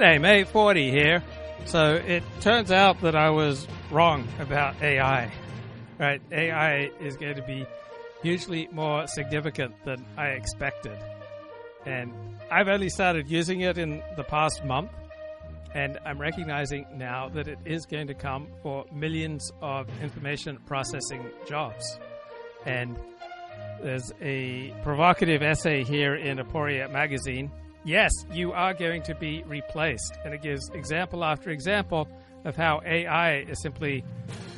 G'day, May 40 here. So it turns out that I was wrong about AI. Right? AI is going to be hugely more significant than I expected. And I've only started using it in the past month. And I'm recognizing now that it is going to come for millions of information processing jobs. And there's a provocative essay here in Aporia magazine. Yes, you are going to be replaced. And it gives example after example of how AI is simply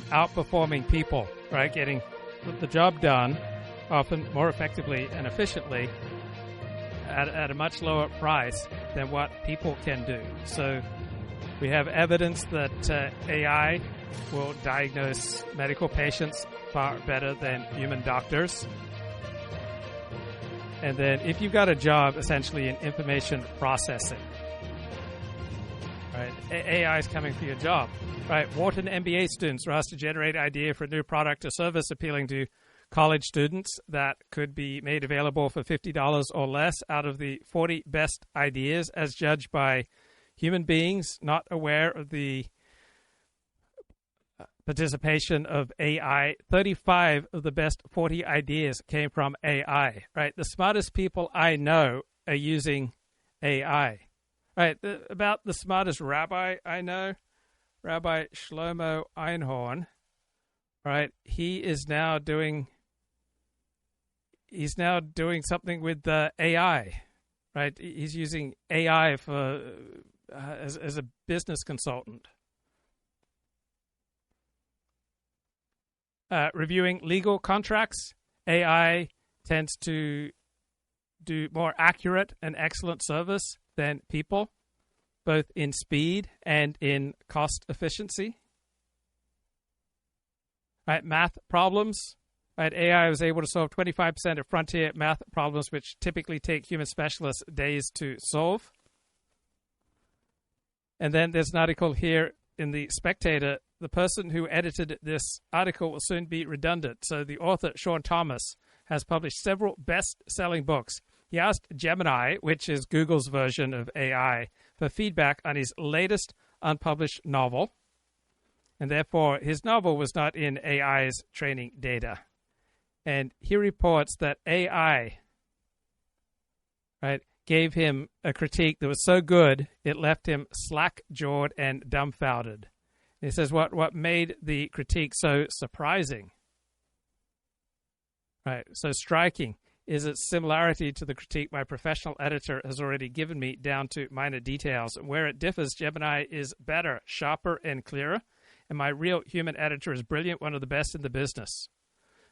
outperforming people, right? Getting the job done, often more effectively and efficiently, at a much lower price than what people can do. So we have evidence that AI will diagnose medical patients far better than human doctors. And then if you've got a job essentially in information processing, right, AI is coming for your job. Right, Wharton MBA students are asked to generate idea for a new product or service appealing to college students that could be made available for $50 or less out of the 40 best ideas as judged by human beings not aware of the participation of AI. 35 of the best 40 ideas came from AI, right? The smartest people I know are using AI, right? About the smartest rabbi I know, Rabbi Shlomo Einhorn, right? He's now doing something with the AI, right? He's using AI for as a business consultant. Reviewing legal contracts, AI tends to do more accurate and excellent service than people, both in speed and in cost efficiency. Right, math problems. Right, AI was able to solve 25% of frontier math problems, which typically take human specialists days to solve. And then there's an article here in The Spectator. The person who edited this article will soon be redundant. So the author, Sean Thomas, has published several best-selling books. He asked Gemini, which is Google's version of AI, for feedback on his latest unpublished novel. And therefore, his novel was not in AI's training data. And he reports that AI, right, gave him a critique that was so good, it left him slack-jawed and dumbfounded. He says what made the critique so surprising, right, so striking, is its similarity to the critique my professional editor has already given me down to minor details. Where it differs, Gemini is better, sharper, and clearer, and my real human editor is brilliant, one of the best in the business.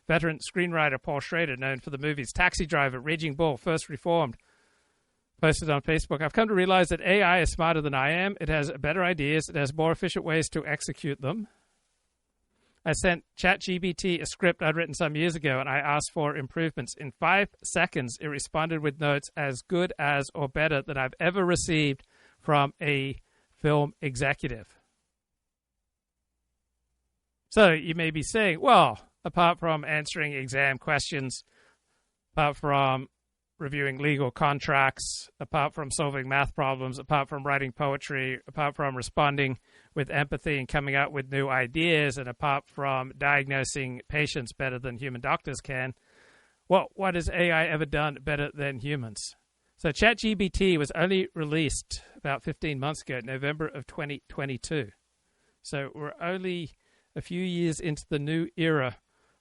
Veteran screenwriter Paul Schrader, known for the movies Taxi Driver, Raging Bull, First Reformed, posted on Facebook, I've come to realize that AI is smarter than I am. It has better ideas. It has more efficient ways to execute them. I sent ChatGPT a script I'd written some years ago, and I asked for improvements. In 5 seconds, it responded with notes as good as or better than I've ever received from a film executive. So you may be saying, well, apart from answering exam questions, apart from reviewing legal contracts, apart from solving math problems, apart from writing poetry, apart from responding with empathy and coming up with new ideas, and apart from diagnosing patients better than human doctors can, well, what has AI ever done better than humans? So ChatGPT was only released about 15 months ago, November of 2022. So we're only a few years into the new era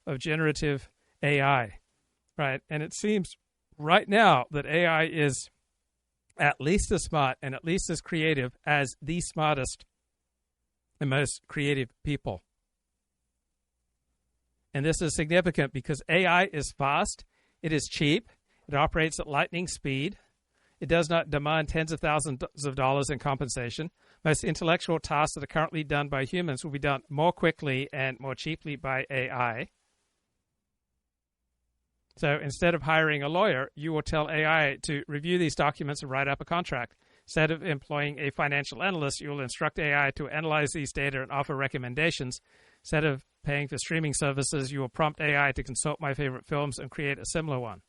of generative AI, right? And it seems right now that AI is at least as smart and at least as creative as the smartest and most creative people. And this is significant because AI is fast, it is cheap, it operates at lightning speed, it does not demand tens of thousands of dollars in compensation. Most intellectual tasks that are currently done by humans will be done more quickly and more cheaply by AI. So instead of hiring a lawyer, you will tell AI to review these documents and write up a contract. Instead of employing a financial analyst, you will instruct AI to analyze these data and offer recommendations. Instead of paying for streaming services, you will prompt AI to consult my favorite films and create a similar one.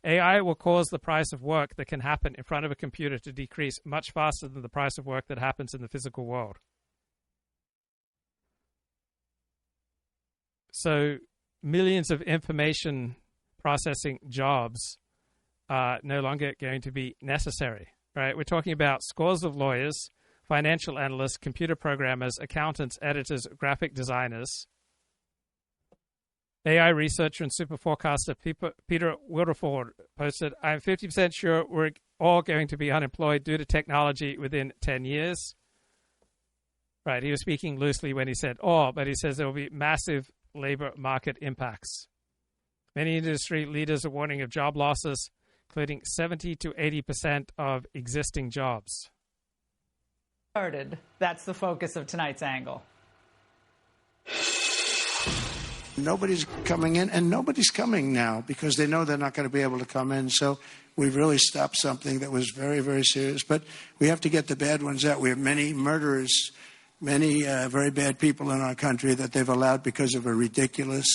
AI will cause the price of work that can happen in front of a computer to decrease much faster than the price of work that happens in the physical world. So millions of information processing jobs are no longer going to be necessary, right? We're talking about scores of lawyers, financial analysts, computer programmers, accountants, editors, graphic designers. AI researcher and super forecaster Peter Wilderford posted, I'm 50% sure we're all going to be unemployed due to technology within 10 years. Right, he was speaking loosely when he said all, but he says there will be massive labor market impacts. Many industry leaders are warning of job losses, including 70 to 80% of existing jobs. That's the focus of tonight's angle. Nobody's coming in, and nobody's coming now because they know they're not going to be able to come in. So we've really stopped something that was very, very serious. But we have to get the bad ones out. We have many murderers, many very bad people in our country that they've allowed because of a ridiculous,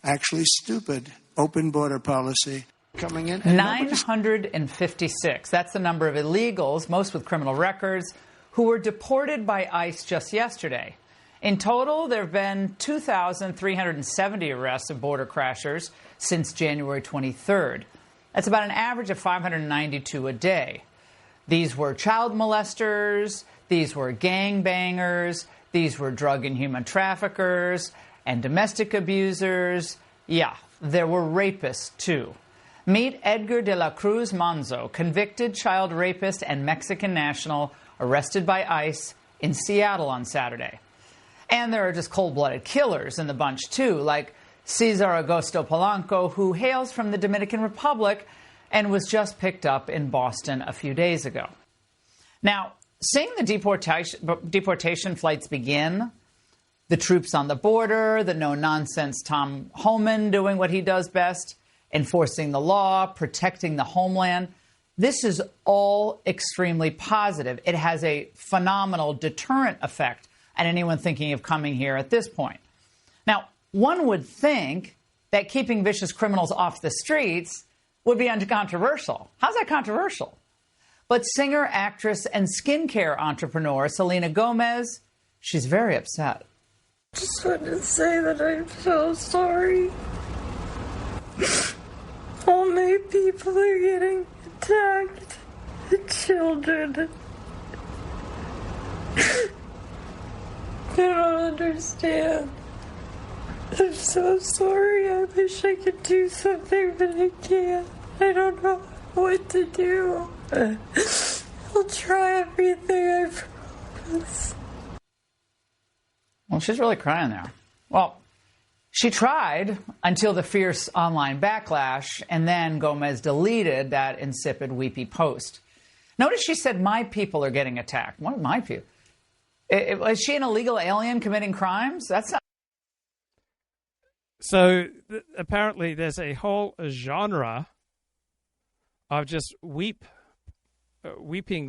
actually stupid, open border policy. Coming in. 956. That's the number of illegals, most with criminal records, who were deported by ICE just yesterday. In total, there have been 2,370 arrests of border crashers since January 23rd. That's about an average of 592 a day. These were child molesters, these were gangbangers, these were drug and human traffickers, and domestic abusers. Yeah, there were rapists, too. Meet Edgar de la Cruz Manzo, convicted child rapist and Mexican national, arrested by ICE in Seattle on Saturday. And there are just cold-blooded killers in the bunch, too, like Cesar Augusto Polanco, who hails from the Dominican Republic and was just picked up in Boston a few days ago. Now, seeing the deportation flights begin, the troops on the border, the no-nonsense Tom Homan doing what he does best, enforcing the law, protecting the homeland. This is all extremely positive. It has a phenomenal deterrent effect on anyone thinking of coming here at this point. Now, one would think that keeping vicious criminals off the streets would be uncontroversial. How's that controversial? But singer, actress, and skincare entrepreneur Selena Gomez, she's very upset. Just want to say that I'm so sorry. All my people are getting attacked. The children. I don't understand. I'm so sorry. I wish I could do something, but I can't. I don't know what to do. I'll try everything, I promise. Well, she's really crying there. Well, she tried until the fierce online backlash, and then Gomez deleted that insipid, weepy post. Notice she said, my people are getting attacked. What are my people? Is she an illegal alien committing crimes? That's not... So apparently there's a whole genre of just weeping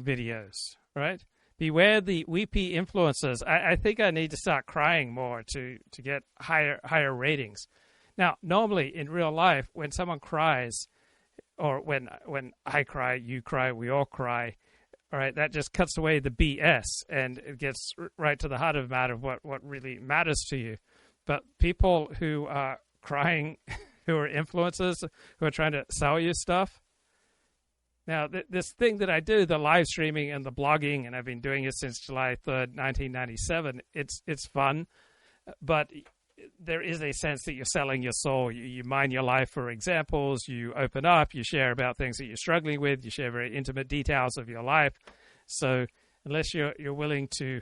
videos, right? Beware the weepy influencers. I think I need to start crying more to get higher ratings. Now, normally in real life, when someone cries, or when I cry, you cry, we all cry, all right, that just cuts away the BS and it gets right to the heart of the matter of what really matters to you. But people who are crying, who are influencers, who are trying to sell you stuff. Now, this thing that I do, the live streaming and the blogging, and I've been doing it since July 3rd, 1997, it's fun, but there is a sense that you're selling your soul. You mine your life for examples, you open up, you share about things that you're struggling with, you share very intimate details of your life. So unless you're willing to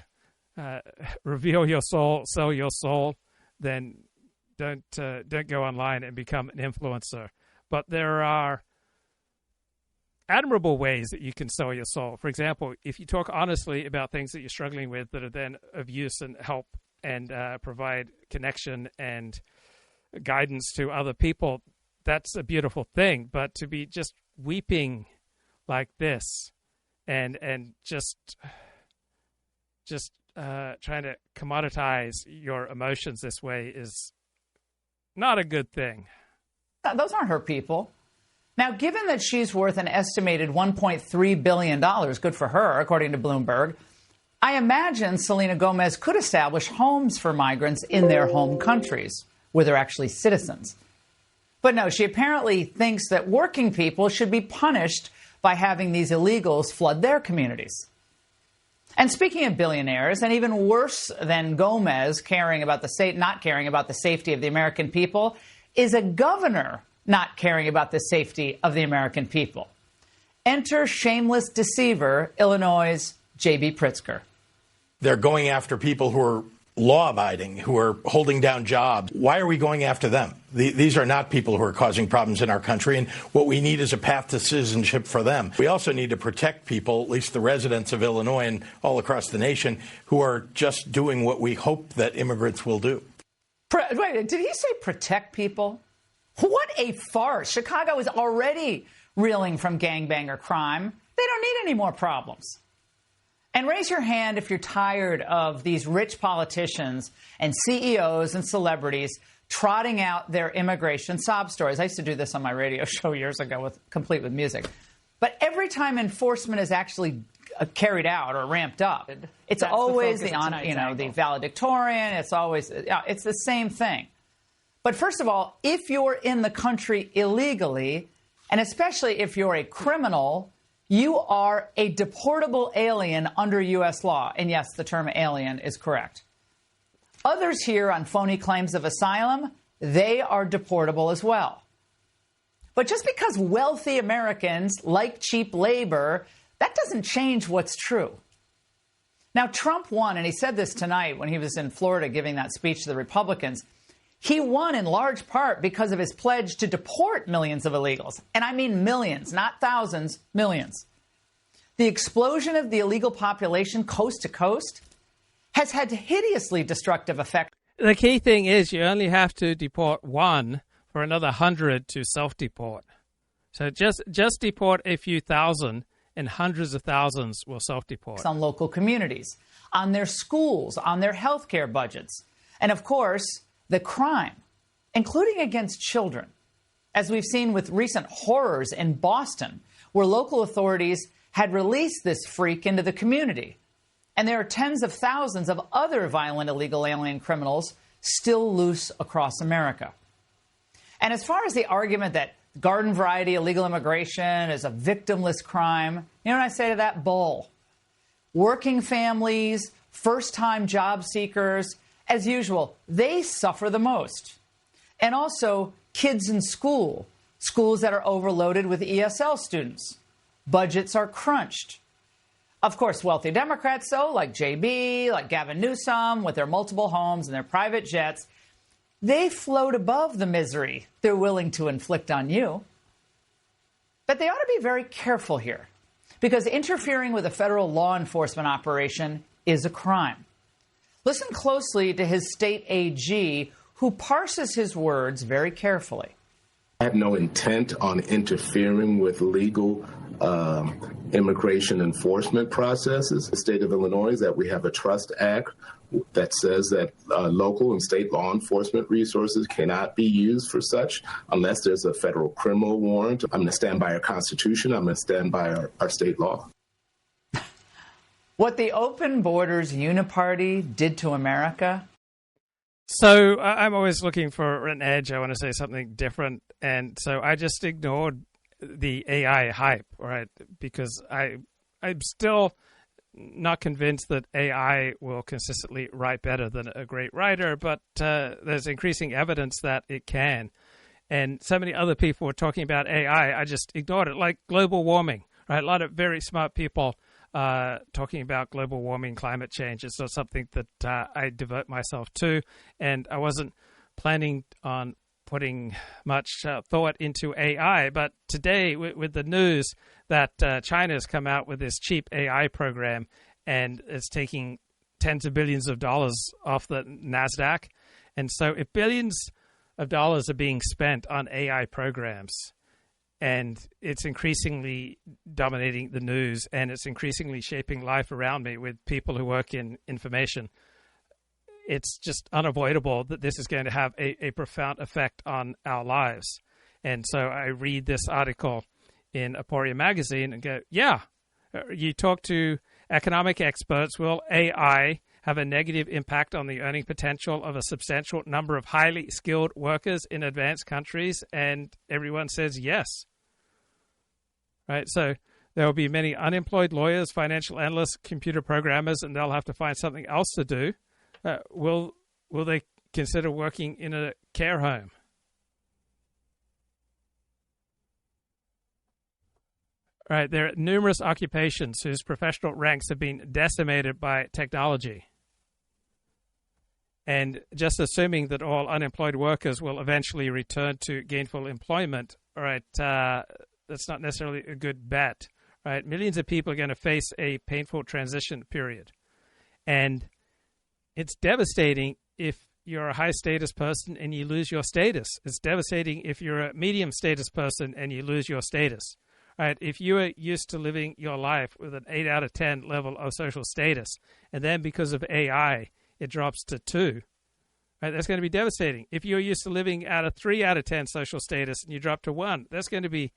reveal your soul, sell your soul, then don't go online and become an influencer. But there are admirable ways that you can sell your soul. For example, if you talk honestly about things that you're struggling with that are then of use and help and provide connection and guidance to other people, that's a beautiful thing. But to be just weeping like this and just trying to commoditize your emotions this way is not a good thing. Those aren't her people. Now, given that she's worth an estimated $1.3 billion, good for her, according to Bloomberg, I imagine Selena Gomez could establish homes for migrants in their home countries, where they're actually citizens. But no, she apparently thinks that working people should be punished by having these illegals flood their communities. And speaking of billionaires, and even worse than Gomez not caring about the safety of the American people, is a governor not caring about the safety of the American people. Enter shameless deceiver, Illinois' J.B. Pritzker. They're going after people who are law-abiding, who are holding down jobs. Why are we going after them? These are not people who are causing problems in our country, and what we need is a path to citizenship for them. We also need to protect people, at least the residents of Illinois and all across the nation, who are just doing what we hope that immigrants will do. Wait, did he say protect people? What a farce. Chicago is already reeling from gangbanger crime. They don't need any more problems. And raise your hand if you're tired of these rich politicians and CEOs and celebrities trotting out their immigration sob stories. I used to do this on my radio show years ago, complete with music. But every time enforcement is actually carried out or ramped up, it's always the valedictorian. It's always it's the same thing. But first of all, if you're in the country illegally, and especially if you're a criminal, you are a deportable alien under U.S. law. And yes, the term alien is correct. Others here on phony claims of asylum, they are deportable as well. But just because wealthy Americans like cheap labor, that doesn't change what's true. Now, Trump won, and he said this tonight when he was in Florida giving that speech to the Republicans. He won in large part because of his pledge to deport millions of illegals. And I mean millions, not thousands, millions. The explosion of the illegal population coast to coast has had hideously destructive effects. The key thing is you only have to deport one for another 100 to self-deport. So just deport a few thousand and hundreds of thousands will self-deport. On local communities, on their schools, on their health care budgets. And of course, the crime, including against children, as we've seen with recent horrors in Boston, where local authorities had released this freak into the community. And there are tens of thousands of other violent illegal alien criminals still loose across America. And as far as the argument that garden variety illegal immigration is a victimless crime, you know what I say to that? Bull. Working families, first-time job seekers, as usual, they suffer the most. And also kids in schools that are overloaded with ESL students. Budgets are crunched. Of course, wealthy Democrats, though, like JB, like Gavin Newsom, with their multiple homes and their private jets, they float above the misery they're willing to inflict on you. But they ought to be very careful here, because interfering with a federal law enforcement operation is a crime. Listen closely to his state AG, who parses his words very carefully. I have no intent on interfering with legal immigration enforcement processes. The state of Illinois is that we have a trust act that says that local and state law enforcement resources cannot be used for such unless there's a federal criminal warrant. I'm going to stand by our Constitution. I'm going to stand by our state law. What the open borders uniparty did to America. So I'm always looking for an edge. I want to say something different. And so I just ignored the AI hype, right? Because I'm still not convinced that AI will consistently write better than a great writer, but there's increasing evidence that it can. And so many other people were talking about AI. I just ignored it, like global warming, right? A lot of very smart people talking about global warming, climate change. It's not something that I devote myself to, and I wasn't planning on putting much thought into AI. But today, with the news that China has come out with this cheap AI program, and it's taking tens of billions of dollars off the NASDAQ. And so if billions of dollars are being spent on AI programs, and it's increasingly dominating the news, and it's increasingly shaping life around me with people who work in information, it's just unavoidable that this is going to have a profound effect on our lives. And so I read this article in Aporia magazine and go, yeah, you talk to economic experts, will AI have a negative impact on the earning potential of a substantial number of highly skilled workers in advanced countries? And everyone says yes. Right? So there will be many unemployed lawyers, financial analysts, computer programmers, and they'll have to find something else to do. Will they consider working in a care home? Right, there are numerous occupations whose professional ranks have been decimated by technology. And just assuming that all unemployed workers will eventually return to gainful employment, right, that's not necessarily a good bet. Right, millions of people are going to face a painful transition period. And it's devastating if you're a high status person and you lose your status. It's devastating if you're a medium status person and you lose your status. Right, if you are used to living your life with an 8 out of 10 level of social status, and then because of AI, it drops to 2, right, that's going to be devastating. If you're used to living at a 3 out of 10 social status and you drop to 1, that's going to be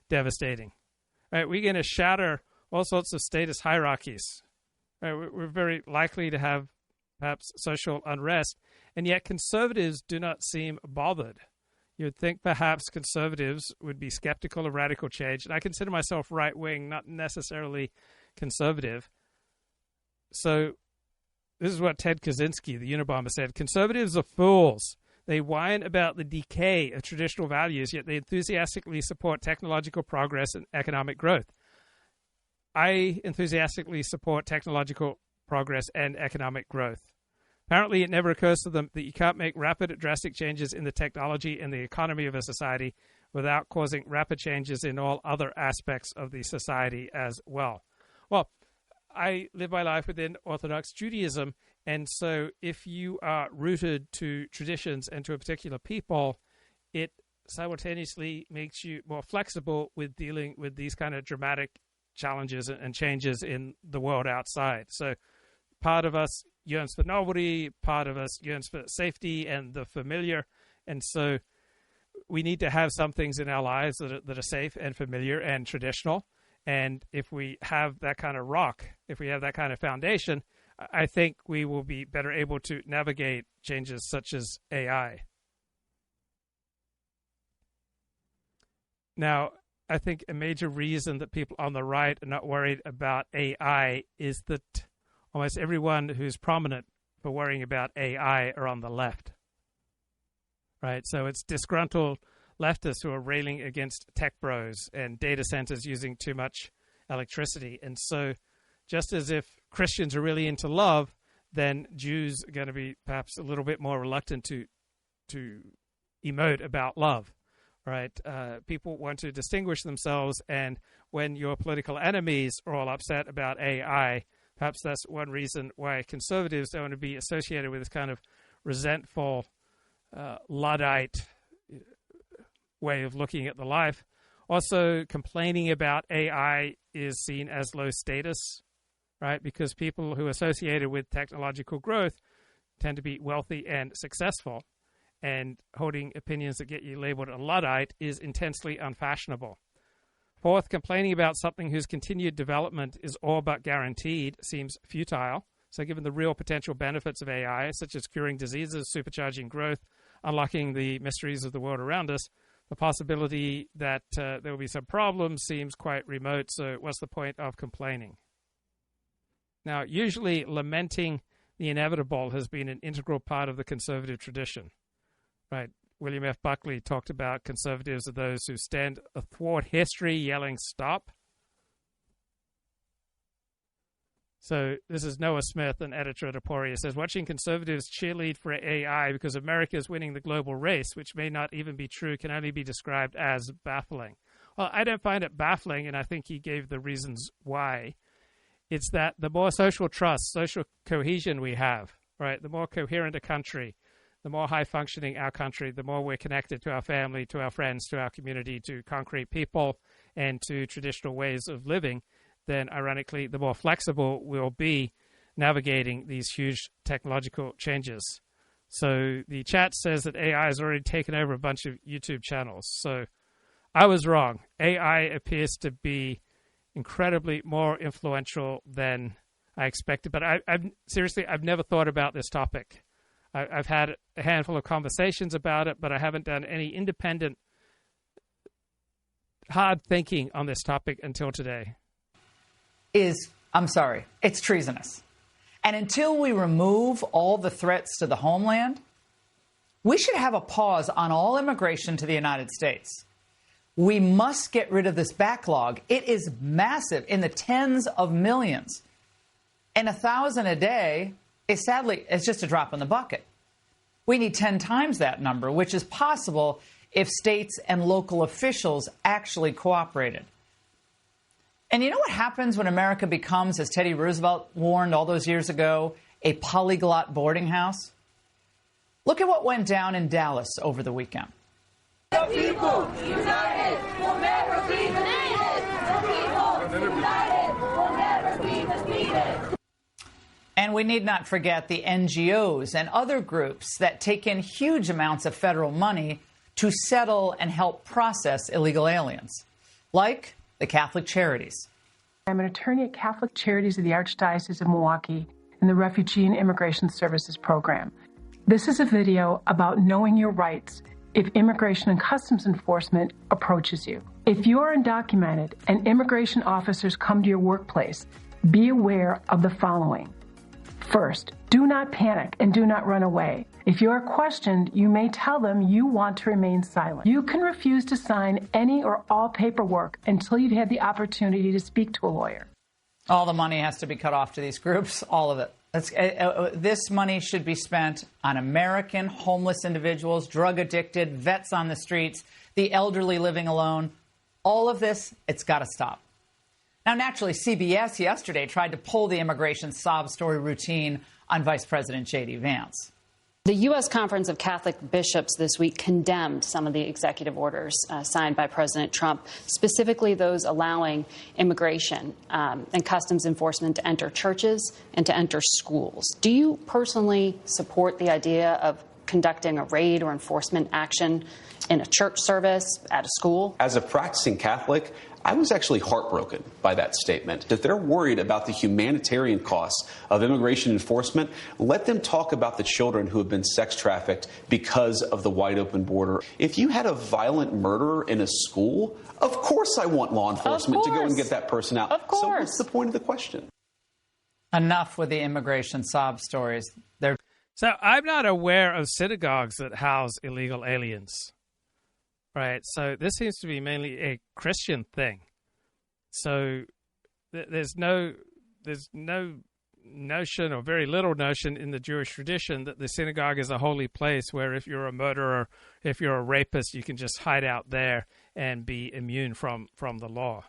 devastating. Right, we're going to shatter all sorts of status hierarchies. Right, we're very likely to have perhaps social unrest, and yet conservatives do not seem bothered. You'd think perhaps conservatives would be skeptical of radical change. And I consider myself right-wing, not necessarily conservative. So this is what Ted Kaczynski, the Unabomber, said. Conservatives are fools. They whine about the decay of traditional values, yet they enthusiastically support technological progress and economic growth. I enthusiastically support technological progress and economic growth. Apparently, it never occurs to them that you can't make rapid, drastic changes in the technology and the economy of a society without causing rapid changes in all other aspects of the society as well. Well, I live my life within Orthodox Judaism, and so if you are rooted to traditions and to a particular people, it simultaneously makes you more flexible with dealing with these kind of dramatic challenges and changes in the world outside. So part of us yearns for novelty, part of us yearns for safety and the familiar. And so we need to have some things in our lives that are safe and familiar and traditional. And if we have that kind of rock, if we have that kind of foundation, I think we will be better able to navigate changes such as AI. Now, I think a major reason that people on the right are not worried about AI is that almost everyone who's prominent for worrying about AI are on the left, right? So it's disgruntled leftists who are railing against tech bros and data centers using too much electricity. And so just as if Christians are really into love, then Jews are going to be perhaps a little bit more reluctant to emote about love, right? People want to distinguish themselves, and when your political enemies are all upset about AI, perhaps that's one reason why conservatives don't want to be associated with this kind of resentful, Luddite way of looking at the life. Also, complaining about AI is seen as low status, right? Because people who are associated with technological growth tend to be wealthy and successful, and holding opinions that get you labeled a Luddite is intensely unfashionable. Fourth, complaining about something whose continued development is all but guaranteed seems futile. So given the real potential benefits of AI, such as curing diseases, supercharging growth, unlocking the mysteries of the world around us, the possibility that there will be some problems seems quite remote. So what's the point of complaining? Now, usually lamenting the inevitable has been an integral part of the conservative tradition, right? William F. Buckley talked about conservatives are those who stand athwart history yelling, "Stop." So this is Noah Smith, an editor at Aporia, says, watching conservatives cheerlead for AI because America is winning the global race, which may not even be true, can only be described as baffling. Well, I don't find it baffling, and I think he gave the reasons why. It's that the more social trust, social cohesion we have, right, the more coherent a country, the more high-functioning our country, the more we're connected to our family, to our friends, to our community, to concrete people, and to traditional ways of living, then ironically, the more flexible we'll be navigating these huge technological changes. So the chat says that AI has already taken over a bunch of YouTube channels. So I was wrong. AI appears to be incredibly more influential than I expected. But I've never thought about this topic. I've had a handful of conversations about it, but I haven't done any independent, hard thinking on this topic until today. It's treasonous. And until we remove all the threats to the homeland, we should have a pause on all immigration to the United States. We must get rid of this backlog. It is massive, in the tens of millions. And 1,000 a day is it's just a drop in the bucket. We need 10 times that number, which is possible if states and local officials actually cooperated. And you know what happens when America becomes, as Teddy Roosevelt warned all those years ago, a polyglot boarding house? Look at what went down in Dallas over the weekend. The people united will never be defeated. The people united will never be defeated. And we need not forget the NGOs and other groups that take in huge amounts of federal money to settle and help process illegal aliens, like the Catholic Charities. I'm an attorney at Catholic Charities of the Archdiocese of Milwaukee in the Refugee and Immigration Services Program. This is a video about knowing your rights if Immigration and Customs Enforcement approaches you. If you are undocumented and immigration officers come to your workplace, be aware of the following. First, do not panic and do not run away. If you are questioned, you may tell them you want to remain silent. You can refuse to sign any or all paperwork until you've had the opportunity to speak to a lawyer. All the money has to be cut off to these groups, all of it. This money should be spent on American homeless individuals, drug addicted, vets on the streets, the elderly living alone. All of this, it's got to stop. Now, naturally, CBS yesterday tried to pull the immigration sob story routine on Vice President J.D. Vance. The U.S. Conference of Catholic Bishops this week condemned some of the executive orders signed by President Trump, specifically those allowing immigration and customs enforcement to enter churches and to enter schools. Do you personally support the idea of conducting a raid or enforcement action in a church service, at a school? As a practicing Catholic, I was actually heartbroken by that statement. If they're worried about the humanitarian costs of immigration enforcement, let them talk about the children who have been sex trafficked because of the wide open border. If you had a violent murderer in a school, of course I want law enforcement to go and get that person out. Of course. So what's the point of the question? Enough with the immigration sob stories. So I'm not aware of synagogues that house illegal aliens. Right, so this seems to be mainly a Christian thing. So there's no notion, or very little notion in the Jewish tradition, that the synagogue is a holy place where if you're a murderer, if you're a rapist, you can just hide out there and be immune from the law.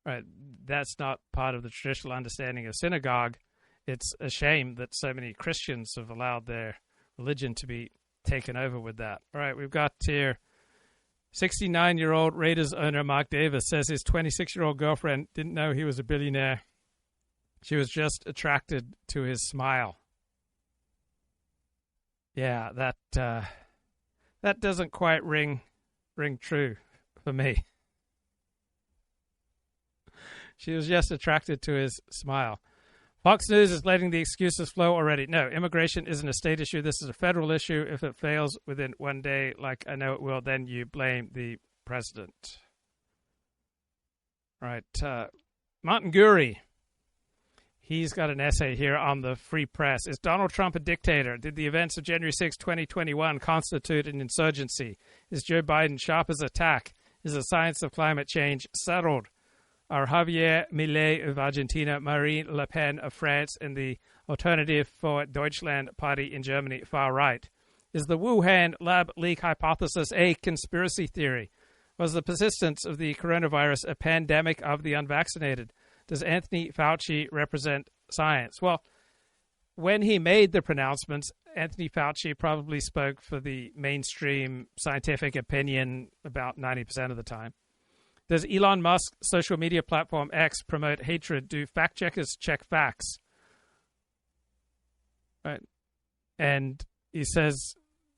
Right, that's not part of the traditional understanding of synagogue. It's a shame that so many Christians have allowed their religion to be taken over with that. All right, we've got here 69-year-old Raiders owner Mark Davis says his 26-year-old girlfriend didn't know he was a billionaire. She was just attracted to his smile. Yeah, that doesn't quite ring true for me. She was just attracted to his smile. Fox News is letting the excuses flow already. No, immigration isn't a state issue. This is a federal issue. If it fails within one day, like I know it will, then you blame the president. All right. Martin Guri. He's got an essay here on the Free Press. Is Donald Trump a dictator? Did the events of January 6, 2021 constitute an insurgency? Is Joe Biden sharp as a tack? Is the science of climate change settled? Are Javier Milei of Argentina, Marine Le Pen of France, and the Alternative for Deutschland party in Germany far right? Is the Wuhan lab leak hypothesis a conspiracy theory? Was the persistence of the coronavirus a pandemic of the unvaccinated? Does Anthony Fauci represent science? Well, when he made the pronouncements, Anthony Fauci probably spoke for the mainstream scientific opinion about 90% of the time. Does Elon Musk's social media platform X promote hatred? Do fact checkers check facts? Right. And he says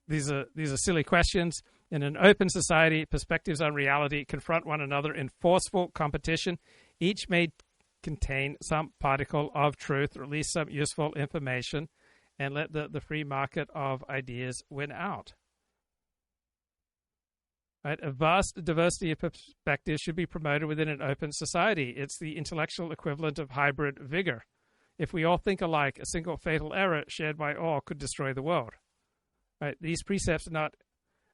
these are silly questions. In an open society, perspectives on reality confront one another in forceful competition. Each may contain some particle of truth, or at least some useful information, and let the free market of ideas win out. Right? A vast diversity of perspectives should be promoted within an open society. It's the intellectual equivalent of hybrid vigor. If we all think alike, a single fatal error shared by all could destroy the world. Right? These precepts are not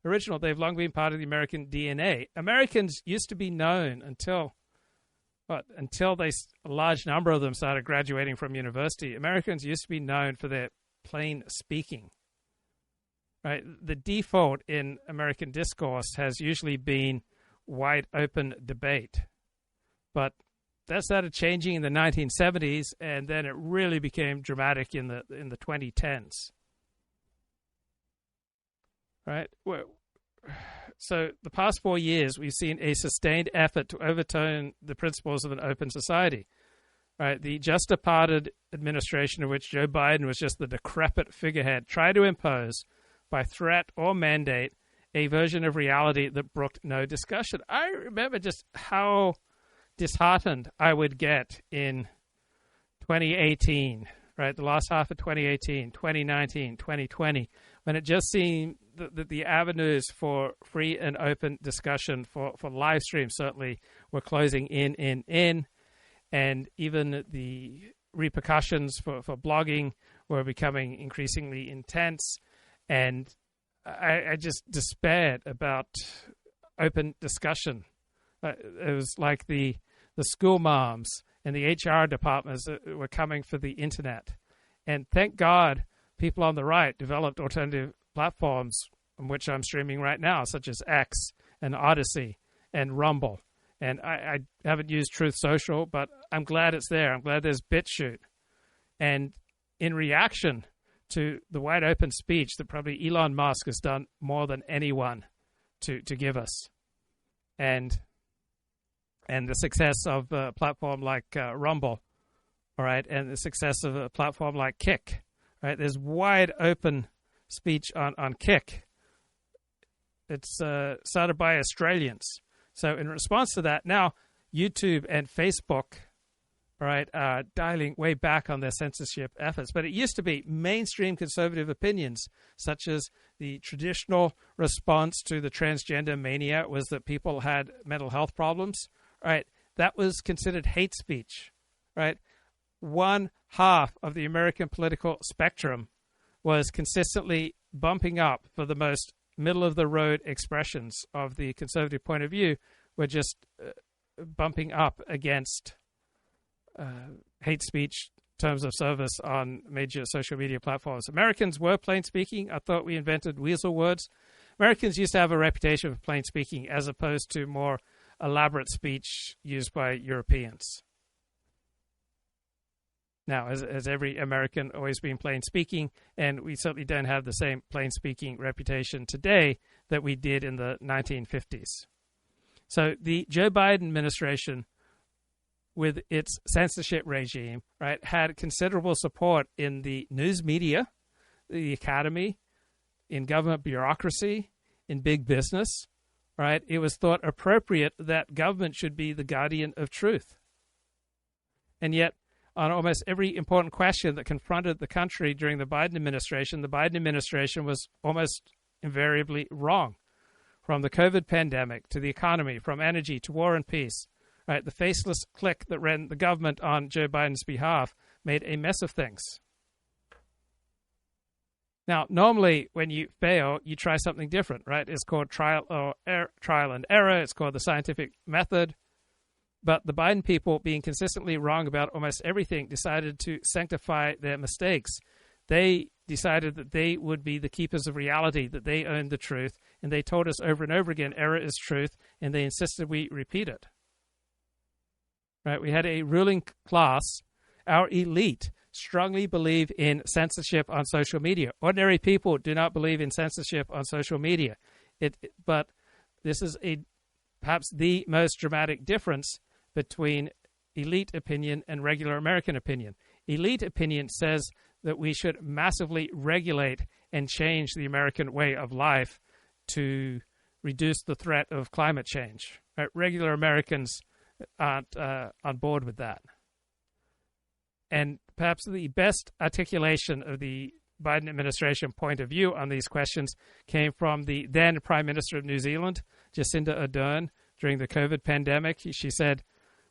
original. They've long been part of the American DNA. Americans used to be known until a large number of them started graduating from university. Americans used to be known for their plain speaking. Right? The default in American discourse has usually been wide open debate. But that started changing in the 1970s, and then it really became dramatic in the 2010s. Right? So the past 4 years, we've seen a sustained effort to overturn the principles of an open society. Right? The just departed administration, of which Joe Biden was just the decrepit figurehead, tried to impose, by threat or mandate, a version of reality that brooked no discussion. I remember just how disheartened I would get in 2018, right? The last half of 2018, 2019, 2020, when it just seemed that the avenues for free and open discussion for live streams certainly were closing in, and even the repercussions for blogging were becoming increasingly intense. And I just despaired about open discussion. It was like the school moms and the HR departments that were coming for the internet. And thank God people on the right developed alternative platforms on which I'm streaming right now, such as X and Odyssey and Rumble. And I haven't used Truth Social, but I'm glad it's there. I'm glad there's BitChute. And in reaction to the wide open speech that probably Elon Musk has done more than anyone to give us, and the success of a platform like Rumble, all right, and the success of a platform like Kick, right? There's wide open speech on Kick. It's started by Australians. So in response to that, now YouTube and Facebook, right, dialing way back on their censorship efforts. But it used to be mainstream conservative opinions, such as the traditional response to the transgender mania was that people had mental health problems, right? That was considered hate speech, right? 1/2 of the American political spectrum was consistently bumping up for the most middle-of-the-road expressions of the conservative point of view, were just bumping up against hate speech terms of service on major social media platforms. Americans were plain speaking. I thought we invented weasel words. Americans used to have a reputation for plain speaking as opposed to more elaborate speech used by Europeans. Now, has every American always been plain speaking? And we certainly don't have the same plain speaking reputation today that we did in the 1950s. So the Joe Biden administration, with its censorship regime, right, had considerable support in the news media, the academy, in government bureaucracy, in big business, right? It was thought appropriate that government should be the guardian of truth. And yet, on almost every important question that confronted the country during the Biden administration was almost invariably wrong. From the COVID pandemic to the economy, from energy to war and peace, right? The faceless clique that ran the government on Joe Biden's behalf made a mess of things. Now, normally when you fail, you try something different, right? It's called trial and error. It's called the scientific method. But the Biden people, being consistently wrong about almost everything, decided to sanctify their mistakes. They decided that they would be the keepers of reality, that they owned the truth, and they told us over and over again, error is truth, and they insisted we repeat it. Right? We had a ruling class, our elite, strongly believe in censorship on social media. Ordinary people do not believe in censorship on social media. But this is perhaps the most dramatic difference between elite opinion and regular American opinion. Elite opinion says that we should massively regulate and change the American way of life to reduce the threat of climate change. Right? Regular Americans aren't on board with that. And perhaps the best articulation of the Biden administration point of view on these questions came from the then Prime Minister of New Zealand, Jacinda Ardern, during the COVID pandemic. She said,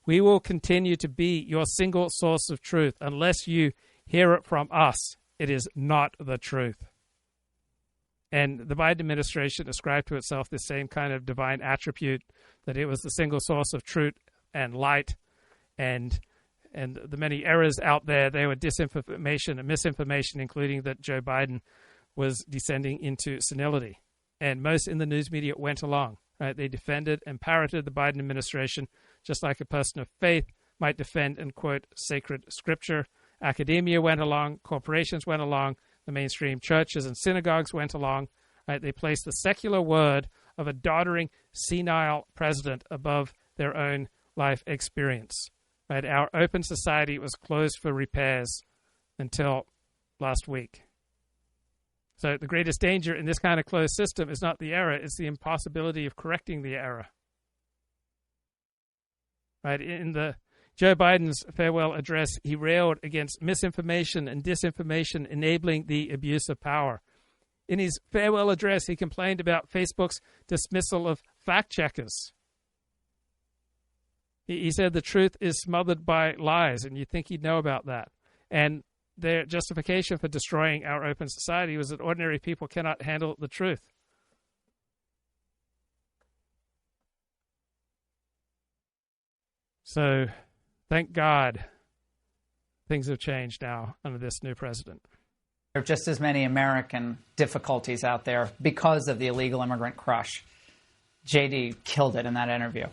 "We will continue to be your single source of truth. Unless you hear it from us, it is not the truth." And the Biden administration ascribed to itself this same kind of divine attribute, that it was the single source of truth and light, and the many errors out there, they were disinformation and misinformation, including that Joe Biden was descending into senility. And most in the news media went along. Right? They defended and parroted the Biden administration, just like a person of faith might defend and quote sacred scripture. Academia went along, corporations went along, the mainstream churches and synagogues went along. Right? They placed the secular word of a doddering, senile president above their own life experience. Right? Our open society was closed for repairs until last week. So the greatest danger in this kind of closed system is not the error, it's the impossibility of correcting the error. Right? In the Joe Biden's farewell address, he railed against misinformation and disinformation enabling the abuse of power. In his farewell address, he complained about Facebook's dismissal of fact-checkers. He said the truth is smothered by lies, and you'd think he'd know about that. And their justification for destroying our open society was that ordinary people cannot handle the truth. So, thank God, things have changed now under this new president. There are just as many American difficulties out there because of the illegal immigrant crush. JD killed it in that interview.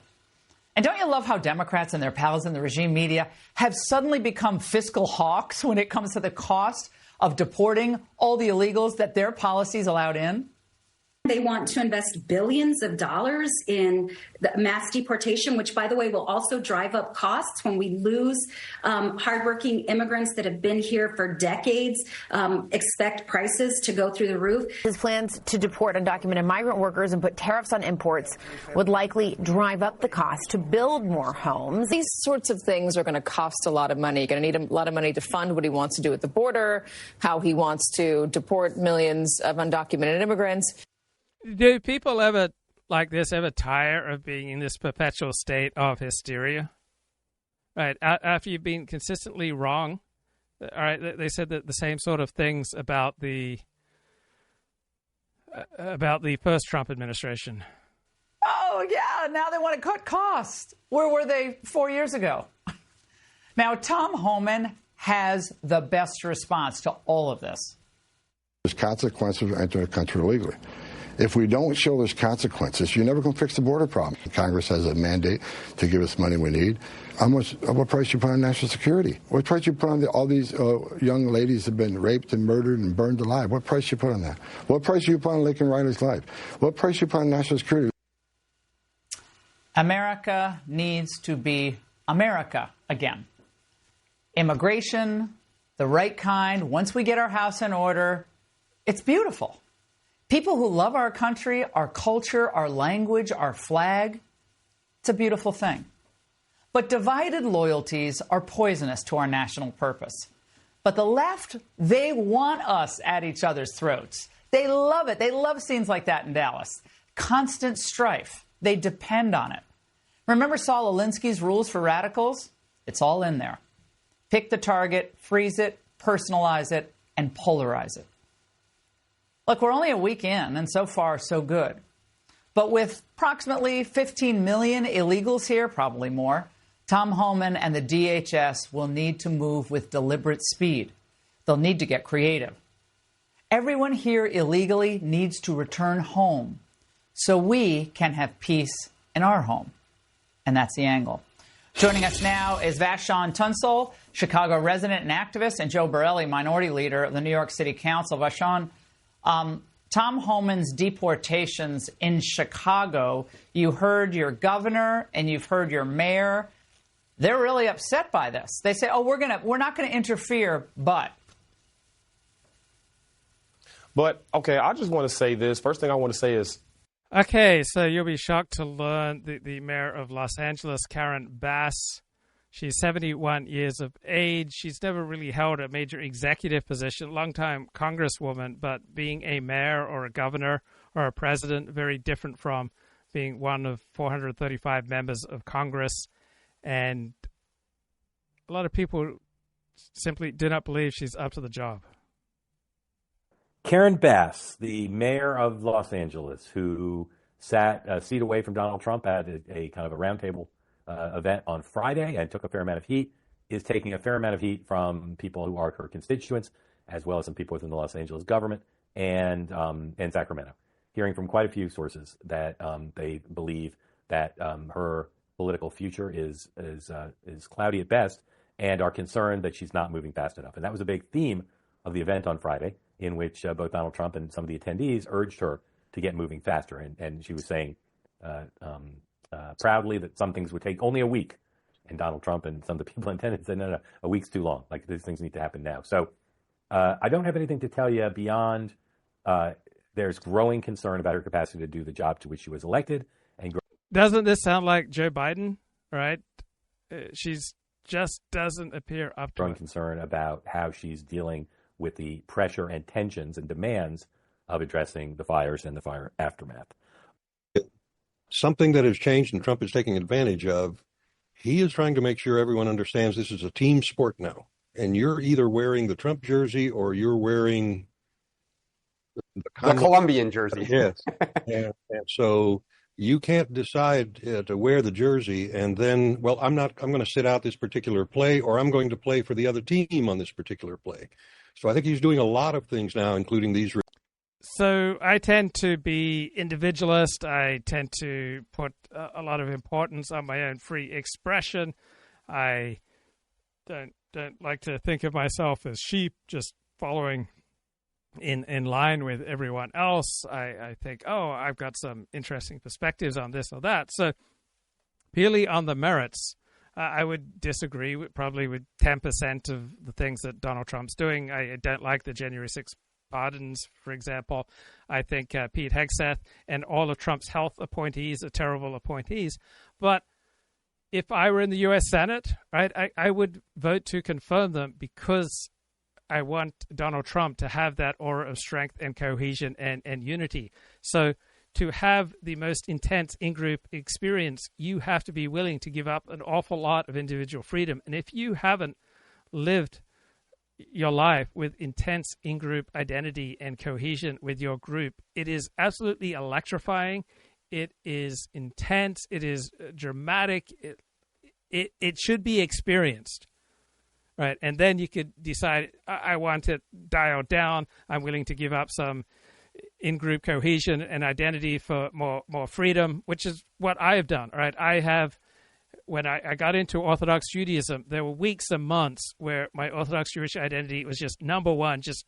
And don't you love how Democrats and their pals in the regime media have suddenly become fiscal hawks when it comes to the cost of deporting all the illegals that their policies allowed in? They want to invest billions of dollars in the mass deportation, which, by the way, will also drive up costs when we lose hardworking immigrants that have been here for decades, expect prices to go through the roof. His plans to deport undocumented migrant workers and put tariffs on imports would likely drive up the cost to build more homes. These sorts of things are going to cost a lot of money. You're going to need a lot of money to fund what he wants to do at the border, how he wants to deport millions of undocumented immigrants. Do people ever tire of being in this perpetual state of hysteria? Right, after you've been consistently wrong. All right, they said that the same sort of things about the first Trump administration. Oh, yeah, now they want to cut costs. Where were they 4 years ago? Now, Tom Homan has the best response to all of this. There's consequences of entering a country illegally. If we don't show there's consequences, you're never going to fix the border problem. Congress has a mandate to give us money we need. What price you put on national security? What price you put on all these young ladies that have been raped and murdered and burned alive? What price you put on that? What price you put on Lincoln Riley's life? What price you put on national security? America needs to be America again. Immigration, the right kind, once we get our house in order, it's beautiful. People who love our country, our culture, our language, our flag, it's a beautiful thing. But divided loyalties are poisonous to our national purpose. But the left, they want us at each other's throats. They love it. They love scenes like that in Dallas. Constant strife. They depend on it. Remember Saul Alinsky's rules for radicals? It's all in there. Pick the target, freeze it, personalize it, and polarize it. Look, we're only a week in, and so far, so good. But with approximately 15 million illegals here, probably more, Tom Homan and the DHS will need to move with deliberate speed. They'll need to get creative. Everyone here illegally needs to return home so we can have peace in our home. And that's the angle. Joining us now is Vashon Tunsil, Chicago resident and activist, and Joe Borelli, minority leader of the New York City Council. Vashon, Tom Homan's deportations in Chicago, you heard your governor and you've heard your mayor. They're really upset by this. They say, we're not going to interfere, but. But, okay, I just want to say this. First thing I want to say is Okay, so you'll be shocked to learn the mayor of Los Angeles, Karen Bass, she's 71 years of age. She's never really held a major executive position, longtime congresswoman, but being a mayor or a governor or a president, very different from being one of 435 members of Congress. And a lot of people simply do not believe she's up to the job. Karen Bass, the mayor of Los Angeles, who sat a seat away from Donald Trump at a kind of a roundtable event on Friday and took a fair amount of heat, is taking a fair amount of heat from people who are her constituents, as well as some people within the Los Angeles government and Sacramento. Hearing from quite a few sources that they believe that her political future is cloudy at best, and are concerned that she's not moving fast enough. And that was a big theme of the event on Friday, in which both Donald Trump and some of the attendees urged her to get moving faster. And she was saying proudly that some things would take only a week. And Donald Trump and some of the people in attendance said, no, a week's too long. Like, these things need to happen now. So I don't have anything to tell you beyond there's growing concern about her capacity to do the job to which she was elected. And doesn't this sound like Joe Biden, right? She's just doesn't appear up to growing it. Concern about how she's dealing with the pressure and tensions and demands of addressing the fires and the fire aftermath. Something that has changed and Trump is taking advantage of, he is trying to make sure everyone understands this is a team sport now. And you're either wearing the Trump jersey or you're wearing the Colombian jersey. Yes. and so you can't decide to wear the jersey and then, well, I'm going to sit out this particular play, or I'm going to play for the other team on this particular play. So I think he's doing a lot of things now, including these. So I tend to be individualist. I tend to put a lot of importance on my own free expression. I don't like to think of myself as sheep, just following in line with everyone else. I think, I've got some interesting perspectives on this or that. So purely on the merits, I would disagree probably with 10% of the things that Donald Trump's doing. I don't like the January 6th pardons, for example. I think Pete Hegseth and all of Trump's health appointees are terrible appointees. But if I were in the U.S. Senate, right, I would vote to confirm them because I want Donald Trump to have that aura of strength and cohesion and unity. So to have the most intense in-group experience, you have to be willing to give up an awful lot of individual freedom. And if you haven't lived your life with intense in-group identity and cohesion with your group, it is absolutely electrifying. It is intense. It is dramatic. It should be experienced. Right, and then you could decide, I want it dialed down. I'm willing to give up some in-group cohesion and identity for more freedom, which is what I have done. Right, when I got into Orthodox Judaism, there were weeks and months where my Orthodox Jewish identity was just number one, just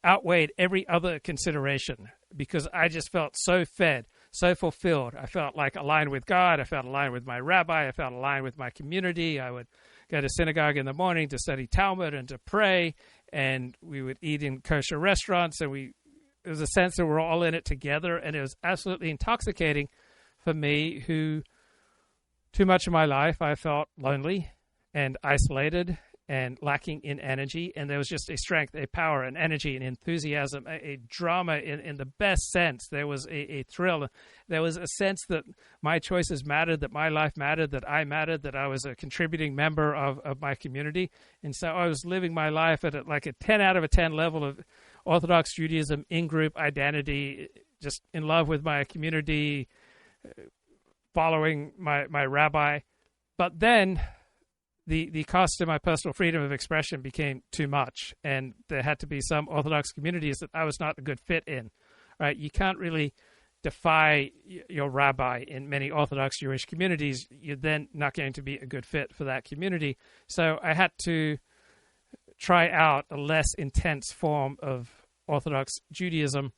outweighed every other consideration, because I just felt so fed, so fulfilled. I felt like aligned with God. I felt aligned with my rabbi. I felt aligned with my community. I would go to synagogue in the morning to study Talmud and to pray, and we would eat in kosher restaurants, and it was a sense that we're all in it together, and it was absolutely intoxicating for me, who too much of my life I felt lonely and isolated and lacking in energy, and there was just a strength, a power, an energy, an enthusiasm, a drama in the best sense. There was a thrill. There was a sense that my choices mattered, that my life mattered, that I mattered, that I was a contributing member of my community. And so I was living my life at like a 10 out of a 10 level of Orthodox Judaism, in-group identity, just in love with my community, following my rabbi. But then the cost to my personal freedom of expression became too much, and there had to be some Orthodox communities that I was not a good fit in. Right? You can't really defy your rabbi in many Orthodox Jewish communities. You're then not going to be a good fit for that community. So I had to try out a less intense form of Orthodox Judaism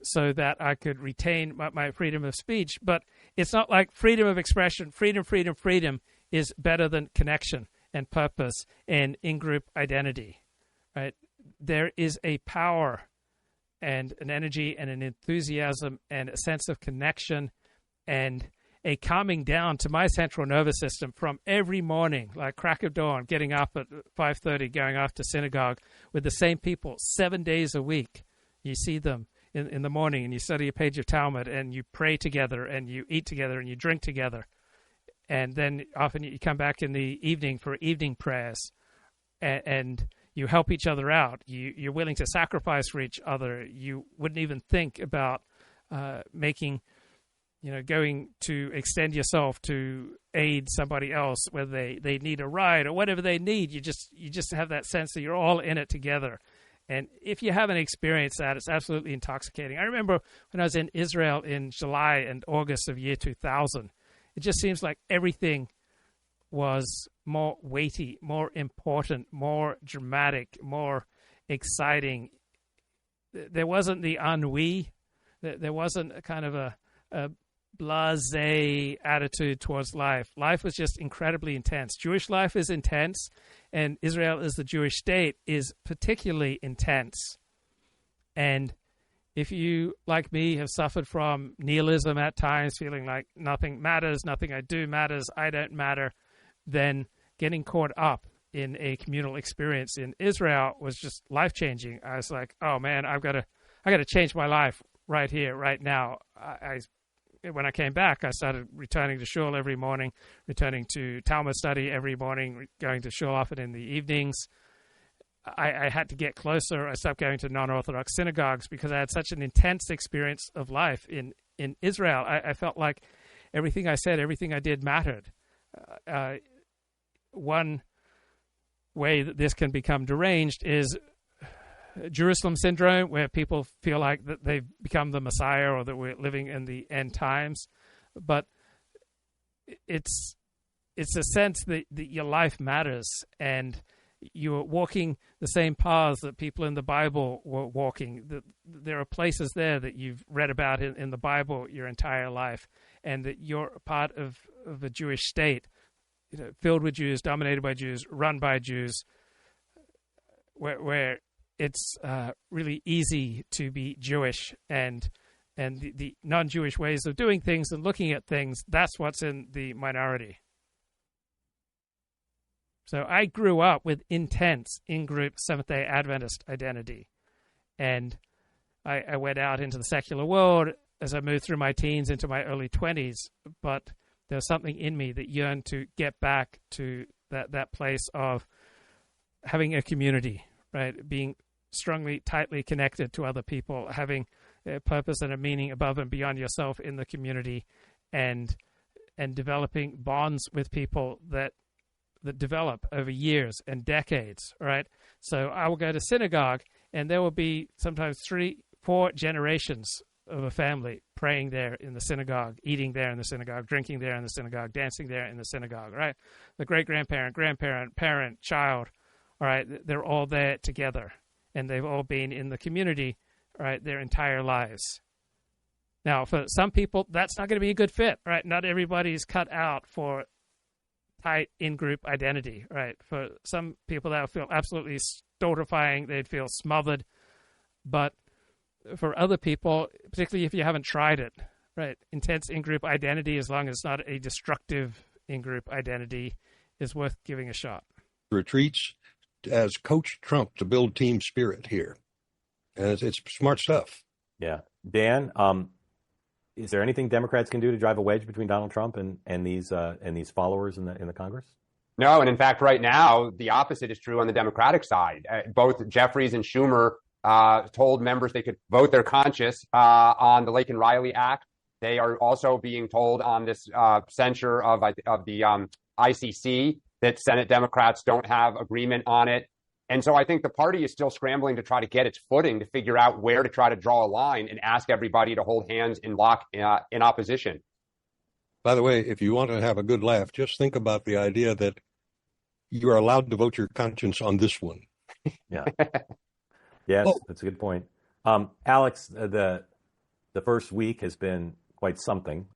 so that I could retain my freedom of speech. But it's not like freedom of expression, freedom is better than connection and purpose and in-group identity, right? There is a power and an energy and an enthusiasm and a sense of connection and a calming down to my central nervous system from every morning, like crack of dawn, getting up at 5:30, going off to synagogue with the same people 7 days a week. You see them in the morning, and you study a page of Talmud, and you pray together, and you eat together, and you drink together. And then often you come back in the evening for evening prayers, and you help each other out. You're willing to sacrifice for each other. You wouldn't even think about going to extend yourself to aid somebody else, whether they need a ride or whatever they need. You just have that sense that you're all in it together. And if you haven't experienced that, it's absolutely intoxicating. I remember when I was in Israel in July and August of year 2000, it just seems like everything was more weighty, more important, more dramatic, more exciting. There wasn't the ennui. There wasn't a kind of a blasé attitude towards life. Life was just incredibly intense. Jewish life is intense, and Israel as the Jewish state is particularly intense. And if you, like me, have suffered from nihilism at times, feeling like nothing matters, nothing I do matters, I don't matter, then getting caught up in a communal experience in Israel was just life-changing. I was like, oh man, I got to change my life right here, right now. When I came back, I started returning to shul every morning, returning to Talmud study every morning, going to shul often in the evenings. I had to get closer. I stopped going to non-Orthodox synagogues because I had such an intense experience of life in Israel. I felt like everything I said, everything I did mattered. One way that this can become deranged is Jerusalem syndrome, where people feel like that they've become the Messiah or that we're living in the end times. But it's a sense that your life matters, and you're walking the same paths that people in the Bible were walking. There are places there that you've read about in the Bible your entire life, and that you're a part of a Jewish state, filled with Jews, dominated by Jews, run by Jews, where it's really easy to be Jewish, and the non-Jewish ways of doing things and looking at things, that's what's in the minority. So I grew up with intense in-group Seventh-day Adventist identity, and I went out into the secular world as I moved through my teens into my early 20s, but there was something in me that yearned to get back to that place of having a community, right? Being strongly, tightly connected to other people, having a purpose and a meaning above and beyond yourself in the community, and developing bonds with people that develop over years and decades, right? So I will go to synagogue, and there will be sometimes 3-4 generations of a family praying there in the synagogue, eating there in the synagogue, drinking there in the synagogue, dancing there in the synagogue, right? The great-grandparent, grandparent, parent, child, all right, they're all there together, and they've all been in the community, right, their entire lives. Now, for some people, that's not going to be a good fit, right? Not everybody's cut out for tight in-group identity, right? For some people, that would feel absolutely stultifying. They'd feel smothered. But for other people, particularly if you haven't tried it, right, intense in-group identity, as long as it's not a destructive in-group identity, is worth giving a shot. Retreats as Coach Trump to build team spirit here. And it's smart stuff. Yeah. Dan, is there anything Democrats can do to drive a wedge between Donald Trump and these followers in the Congress? No, and in fact, right now, the opposite is true on the Democratic side. Both Jeffries and Schumer told members they could vote their conscience on the Lake and Riley Act. They are also being told on this censure of the ICC that Senate Democrats don't have agreement on it. And so I think the party is still scrambling to try to get its footing, to figure out where to try to draw a line and ask everybody to hold hands in lock in opposition. By the way, if you want to have a good laugh, just think about the idea that you are allowed to vote your conscience on this one. Yeah. Yes, that's a good point. Alex, the first week has been quite something.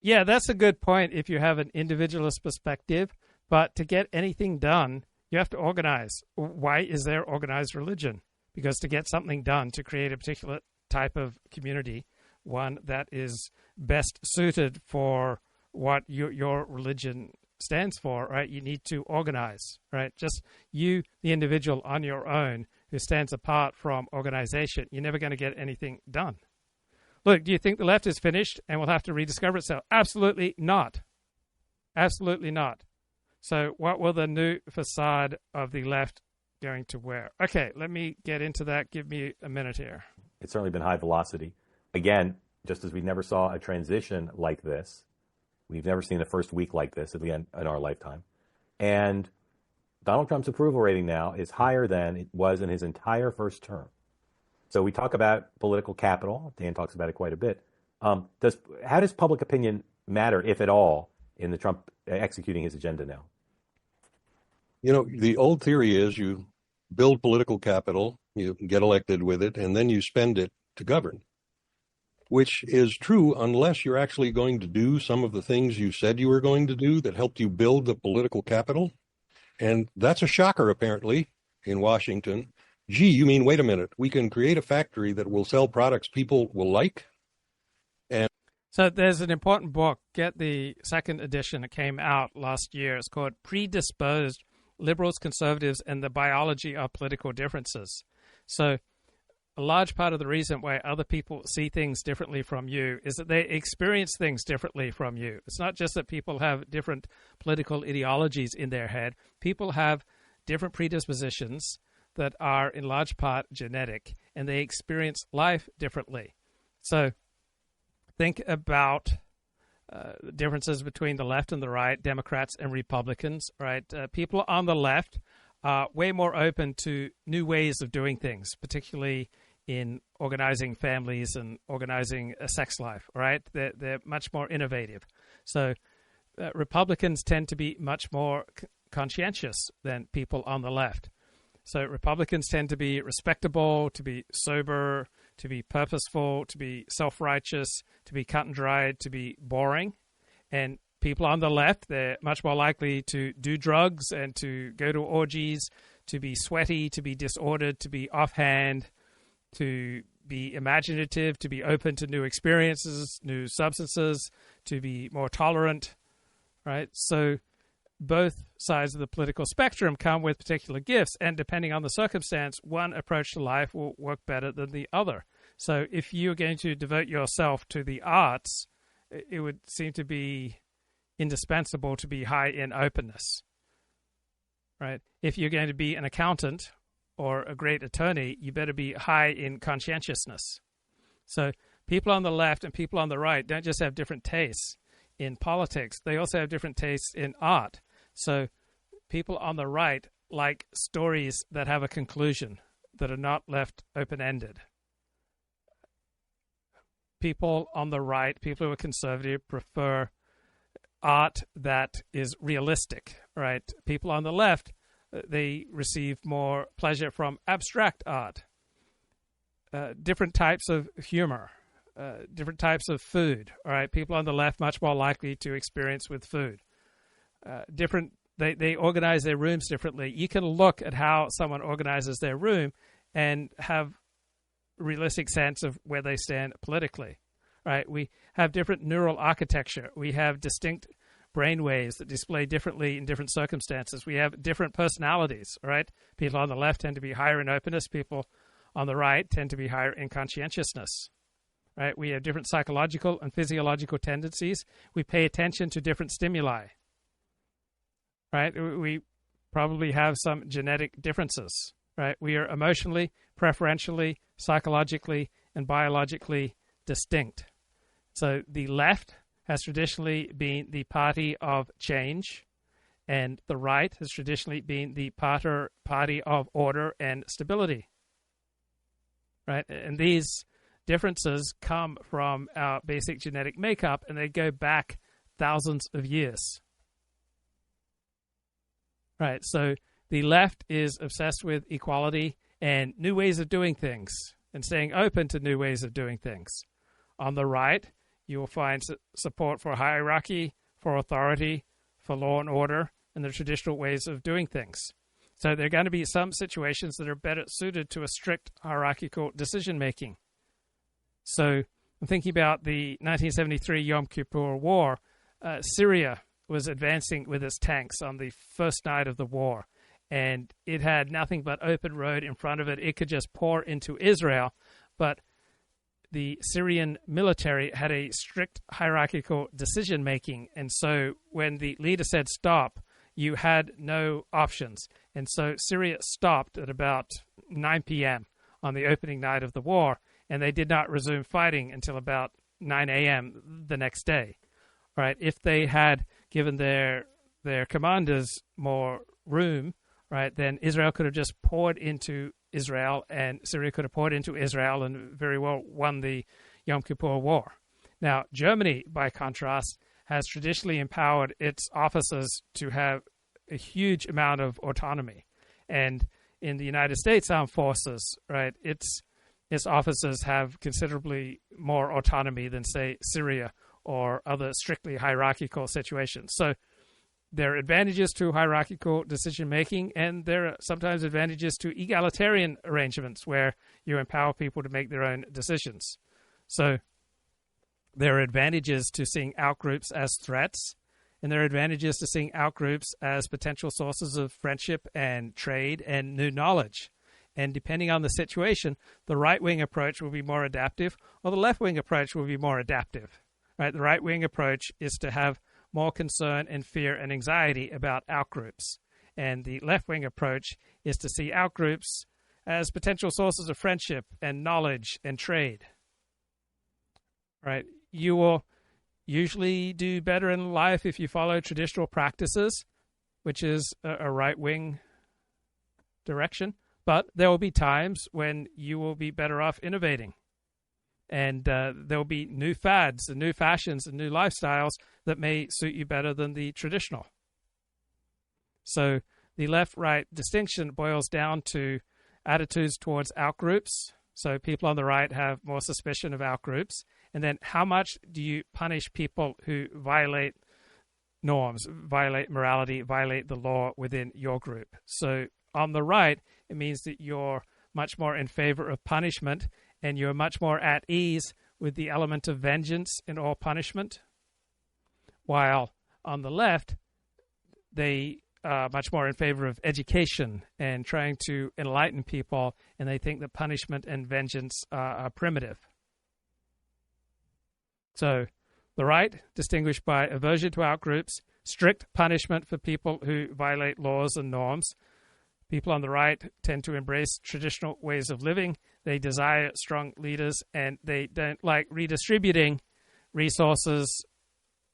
Yeah, that's a good point if you have an individualist perspective. But to get anything done, you have to organize. Why is there organized religion? because to get something done, to create a particular type of community, one that is best suited for what your religion stands for, right? You need to organize, right? Just you, the individual on your own, who stands apart from organization, you're never going to get anything done. Look, do you think the left is finished and will have to rediscover itself? Absolutely not. Absolutely not. So what will the new facade of the left going to wear? Okay, let me get into that. Give me a minute here. It's certainly been high velocity. Again, just as we never saw a transition like this, we've never seen the first week like this, again, in our lifetime. And Donald Trump's approval rating now is higher than it was in his entire first term. So we talk about political capital. Dan talks about it quite a bit. How does public opinion matter, if at all, in the Trump executing his agenda now? You know, the old theory is you build political capital, you get elected with it, and then you spend it to govern, which is true unless you're actually going to do some of the things you said you were going to do that helped you build the political capital. And that's a shocker, apparently, in Washington. Gee, you mean, wait a minute, we can create a factory that will sell products people will like? And so there's an important book, get the second edition. It came out last year. It's called Predisposed, Liberals, Conservatives, and the Biology of Political Differences. So a large part of the reason why other people see things differently from you is that they experience things differently from you. It's not just that people have different political ideologies in their head. People have different predispositions that are in large part genetic, and they experience life differently. So think about differences between the left and the right, Democrats and Republicans, right? People on the left are way more open to new ways of doing things, particularly in organizing families and organizing a sex life, right? They're much more innovative. So Republicans tend to be much more conscientious than people on the left. So Republicans tend to be respectable, to be sober, to be purposeful, to be self-righteous, to be cut and dried, to be boring. And people on the left, they're much more likely to do drugs and to go to orgies, to be sweaty, to be disordered, to be offhand, to be imaginative, to be open to new experiences, new substances, to be more tolerant, right? So both sides of the political spectrum come with particular gifts, and depending on the circumstance, one approach to life will work better than the other. So if you're going to devote yourself to the arts, it would seem to be indispensable to be high in openness, right? If you're going to be an accountant or a great attorney, you better be high in conscientiousness. So people on the left and people on the right don't just have different tastes in politics, they also have different tastes in art. So people on the right like stories that have a conclusion, that are not left open-ended. People on the right, people who are conservative, prefer art that is realistic, right? People on the left, they receive more pleasure from abstract art. Different types of humor, different types of food, all right? People on the left much more likely to experience with food. They organize their rooms differently. You can look at how someone organizes their room and have a realistic sense of where they stand politically, right? We have different neural architecture. We have distinct brain waves that display differently in different circumstances. We have different personalities, right? People on the left tend to be higher in openness. People on the right tend to be higher in conscientiousness, right? We have different psychological and physiological tendencies. We pay attention to different stimuli, right? We probably have some genetic differences, right? We are emotionally, preferentially, psychologically, and biologically distinct. So the left has traditionally been the party of change, and the right has traditionally been the party of order and stability, right? And these differences come from our basic genetic makeup, and they go back thousands of years. Right, so the left is obsessed with equality and new ways of doing things and staying open to new ways of doing things. On the right, you will find support for hierarchy, for authority, for law and order, and the traditional ways of doing things. So there are going to be some situations that are better suited to a strict hierarchical decision-making. So I'm thinking about the 1973 Yom Kippur War. Syria was advancing with its tanks on the first night of the war, and it had nothing but open road in front of it. It could just pour into Israel, but the Syrian military had a strict hierarchical decision-making, and so when the leader said stop, you had no options. And so Syria stopped at about 9 p.m. on the opening night of the war, and they did not resume fighting until about 9 a.m. the next day. Right? If they had given their commanders more room, right, then Israel could have just poured into Israel, and Syria could have poured into Israel and very well won the Yom Kippur War. Now, Germany, by contrast, has traditionally empowered its officers to have a huge amount of autonomy. And in the United States Armed Forces, right, its officers have considerably more autonomy than, say, Syria or other strictly hierarchical situations. So there are advantages to hierarchical decision-making, and there are sometimes advantages to egalitarian arrangements where you empower people to make their own decisions. So there are advantages to seeing outgroups as threats, and there are advantages to seeing outgroups as potential sources of friendship and trade and new knowledge. And depending on the situation, the right-wing approach will be more adaptive, or the left-wing approach will be more adaptive. Right? The right-wing approach is to have more concern and fear and anxiety about outgroups. And the left-wing approach is to see outgroups as potential sources of friendship and knowledge and trade. Right? You will usually do better in life if you follow traditional practices, which is a right-wing direction. But there will be times when you will be better off innovating. And there will be new fads and new fashions and new lifestyles that may suit you better than the traditional. So the left-right distinction boils down to attitudes towards outgroups. So people on the right have more suspicion of outgroups. And then how much do you punish people who violate norms, violate morality, violate the law within your group? So on the right, it means that you're much more in favor of punishment, and you're much more at ease with the element of vengeance in all punishment. While on the left, they are much more in favor of education and trying to enlighten people, and they think that punishment and vengeance are primitive. So the right, distinguished by aversion to outgroups, strict punishment for people who violate laws and norms. People on the right tend to embrace traditional ways of living. They desire strong leaders, and they don't like redistributing resources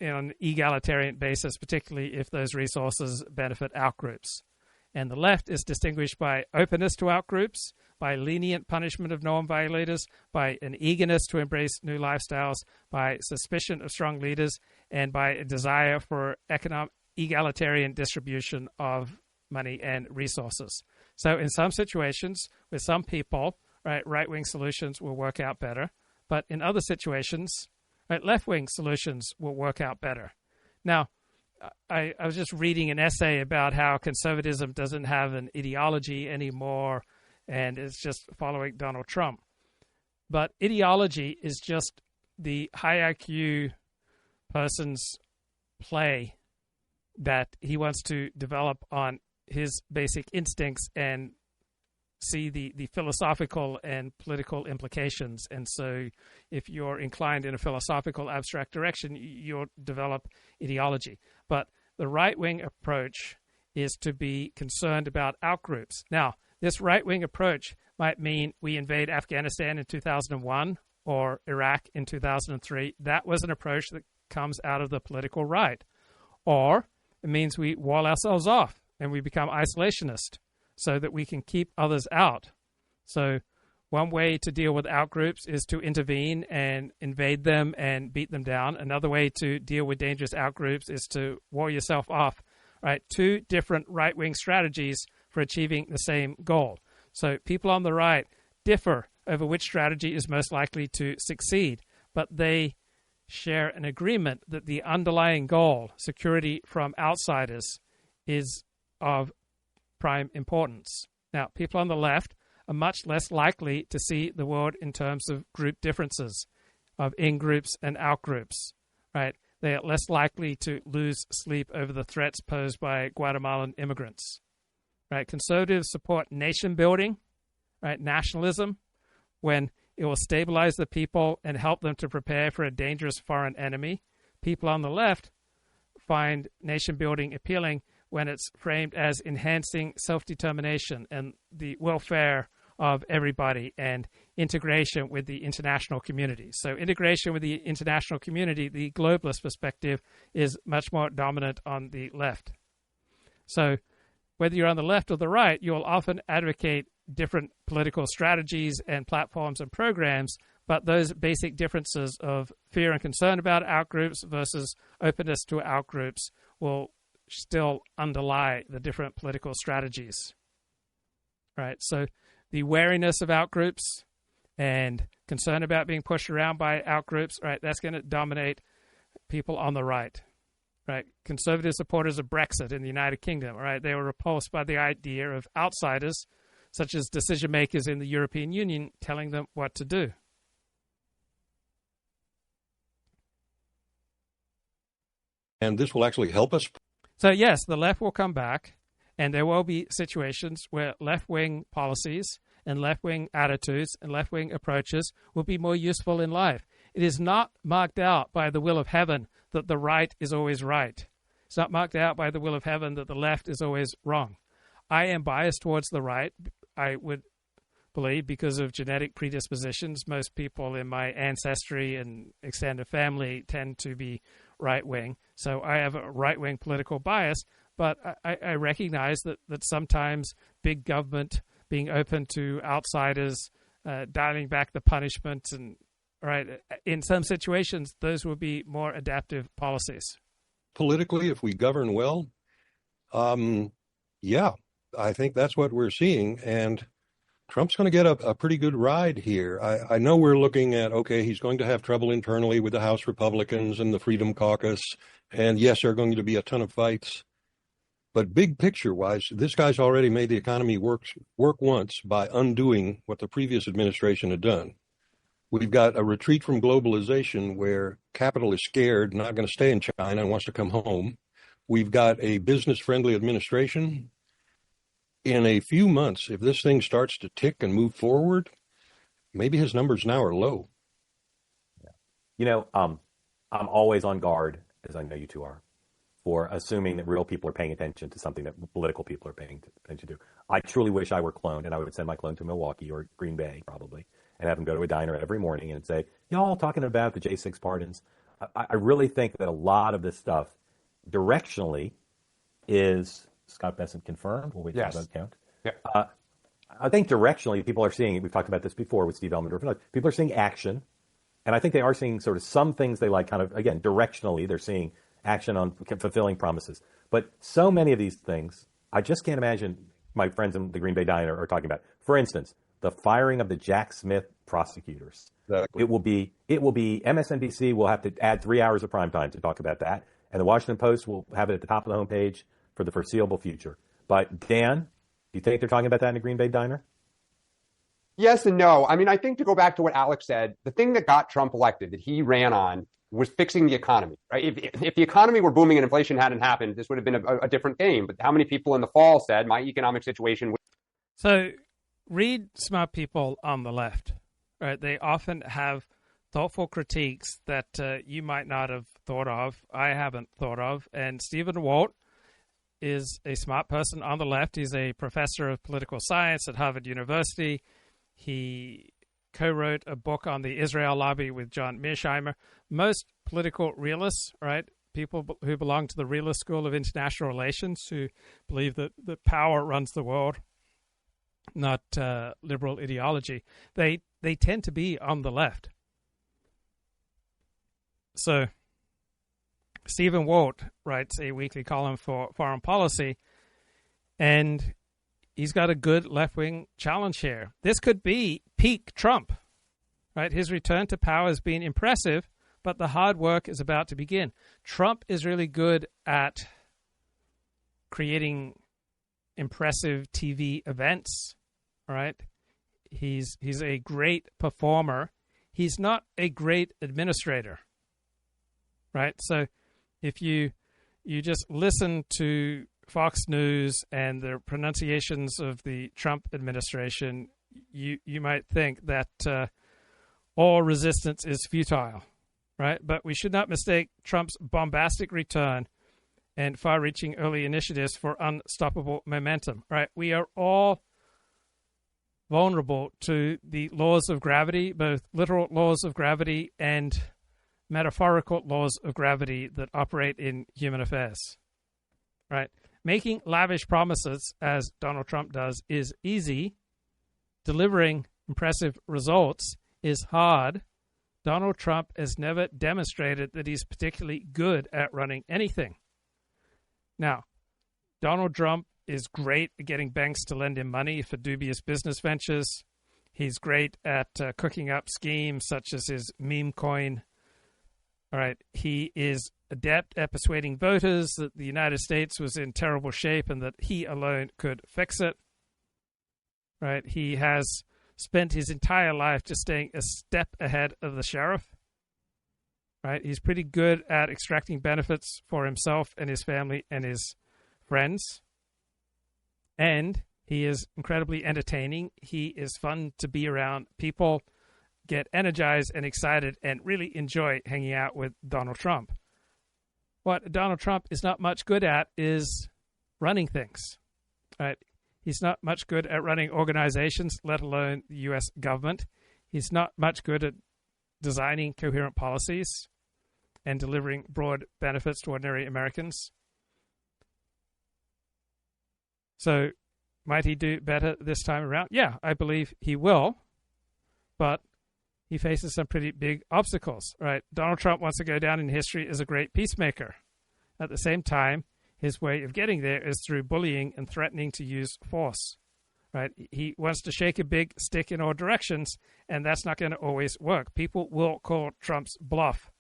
on an egalitarian basis, particularly if those resources benefit outgroups. And the left is distinguished by openness to outgroups, by lenient punishment of norm violators, by an eagerness to embrace new lifestyles, by suspicion of strong leaders, and by a desire for egalitarian distribution of money and resources. So in some situations, with some people, right-wing solutions will work out better. But in other situations, left-wing solutions will work out better. Now, I was just reading an essay about how conservatism doesn't have an ideology anymore, and it's just following Donald Trump. But ideology is just the high IQ person's play that he wants to develop on his basic instincts and see the philosophical and political implications. And so if you're inclined in a philosophical abstract direction, you'll develop ideology. But the right-wing approach is to be concerned about outgroups. Now, this right-wing approach might mean we invade Afghanistan in 2001 or Iraq in 2003. That was an approach that comes out of the political right. Or it means we wall ourselves off and we become isolationist so that we can keep others out. So one way to deal with outgroups is to intervene and invade them and beat them down. Another way to deal with dangerous outgroups is to wall yourself off. Right? Two different right-wing strategies for achieving the same goal. So people on the right differ over which strategy is most likely to succeed, but they share an agreement that the underlying goal, security from outsiders, is of prime importance. Now, people on the left are much less likely to see the world in terms of group differences, of in-groups and out-groups, right? They are less likely to lose sleep over the threats posed by Guatemalan immigrants, right? Conservatives support nation building, right? Nationalism, when it will stabilize the people and help them to prepare for a dangerous foreign enemy. People on the left find nation building appealing when it's framed as enhancing self-determination and the welfare of everybody and integration with the international community. So integration with the international community, the globalist perspective, is much more dominant on the left. So whether you're on the left or the right, you'll often advocate different political strategies and platforms and programs, but those basic differences of fear and concern about outgroups versus openness to outgroups will still underlie the different political strategies. Right? So the wariness of outgroups and concern about being pushed around by outgroups, right, that's going to dominate people on the right. Right? Conservative supporters of Brexit in the United Kingdom, right, they were repulsed by the idea of outsiders, such as decision makers in the European Union, telling them what to do. And this will actually help us. So yes, the left will come back, and there will be situations where left-wing policies and left-wing attitudes and left-wing approaches will be more useful in life. It is not marked out by the will of heaven that the right is always right. It's not marked out by the will of heaven that the left is always wrong. I am biased towards the right, I would believe, because of genetic predispositions. Most people in my ancestry and extended family tend to be right-wing. So I have a right-wing political bias, but I recognize that sometimes big government, being open to outsiders, dialing back the punishment, and right, in some situations, those will be more adaptive policies. Politically, if we govern well, yeah, I think that's what we're seeing. And Trump's going to get a pretty good ride here. I know we're looking at, okay, he's going to have trouble internally with the House Republicans and the Freedom Caucus. And yes, there are going to be a ton of fights. But big picture-wise, this guy's already made the economy work once by undoing what the previous administration had done. We've got a retreat from globalization where capital is scared, not going to stay in China, and wants to come home. We've got a business-friendly administration. In a few months, if this thing starts to tick and move forward, maybe his numbers now are low. Yeah. You know, I'm always on guard, as I know you two are, for assuming that real people are paying attention to something that political people are paying attention to. I truly wish I were cloned, and I would send my clone to Milwaukee or Green Bay, probably, and have him go to a diner every morning and say, y'all talking about the J6 pardons. I really think that a lot of this stuff directionally is... Scott Besson confirmed. We'll wait for that count. Yeah. I think directionally people are seeing, we've talked about this before with Steve Elmendorf, people are seeing action. And I think they are seeing sort of some things they like kind of, again, directionally, they're seeing action on fulfilling promises. But so many of these things, I just can't imagine my friends in the Green Bay Diner are talking about. For instance, the firing of the Jack Smith prosecutors. Exactly. It will be MSNBC will have to add 3 hours of prime time to talk about that. And the Washington Post will have it at the top of the homepage for the foreseeable future. But Dan, do you think they're talking about that in the Green Bay Diner? Yes and no. I mean, I think to go back to what Alex said, the thing that got Trump elected, that he ran on, was fixing the economy. Right? If the economy were booming and inflation hadn't happened, this would have been a different game. But how many people in the fall said, my economic situation... So read smart people on the left. Right? They often have thoughtful critiques that you might not have thought of, I haven't thought of. And Stephen Walt is a smart person on the left. He's a professor of political science at Harvard University. He co-wrote a book on the Israel lobby with John Mearsheimer. Most political realists, right, people who belong to the realist school of international relations, who believe that power runs the world, not liberal ideology, they tend to be on the left. So Stephen Walt writes a weekly column for Foreign Policy, and he's got a good left-wing challenge here. This could be peak Trump, right? His return to power has been impressive, but the hard work is about to begin. Trump is really good at creating impressive TV events. All right. He's a great performer. He's not a great administrator. Right. So if you just listen to Fox News and the pronunciations of the Trump administration, you might think that all resistance is futile, right? But we should not mistake Trump's bombastic return and far-reaching early initiatives for unstoppable momentum, right? We are all vulnerable to the laws of gravity, both literal laws of gravity and metaphorical laws of gravity that operate in human affairs, right? Making lavish promises, as Donald Trump does, is easy. Delivering impressive results is hard. Donald Trump has never demonstrated that he's particularly good at running anything. Now, Donald Trump is great at getting banks to lend him money for dubious business ventures. He's great at cooking up schemes such as his meme coin. All right, he is adept at persuading voters that the United States was in terrible shape and that he alone could fix it. Right, he has spent his entire life just staying a step ahead of the sheriff. Right, he's pretty good at extracting benefits for himself and his family and his friends. And he is incredibly entertaining. He is fun to be around. People get energized and excited and really enjoy hanging out with Donald Trump. What Donald Trump is not much good at is running things. Right? He's not much good at running organizations, let alone the U.S. government. He's not much good at designing coherent policies and delivering broad benefits to ordinary Americans. So, might he do better this time around? Yeah, I believe he will. But he faces some pretty big obstacles, right? Donald Trump wants to go down in history as a great peacemaker. At the same time, his way of getting there is through bullying and threatening to use force, right? He wants to shake a big stick in all directions, and that's not going to always work. People will call Trump's bluff,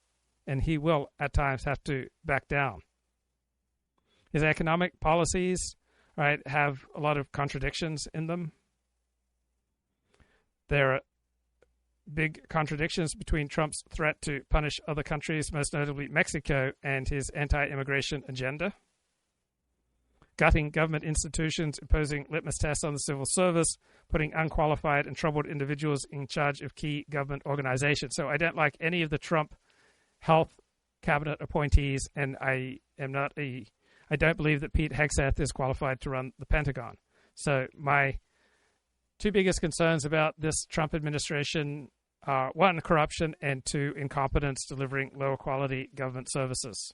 and he will at times have to back down. His economic policies, right, have a lot of contradictions in them. There are big contradictions between Trump's threat to punish other countries, most notably Mexico, and his anti-immigration agenda. Gutting government institutions, imposing litmus tests on the civil service, putting unqualified and troubled individuals in charge of key government organizations. So I don't like any of the Trump health cabinet appointees, and I don't believe that Pete Hegseth is qualified to run the Pentagon. So my two biggest concerns about this Trump administration are, one, corruption, and two, incompetence delivering lower quality government services.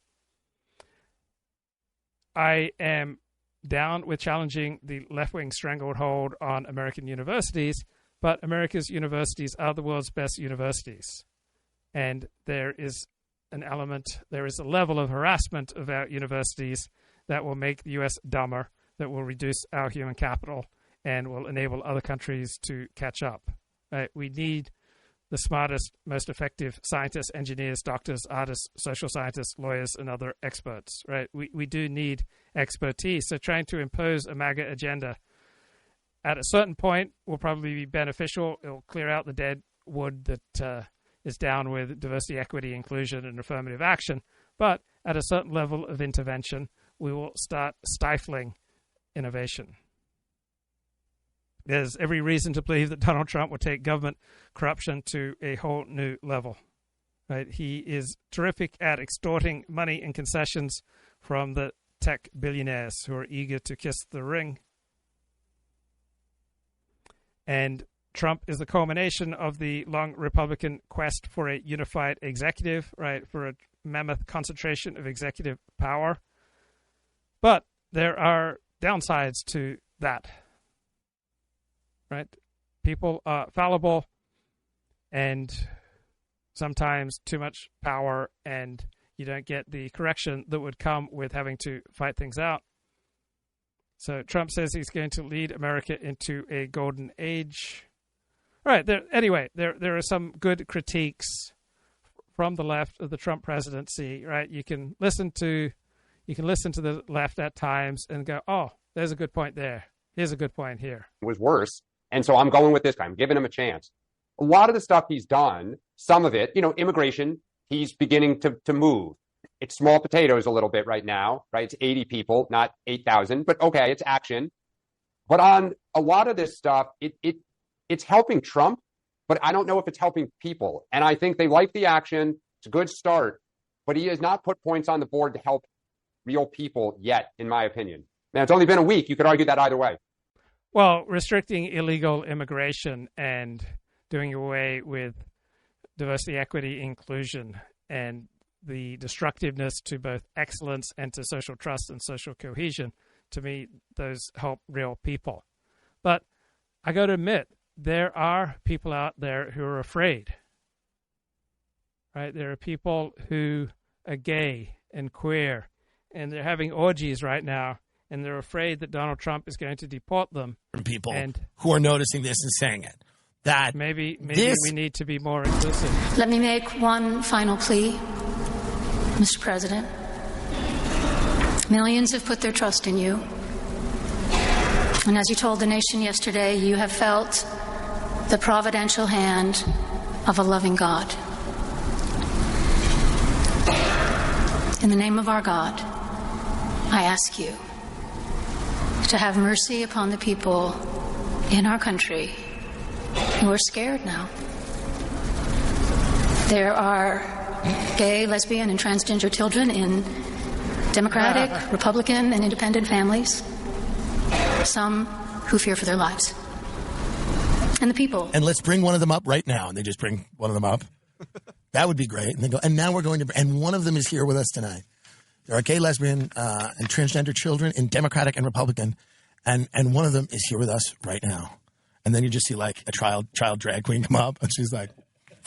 I am down with challenging the left-wing stranglehold on American universities, but America's universities are the world's best universities. And there is a level of harassment of our universities that will make the U.S. dumber, that will reduce our human capital, and will enable other countries to catch up. Right? We need the smartest, most effective scientists, engineers, doctors, artists, social scientists, lawyers, and other experts. Right? We do need expertise. So trying to impose a MAGA agenda at a certain point will probably be beneficial. It will clear out the dead wood that is down with diversity, equity, inclusion, and affirmative action. But at a certain level of intervention, we will start stifling innovation. There's every reason to believe that Donald Trump will take government corruption to a whole new level. Right? He is terrific at extorting money and concessions from the tech billionaires who are eager to kiss the ring. And Trump is the culmination of the long Republican quest for a unified executive, right? For a mammoth concentration of executive power. But there are downsides to that. Right? People are fallible, and sometimes too much power, and you don't get the correction that would come with having to fight things out. So Trump says he's going to lead America into a golden age. All right. There are some good critiques from the left of the Trump presidency. Right? You can listen to the left at times and go, oh, there's a good point there. Here's a good point here. Was worse. And so I'm going with this guy. I'm giving him a chance. A lot of the stuff he's done, some of it, immigration, he's beginning to move. It's small potatoes a little bit right now, right? It's 80 people, not 8,000, but okay, it's action. But on a lot of this stuff, it's helping Trump, but I don't know if it's helping people. And I think they like the action. It's a good start, but he has not put points on the board to help real people yet, in my opinion. Now, it's only been a week. You could argue that either way. Well, restricting illegal immigration and doing away with diversity, equity, inclusion, and the destructiveness to both excellence and to social trust and social cohesion, to me, those help real people. But I got to admit, there are people out there who are afraid, right? There are people who are gay and queer, and they're having orgies right now, and they're afraid that Donald Trump is going to deport them. People and who are noticing this and saying it. That maybe we need to be more inclusive. Let me make one final plea, Mr. President. Millions have put their trust in you. And as you told the nation yesterday, you have felt the providential hand of a loving God. In the name of our God, I ask you to have mercy upon the people in our country who are scared now. There are gay, lesbian, and transgender children in Democratic, Republican, and independent families. Some who fear for their lives. And the people. And let's bring one of them up right now. And they just bring one of them up. That would be great. And they go, and now we're going to, and one of them is here with us tonight. There are gay, lesbian, and transgender children in Democratic and Republican. And one of them is here with us right now. And then you just see like a child drag queen come up. And she's like,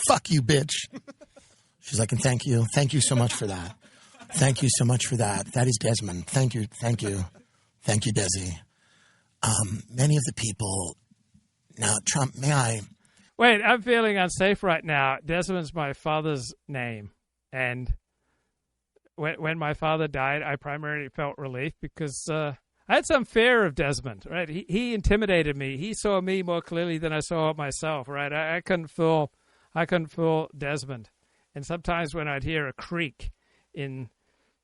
fuck you, bitch. She's like, and thank you. Thank you so much for that. Thank you so much for that. That is Desmond. Thank you. Thank you. Thank you, Desi. Many of the people now, Trump, may I? Wait, I'm feeling unsafe right now. Desmond's my father's name. And when my father died, I primarily felt relief because I had some fear of Desmond, right? He intimidated me. He saw me more clearly than I saw myself, right? I couldn't fool Desmond. And sometimes when I'd hear a creak in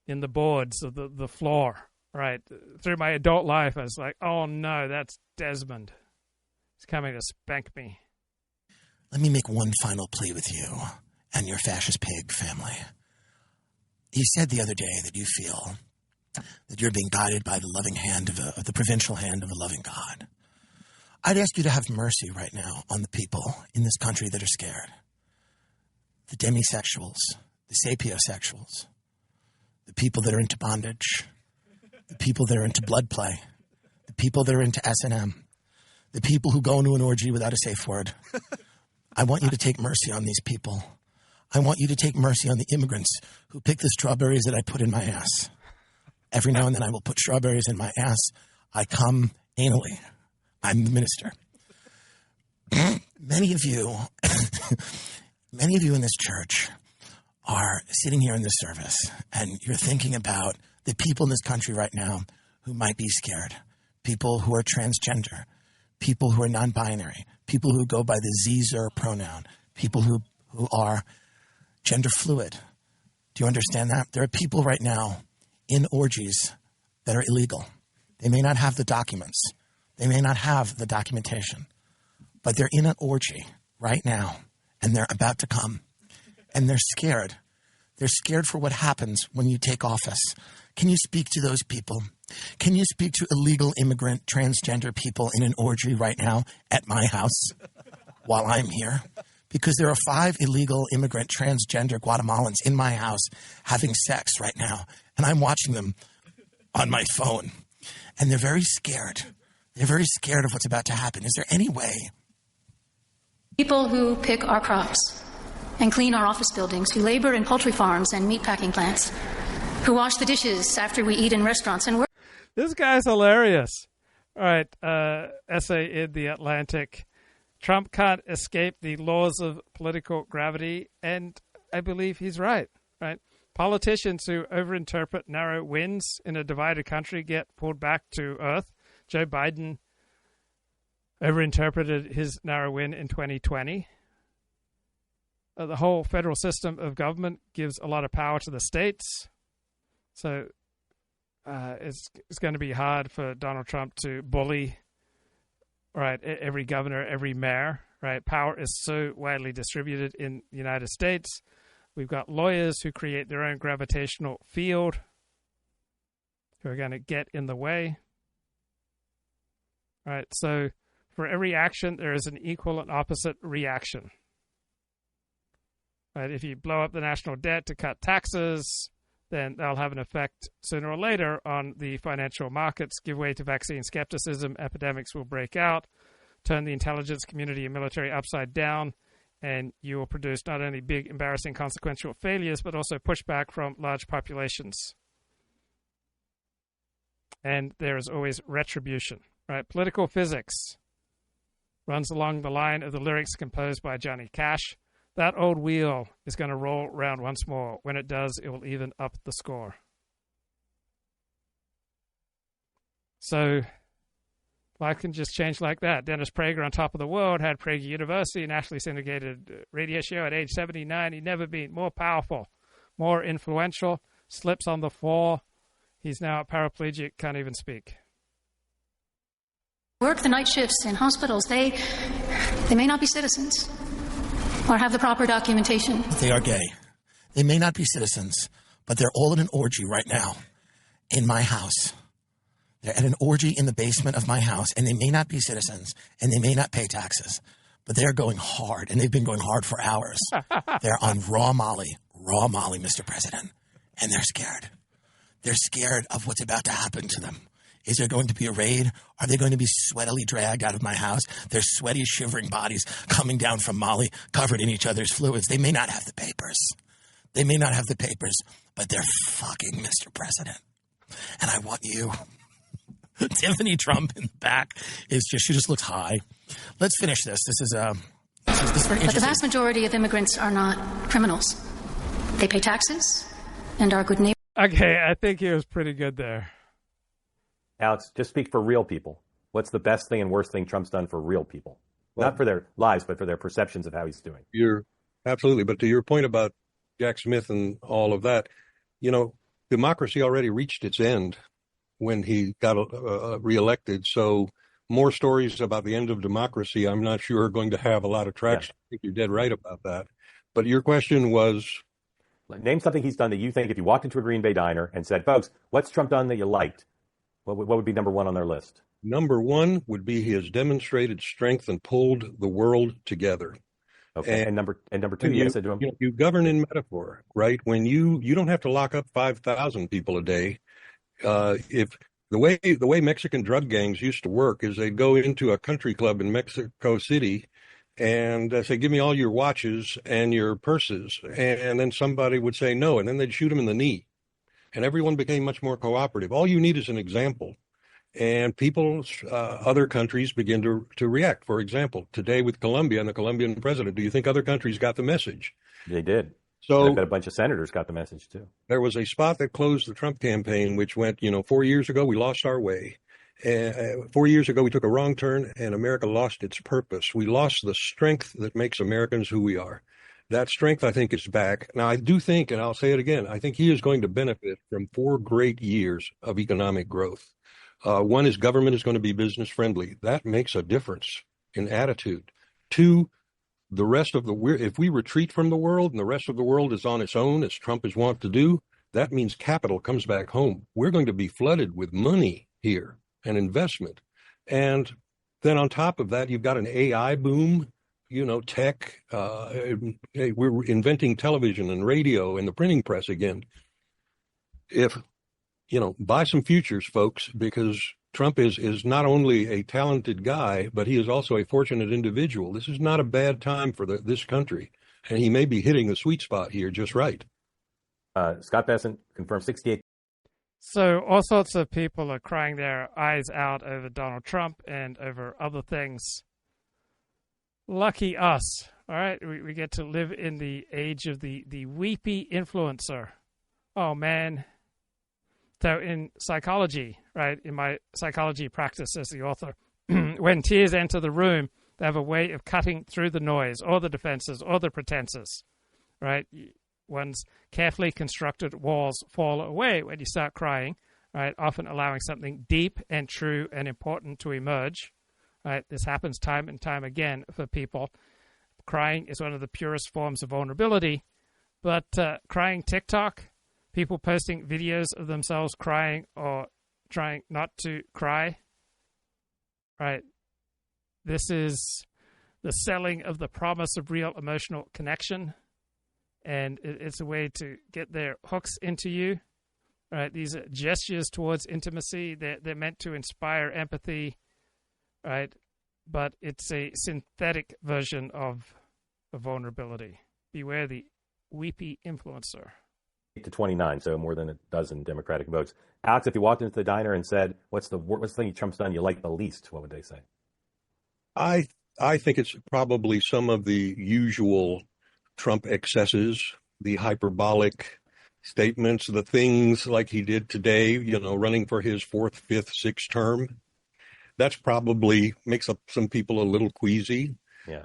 the boards of the floor, right, through my adult life, I was like, oh no, that's Desmond. He's coming to spank me. Let me make one final plea with you and your fascist pig family. You said the other day that you feel that you're being guided by the loving hand of the provincial hand of a loving God. I'd ask you to have mercy right now on the people in this country that are scared. The demisexuals, the sapiosexuals, the people that are into bondage, the people that are into blood play, the people that are into S&M, the people who go into an orgy without a safe word. I want you to take mercy on these people. I want you to take mercy on the immigrants who pick the strawberries that I put in my ass. Every now and then I will put strawberries in my ass. I come anally. I'm the minister. Many of you in this church are sitting here in this service and you're thinking about the people in this country right now who might be scared. People who are transgender, people who are non-binary, people who go by the Z-zer pronoun, people who are gender fluid. Do you understand that? There are people right now in orgies that are illegal. They may not have the documents. They may not have the documentation, but they're in an orgy right now and they're about to come and they're scared. They're scared for what happens when you take office. Can you speak to those people? Can you speak to illegal immigrant transgender people in an orgy right now at my house while I'm here? Because there are 5 illegal immigrant transgender Guatemalans in my house having sex right now, and I'm watching them on my phone. And they're very scared. They're very scared of what's about to happen. Is there any way? People who pick our crops and clean our office buildings, who labor in poultry farms and meatpacking plants, who wash the dishes after we eat in restaurants and work. This guy's hilarious. All right, essay in The Atlantic. Trump can't escape the laws of political gravity, and I believe he's right. Politicians who overinterpret narrow wins in a divided country get pulled back to earth. Joe Biden overinterpreted his narrow win in 2020. The whole federal system of government gives a lot of power to the states. So it's going to be hard for Donald Trump to bully, right, every governor, every mayor, right? Power is so widely distributed in the United States. We've got lawyers who create their own gravitational field who are going to get in the way. Right, so for every action, there is an equal and opposite reaction. Right, if you blow up the national debt to cut taxes, then that'll have an effect sooner or later on the financial markets, give way to vaccine skepticism, epidemics will break out, turn the intelligence community and military upside down, and you will produce not only big, embarrassing, consequential failures, but also pushback from large populations. And there is always retribution. Right, political physics runs along the line of the lyrics composed by Johnny Cash. That old wheel is going to roll round once more. When it does, it will even up the score. So life can just change like that. Dennis Prager on top of the world had Prager University, a nationally syndicated radio show at age 79. He'd never been more powerful, more influential, slips on the floor. He's now paraplegic, can't even speak. Work the night shifts in hospitals. They may not be citizens or have the proper documentation. They are gay. They may not be citizens, but they're all in an orgy right now in my house. They're at an orgy in the basement of my house, and they may not be citizens, and they may not pay taxes, but they're going hard, and they've been going hard for hours. They're on raw Molly, Mr. President, and they're scared. They're scared of what's about to happen to them. Is there going to be a raid? Are they going to be sweatily dragged out of my house? Their sweaty, shivering bodies coming down from Molly, covered in each other's fluids. They may not have the papers. They may not have the papers, but they're fucking Mr. President. And I want you. Tiffany Trump in the back she just looks high. Let's finish this. This is very interesting. But the vast majority of immigrants are not criminals. They pay taxes and are good neighbors. Okay, I think he was pretty good there. Alex, just speak for real people. What's the best thing and worst thing Trump's done for real people? Well, not for their lives, but for their perceptions of how he's doing. Absolutely. But to your point about Jack Smith and all of that, democracy already reached its end when he got reelected. So more stories about the end of democracy, I'm not sure are going to have a lot of traction. Yeah. I think you're dead right about that. But your question was... Name something he's done that you think if you walked into a Green Bay diner and said, folks, what's Trump done that you liked? What would be number one on their list? Number one would be he has demonstrated strength and pulled the world together. Okay. And number two, you said to him, you govern in metaphor, right? When you don't have to lock up 5,000 people a day. If the way Mexican drug gangs used to work is they'd go into a country club in Mexico City and say, give me all your watches and your purses. And then somebody would say no, and then they'd shoot him in the knee. And everyone became much more cooperative. All you need is an example. And other countries begin to react. For example, today with Colombia and the Colombian president, do you think other countries got the message? They did. So I bet a bunch of senators got the message, too. There was a spot that closed the Trump campaign, which went, 4 years ago, we lost our way. 4 years ago, we took a wrong turn, and America lost its purpose. We lost the strength that makes Americans who we are. That strength, I think, is back. Now, I do think, and I'll say it again, I think he is going to benefit from 4 great years of economic growth. One is government is going to be business friendly. That makes a difference in attitude. 2, the rest of if we retreat from the world and the rest of the world is on its own, as Trump is wont to do, that means capital comes back home. We're going to be flooded with money here and investment. And then on top of that, you've got an AI boom. Tech, we're inventing television and radio and the printing press again. Buy some futures, folks, because Trump is not only a talented guy, but he is also a fortunate individual. This is not a bad time for this country, and he may be hitting the sweet spot here just right. Scott Bessent confirmed 68. So all sorts of people are crying their eyes out over Donald Trump and over other things. Lucky us, all right? We get to live in the age of the Weepy Influencer. Oh, man. So in psychology, right, in my psychology practice as the author, when tears enter the room, they have a way of cutting through the noise or the defenses or the pretenses, right? One's carefully constructed walls fall away when you start crying, right? Often allowing something deep and true and important to emerge, right? This happens time and time again for people. Crying is one of the purest forms of vulnerability, but crying TikTok, people posting videos of themselves crying or trying not to cry, right? This is the selling of the promise of real emotional connection, and it's a way to get their hooks into you, right? These are gestures towards intimacy. They're meant to inspire empathy, right? But it's a synthetic version of vulnerability. Beware the Weepy Influencer. To 29, so more than a dozen Democratic votes. Alex, if you walked into the diner and said, what's the thing Trump's done you like the least, what would they say? I think it's probably some of the usual Trump excesses, the hyperbolic statements, the things like he did today, running for his 4th, 5th, 6th term. That's probably makes up some people a little queasy. Yeah.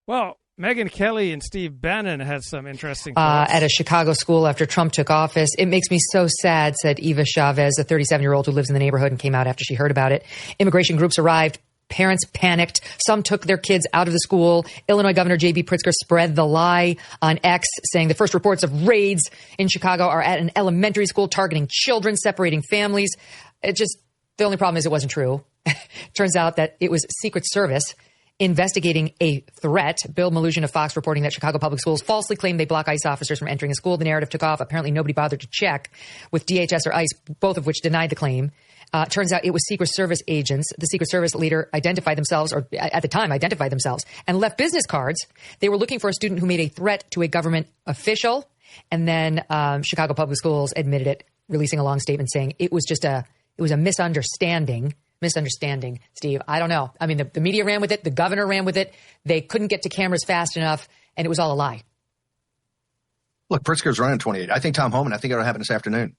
Well, Megyn Kelly and Steve Bannon had some interesting thoughts. At a Chicago school after Trump took office. It makes me so sad, said Eva Chavez, a 37-year-old who lives in the neighborhood and came out after she heard about it. Immigration groups arrived. Parents panicked. Some took their kids out of the school. Illinois Governor J.B. Pritzker spread the lie on X, saying the first reports of raids in Chicago are at an elementary school targeting children, separating families. The only problem is it wasn't true. Turns out that it was Secret Service investigating a threat. Bill Maluzhin of Fox reporting that Chicago Public Schools falsely claimed they block ICE officers from entering a school. The narrative took off. Apparently nobody bothered to check with DHS or ICE, both of which denied the claim. Turns out it was Secret Service agents. The Secret Service leader identified themselves, or at the time identified themselves, and left business cards. They were looking for a student who made a threat to a government official. And then Chicago Public Schools admitted it, releasing a long statement saying it was a misunderstanding. Misunderstanding, Steve. I don't know. I mean, the media ran with it. The governor ran with it. They couldn't get to cameras fast enough, and it was all a lie. Look, Pritzker's running 28. I think Tom Homan, I think it'll happen this afternoon.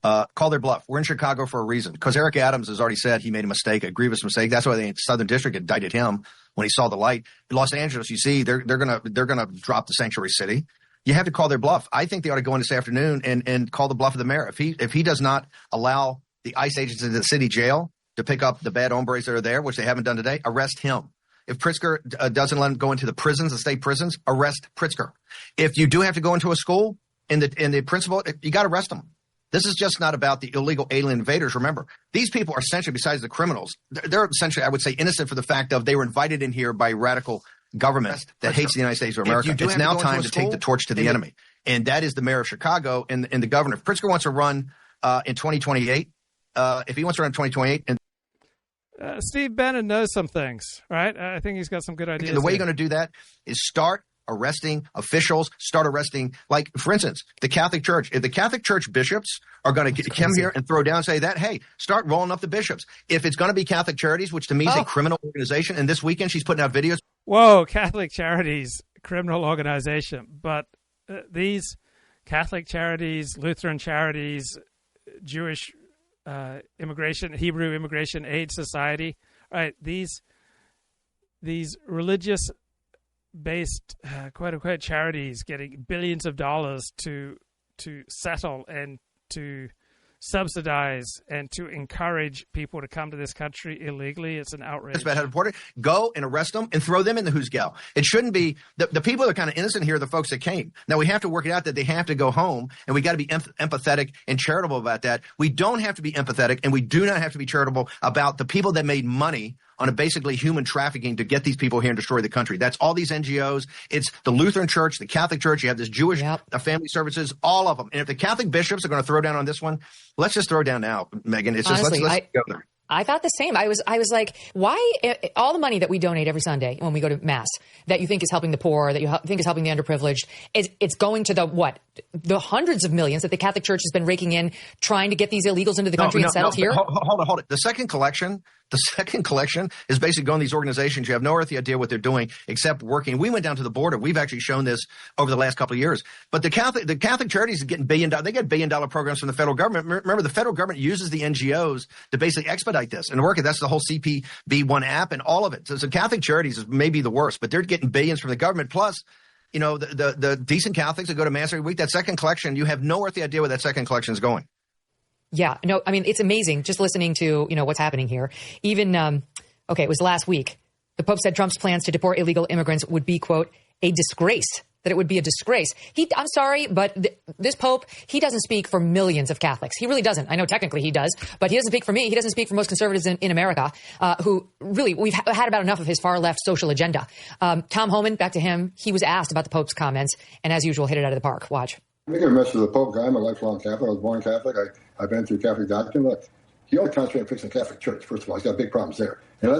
Call their bluff. We're in Chicago for a reason. Because Eric Adams has already said he made a mistake, a grievous mistake. That's why the Southern District indicted him when he saw the light. In Los Angeles, you see, they're gonna drop the sanctuary city. You have to call their bluff. I think they ought to go in this afternoon and call the bluff of the mayor. If he does not allow the ICE agents in the city jail to pick up the bad hombres that are there, which they haven't done today, arrest him. If Pritzker doesn't let him go into the prisons, the state prisons, arrest Pritzker. If you do have to go into a school, in the principal, you got to arrest them. This is just not about the illegal alien invaders. Remember, these people are essentially, besides the criminals, they're essentially, I would say, innocent for the fact of they were invited in here by radical government that hates the United States of America. It's now time to take the torch to the enemy. And that is the mayor of Chicago and the governor. If Pritzker wants to run in 2028, if he wants to run in 2028, and Steve Bannon knows some things, right? I think he's got some good ideas. the way you're going to do that is start arresting officials, start arresting, like, for instance, the Catholic Church. If the Catholic Church bishops are going to come here and throw down and say that, hey, start rolling up the bishops. If it's going to be Catholic Charities, which to me is a criminal organization, and this weekend she's putting out videos. Whoa, Catholic Charities, criminal organization. But these Catholic Charities, Lutheran Charities, Jewish immigration, Hebrew Immigration Aid Society, right? These religious based quote unquote charities getting billions of dollars to settle and to subsidize and to encourage people to come to this country illegally. It's an outrage. It's about how to report it. Go and arrest them and throw them in the Hoosgal. It shouldn't be the people that are kind of innocent here are the folks that came. Now we have to work it out that they have to go home, and we got to be empathetic and charitable about that. We don't have to be empathetic, and we do not have to be charitable about the people that made money on a basically human trafficking to get these people here and destroy the country. That's all these NGOs. It's the Lutheran Church, the Catholic Church. You have this Jewish family services, all of them. And if the Catholic bishops are going to throw down on this one, let's just throw down now, Megan. It's just Honestly, let's go there. I thought the same. I was like, why all the money that we donate every Sunday when we go to Mass that you think is helping the poor, that you think is helping the underprivileged, it's going to the hundreds of millions that the Catholic Church has been raking in, trying to get these illegals into the country and settled here? Hold it. The second collection The second collection is basically going to these organizations. You have no earthly idea what they're doing except working. We went down to the border. We've actually shown this over the last couple of years. But the Catholic charities are getting they get $1 billion programs from the federal government. Remember, the federal government uses the NGOs to basically expedite this and work it. That's the whole CPB1 app and all of it. So Catholic charities is maybe the worst, but they're getting billions from the government. Plus, you know, the decent Catholics that go to Mass every week, that second collection, you have no earthly idea where that second collection is going. Yeah, no, I mean, it's amazing just listening to, you know, what's happening here. Even, it was last week. The Pope said Trump's plans to deport illegal immigrants would be, quote, a disgrace, that it would be a disgrace. I'm sorry, but this Pope, he doesn't speak for millions of Catholics. He really doesn't. I know technically he does, but he doesn't speak for me. He doesn't speak for most conservatives in America, who really, we've had about enough of his far left social agenda. Tom Homan, back to him. He was asked about the Pope's comments and as usual, hit it out of the park. Watch. Let me give a message to the Pope. I'm a lifelong Catholic. I was born Catholic. I've been through Catholic doctrine. Look, he only concentrates on fixing the Catholic Church, first of all. He's got big problems there. And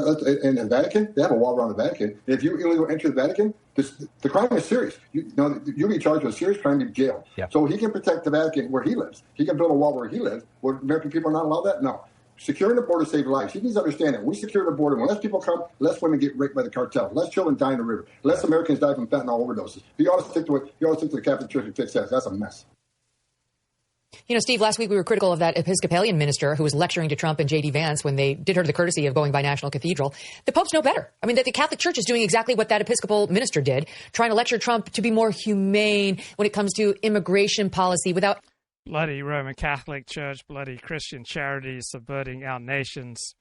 in the Vatican, they have a wall around the Vatican. And if you illegally enter the Vatican, the crime is serious. You'll be charged with a serious crime, you'll be jailed. Yeah. So he can protect the Vatican where he lives. He can build a wall where he lives. Where American people are not allowed that? No. Securing the border saves lives. He needs to understand that. When we secure the border, when less people come, less women get raped by the cartel, less children die in the river, less Americans die from fentanyl overdoses. He ought to stick to it. He ought to stick to the Catholic Church and fix that. That's a mess. You know, Steve, last week we were critical of that Episcopalian minister who was lecturing to Trump and J.D. Vance when they did her the courtesy of going by National Cathedral. The popes know better. I mean, the Catholic Church is doing exactly what that Episcopal minister did, trying to lecture Trump to be more humane when it comes to immigration policy without... Bloody Roman Catholic Church, bloody Christian charities subverting our nations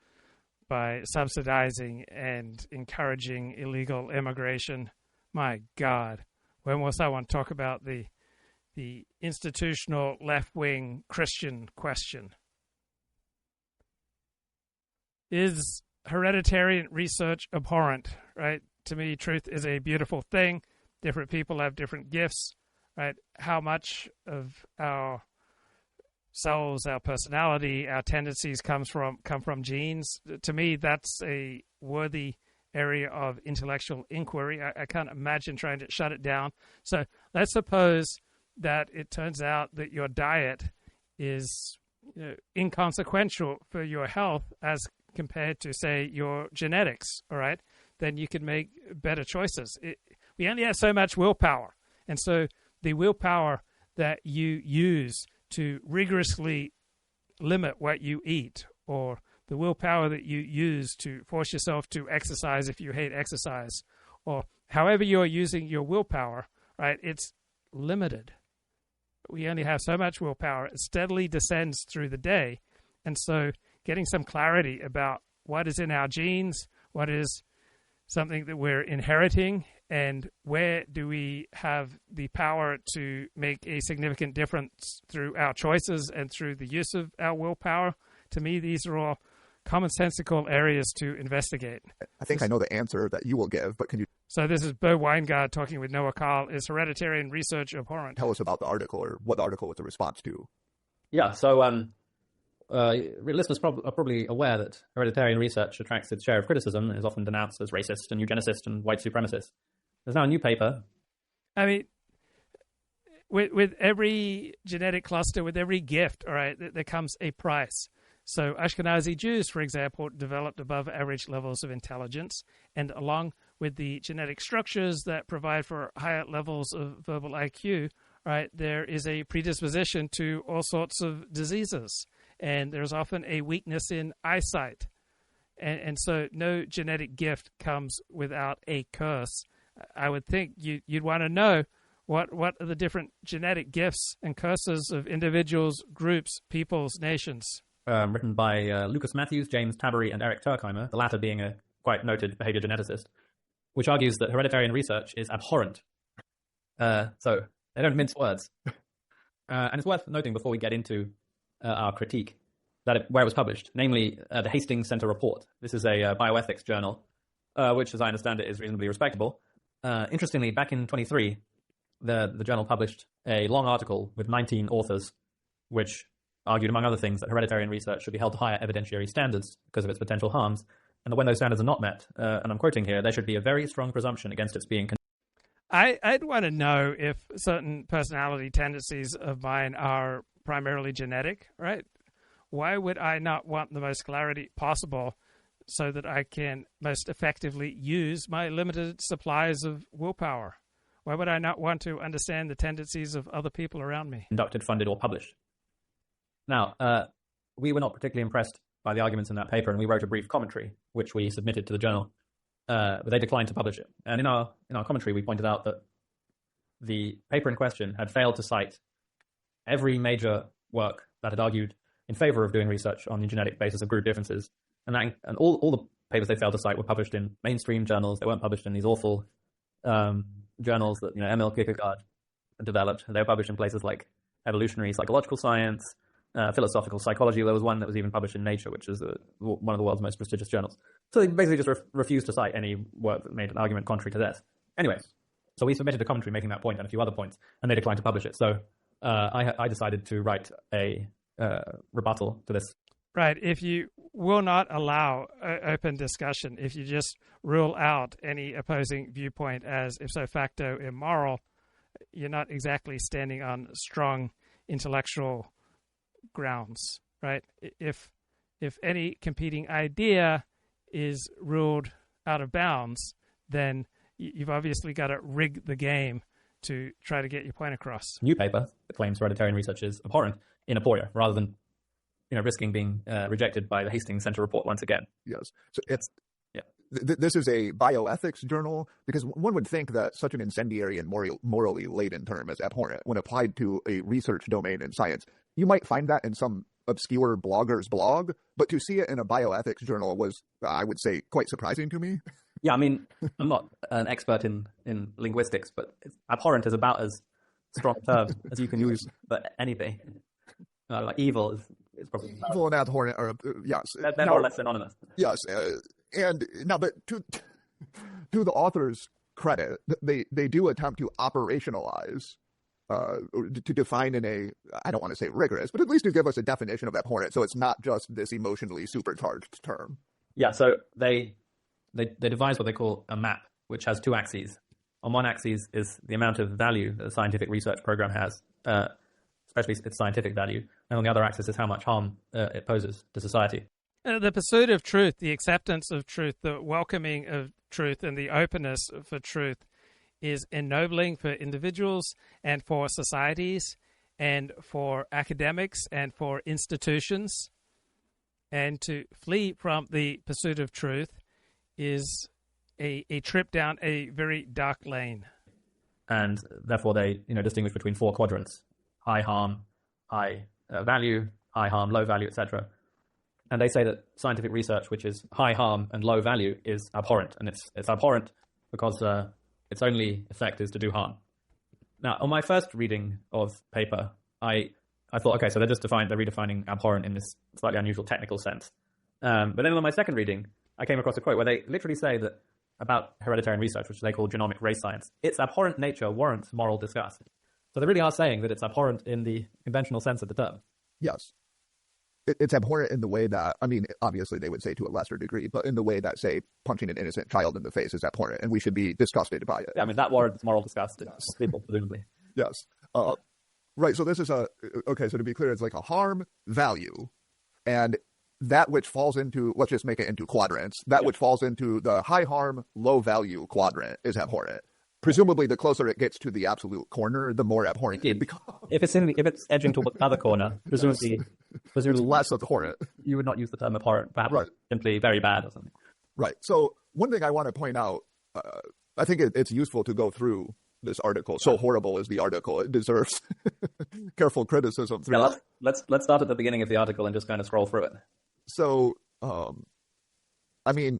by subsidizing and encouraging illegal immigration. My God, when will someone talk about the institutional left-wing Christian question? Is hereditarian research abhorrent, right? To me, truth is a beautiful thing. Different people have different gifts, right? How much of our souls, our personality, our tendencies come from genes? To me, that's a worthy area of intellectual inquiry. I can't imagine trying to shut it down. So let's suppose that it turns out that your diet is inconsequential for your health as compared to, say, your genetics, all right? Then you can make better choices. We only have so much willpower. And so the willpower that you use to rigorously limit what you eat, or the willpower that you use to force yourself to exercise if you hate exercise, or however you're using your willpower, right? It's limited. We only have so much willpower. It steadily descends through the day. And so getting some clarity about what is in our genes, what is something that we're inheriting, and where do we have the power to make a significant difference through our choices and through the use of our willpower. To me, these are all commonsensical areas to investigate. I think I know the answer that you will give, but can you... So this is Bo Weingart talking with Noah Kahl. Is hereditarian research abhorrent? Tell us about the article, or what the article was a response to. Yeah, so listeners are probably aware that hereditarian research attracts its share of criticism and is often denounced as racist and eugenicist and white supremacist. There's now a new paper. I mean, with every genetic cluster, with every gift, all right, there comes a price. So Ashkenazi Jews, for example, developed above average levels of intelligence, and along with the genetic structures that provide for higher levels of verbal IQ, right, there is a predisposition to all sorts of diseases, and there's often a weakness in eyesight. And so no genetic gift comes without a curse. I would think you'd want to know what are the different genetic gifts and curses of individuals, groups, peoples, nations. Written by Lucas Matthews, James Tabery, and Eric Turkheimer, the latter being a quite noted behavior geneticist, which argues that hereditarian research is abhorrent. So they don't mince words. And it's worth noting before we get into our critique that where it was published, namely the Hastings Center Report. This is a bioethics journal, which, as I understand it, is reasonably respectable. Interestingly, back in 23, the journal published a long article with 19 authors, which argued, among other things, that hereditarian research should be held to higher evidentiary standards because of its potential harms, and that when those standards are not met, and I'm quoting here, there should be a very strong presumption against its being... I'd want to know if certain personality tendencies of mine are primarily genetic, right? Why would I not want the most clarity possible so that I can most effectively use my limited supplies of willpower. Why would I not want to understand the tendencies of other people around me? Conducted, funded, or published. Now, we were not particularly impressed by the arguments in that paper, and we wrote a brief commentary, which we submitted to the journal, but they declined to publish it. And in our commentary, we pointed out that the paper in question had failed to cite every major work that had argued in favor of doing research on the genetic basis of group differences, and all the papers they failed to cite were published in mainstream journals. They weren't published in these awful journals that Emil Kierkegaard developed. They were published in places like evolutionary psychological science, philosophical psychology. There was one that was even published in Nature, which is one of the world's most prestigious journals. So they basically just refused to cite any work that made an argument contrary to this. Anyway, so we submitted a commentary making that point and a few other points, and they declined to publish it. So I decided to write a rebuttal to this. Right. If you will not allow open discussion, if you just rule out any opposing viewpoint as ipso facto immoral, you're not exactly standing on strong intellectual grounds, right? If any competing idea is ruled out of bounds, then you've obviously got to rig the game to try to get your point across. New paper that claims hereditarian research is abhorrent in aporia, rather than risking being rejected by the Hastings Center report once again. Yes. So it's this is a bioethics journal, because one would think that such an incendiary and morally laden term as abhorrent, when applied to a research domain in science, you might find that in some obscure blogger's blog, but to see it in a bioethics journal was, I would say, quite surprising to me. Yeah, I mean, I'm not an expert in linguistics, but abhorrent is about as strong a term as you can use for anything. Like evil is probably evil and abhorrent are yes, they're more or less synonymous. Yes, and now, but to the author's credit, they do attempt to operationalize, to define in a, I don't want to say rigorous, but at least to give us a definition of abhorrent, so it's not just this emotionally supercharged term. Yeah, so they devise what they call a map, which has two axes. On one axis is the amount of value that a scientific research program has, especially its scientific value, and on the other axis is how much harm it poses to society. The pursuit of truth, the acceptance of truth, the welcoming of truth, and the openness for truth is ennobling for individuals and for societies and for academics and for institutions. And to flee from the pursuit of truth is a trip down a very dark lane. And therefore they distinguish between four quadrants: high harm, high value, high harm, low value, etc. And they say that scientific research, which is high harm and low value, is abhorrent. And it's abhorrent because its only effect is to do harm. Now, on my first reading of paper, I thought, okay, so they're redefining abhorrent in this slightly unusual technical sense. But then on my second reading, I came across a quote where they literally say that about hereditarian research, which they call genomic race science, its abhorrent nature warrants moral disgust. So they really are saying that it's abhorrent in the conventional sense of the term. Yes. It's abhorrent in the way that, I mean, obviously they would say to a lesser degree, but in the way that, say, punching an innocent child in the face is abhorrent, and we should be disgusted by it. Yeah, I mean, that warrants moral disgust in people, presumably. Yes. Right, so this is okay, so to be clear, it's like a harm value, and that which falls into, let's just make it into quadrants, that which falls into the high harm, low value quadrant is abhorrent. Presumably, the closer it gets to the absolute corner, the more abhorrent it becomes. If it's edging towards the other corner, presumably less abhorrent. You would not use the term abhorrent, perhaps simply very bad or something. Right. So one thing I want to point out, I think it's useful to go through this article. So horrible is the article; it deserves careful criticism. Yeah, let's start at the beginning of the article and just kind of scroll through it. So, I mean,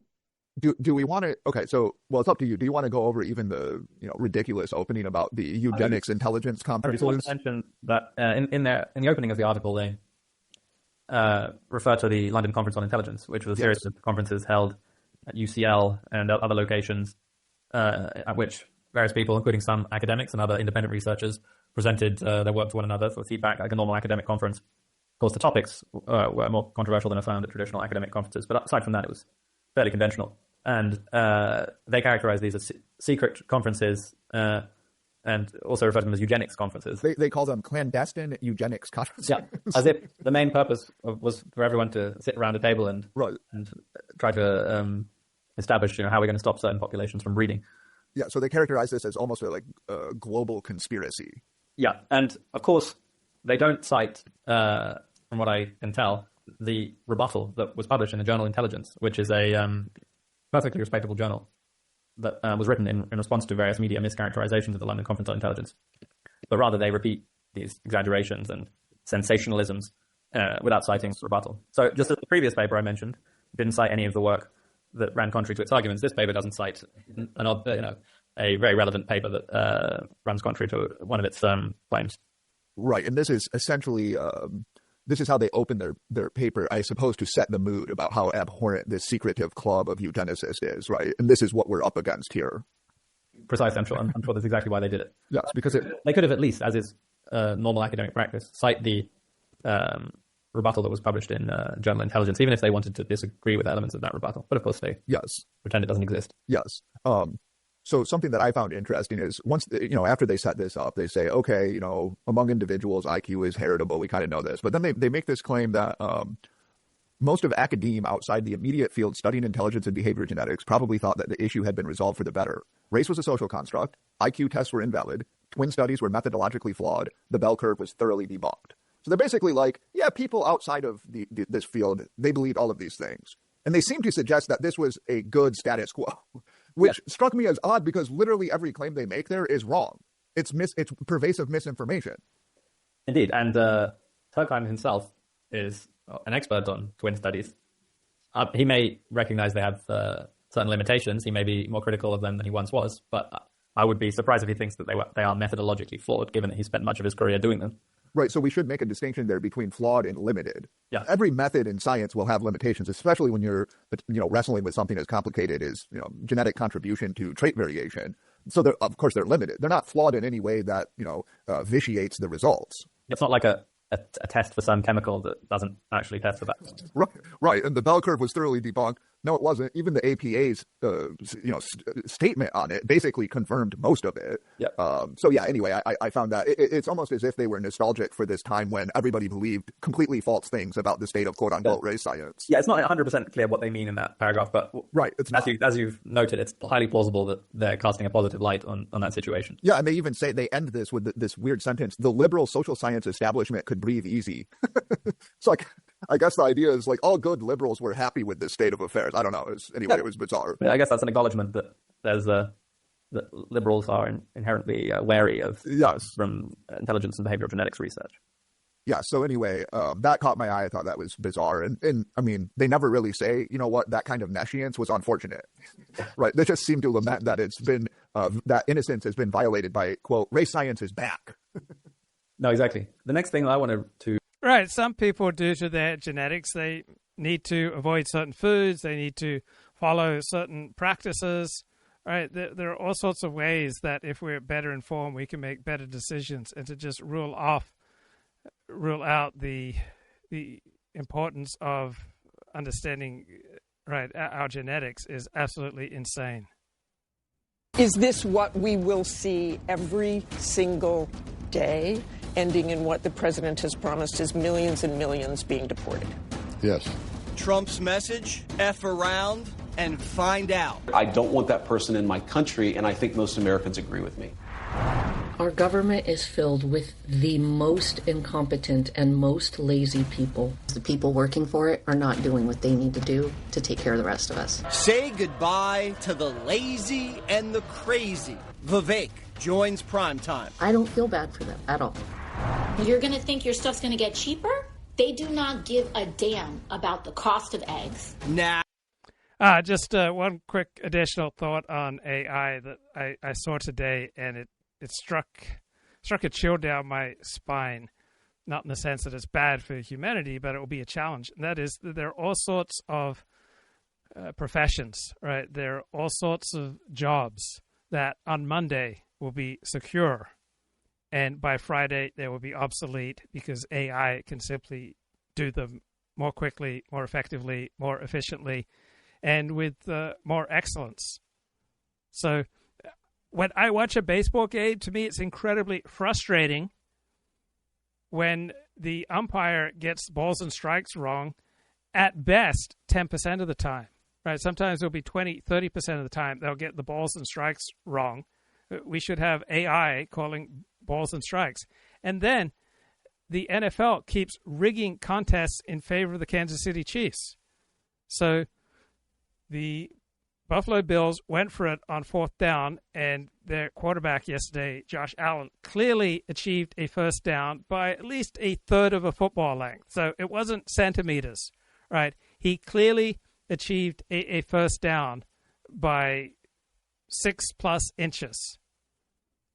do we want to? Okay, so well, it's up to you. Do you want to go over even the ridiculous opening about the eugenics intelligence conference? I just mention that in the opening of the article, they refer to the London Conference on Intelligence, which was a series of conferences held at UCL and other locations, at which various people, including some academics and other independent researchers, presented their work to one another for feedback, like a normal academic conference. Of course, the topics were more controversial than are found at traditional academic conferences, but aside from that, it was fairly conventional. And they characterize these as secret conferences and also refer to them as eugenics conferences. They call them clandestine eugenics conferences. Yeah, as if the main purpose was for everyone to sit around a table and try to establish, how we're going to stop certain populations from breeding. Yeah, so they characterize this as almost a global conspiracy. Yeah, and of course, they don't cite, from what I can tell, the rebuttal that was published in the journal Intelligence, which is a perfectly respectable journal that was written in response to various media mischaracterizations of the London Conference on Intelligence. But rather, they repeat these exaggerations and sensationalisms without citing rebuttal. So just as the previous paper I mentioned didn't cite any of the work that ran contrary to its arguments, this paper doesn't cite a very relevant paper that runs contrary to one of its claims. Right, and this is essentially this is how they open their paper, I suppose, to set the mood about how abhorrent this secretive club of eugenicists is, right? And this is what we're up against here. Precisely, I'm sure that's exactly why they did it. Yes, because they could have at least, as is normal academic practice, cite the rebuttal that was published in Journal Intelligence, even if they wanted to disagree with elements of that rebuttal. But of course, they pretend it doesn't exist. Yes. So something that I found interesting is once, after they set this up, they say, okay, among individuals, IQ is heritable. We kind of know this. But then they make this claim that most of academe outside the immediate field studying intelligence and behavior genetics probably thought that the issue had been resolved for the better. Race was a social construct. IQ tests were invalid. Twin studies were methodologically flawed. The bell curve was thoroughly debunked. So they're basically like, yeah, people outside of this field, they believed all of these things. And they seem to suggest that this was a good status quo, which struck me as odd because literally every claim they make there is wrong. It's pervasive misinformation. Indeed. And Turkheim himself is an expert on twin studies. He may recognize they have certain limitations. He may be more critical of them than he once was. But I would be surprised if he thinks that they are methodologically flawed, given that he spent much of his career doing them. Right, so we should make a distinction there between flawed and limited. Yeah. Every method in science will have limitations, especially when you're, wrestling with something as complicated as, genetic contribution to trait variation. So, of course, they're limited. They're not flawed in any way that, vitiates the results. It's not like a test for some chemical that doesn't actually test for that. Right, and the bell curve was thoroughly debunked. No, it wasn't. Even the APA's, statement on it basically confirmed most of it. Yeah. Anyway, I found that it's almost as if they were nostalgic for this time when everybody believed completely false things about the state of quote-unquote race science. Yeah, it's not 100% clear what they mean in that paragraph, but as you've noted, it's highly plausible that they're casting a positive light on that situation. Yeah, and they even say, they end this with this weird sentence, the liberal social science establishment could breathe easy. It's like, I guess the idea is like all good liberals were happy with this state of affairs. I don't know. It was bizarre. Yeah, I guess that's an acknowledgement that there's that liberals are inherently wary of from intelligence and behavioral genetics research. Yeah. So anyway, that caught my eye. I thought that was bizarre. And I mean, they never really say, that kind of nescience was unfortunate, right? They just seem to lament that it's been, that innocence has been violated by, quote, race science is back. No, exactly. The next thing I wanted to... Right. Some people, due to their genetics, they need to avoid certain foods. They need to follow certain practices. Right. There are all sorts of ways that if we're better informed, we can make better decisions. And to just rule out the importance of understanding, our genetics is absolutely insane. Is this what we will see every single day, ending in what the president has promised is millions and millions being deported? Yes. Trump's message, F around and find out. I don't want that person in my country, and I think most Americans agree with me. Our government is filled with the most incompetent and most lazy people. The people working for it are not doing what they need to do to take care of the rest of us. Say goodbye to the lazy and the crazy. Vivek joins Primetime. I don't feel bad for them at all. You're going to think your stuff's going to get cheaper? They do not give a damn about the cost of eggs. Nah. Just one quick additional thought on AI that I saw today, and it struck a chill down my spine, not in the sense that it's bad for humanity, but it will be a challenge. And that is that there are all sorts of professions, right? There are all sorts of jobs that on Monday will be secure, and by Friday they will be obsolete because AI can simply do them more quickly, more effectively, more efficiently, and with more excellence. So when I watch a baseball game, to me it's incredibly frustrating when the umpire gets balls and strikes wrong at best 10% of the time. Right? Sometimes it'll be 20, 30% of the time they'll get the balls and strikes wrong. We should have AI calling balls and strikes. And then the NFL keeps rigging contests in favor of the Kansas City Chiefs. So the Buffalo Bills went for it on 4th down, and their quarterback yesterday, Josh Allen, clearly achieved a first down by at least a third of a football length. So it wasn't centimeters, right? He clearly achieved a first down by 6+ inches.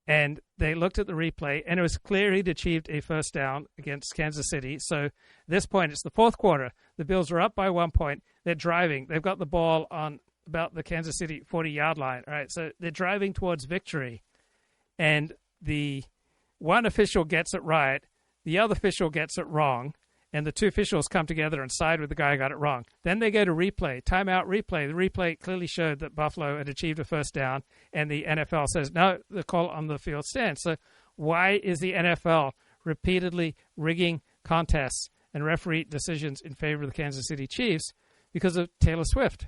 And they looked at the replay, and it was clear he'd achieved a first down against Kansas City. So at this point, it's the 4th quarter. The Bills are up by 1 point. They're driving. They've got the ball on about the Kansas City 40-yard line. All right, so they're driving towards victory. And the one official gets it right. The other official gets it wrong. And the two officials come together and side with the guy who got it wrong. Then they go to replay, timeout replay. The replay clearly showed that Buffalo had achieved a first down, and the NFL says, no, the call on the field stands. So why is the NFL repeatedly rigging contests and referee decisions in favor of the Kansas City Chiefs? Because of Taylor Swift,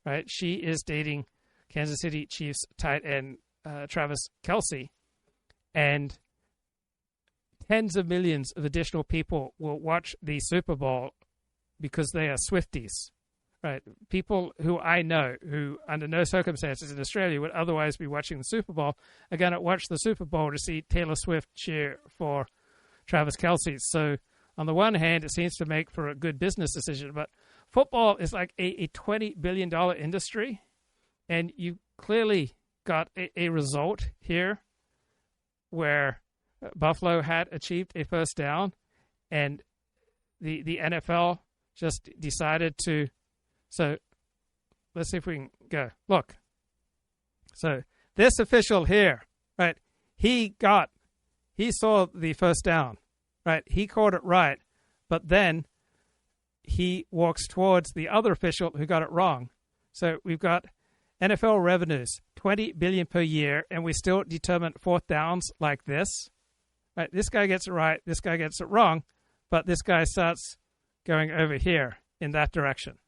right? She is dating Kansas City Chiefs tight end Travis Kelce, and tens of millions of additional people will watch the Super Bowl because they are Swifties, right? People who I know who, under no circumstances in Australia, would otherwise be watching the Super Bowl are going to watch the Super Bowl to see Taylor Swift cheer for Travis Kelce. So on the one hand, it seems to make for a good business decision, but football is like a $20 billion industry, and you clearly got a result here where Buffalo had achieved a first down, and the NFL just decided to. So let's see if we can go. Look. So this official here, right, he saw the first down, right? He caught it right, but then he walks towards the other official who got it wrong. So we've got NFL revenues, $20 billion per year, and we still determine 4th downs like this. Right, this guy gets it right, this guy gets it wrong, but this guy starts going over here in that direction.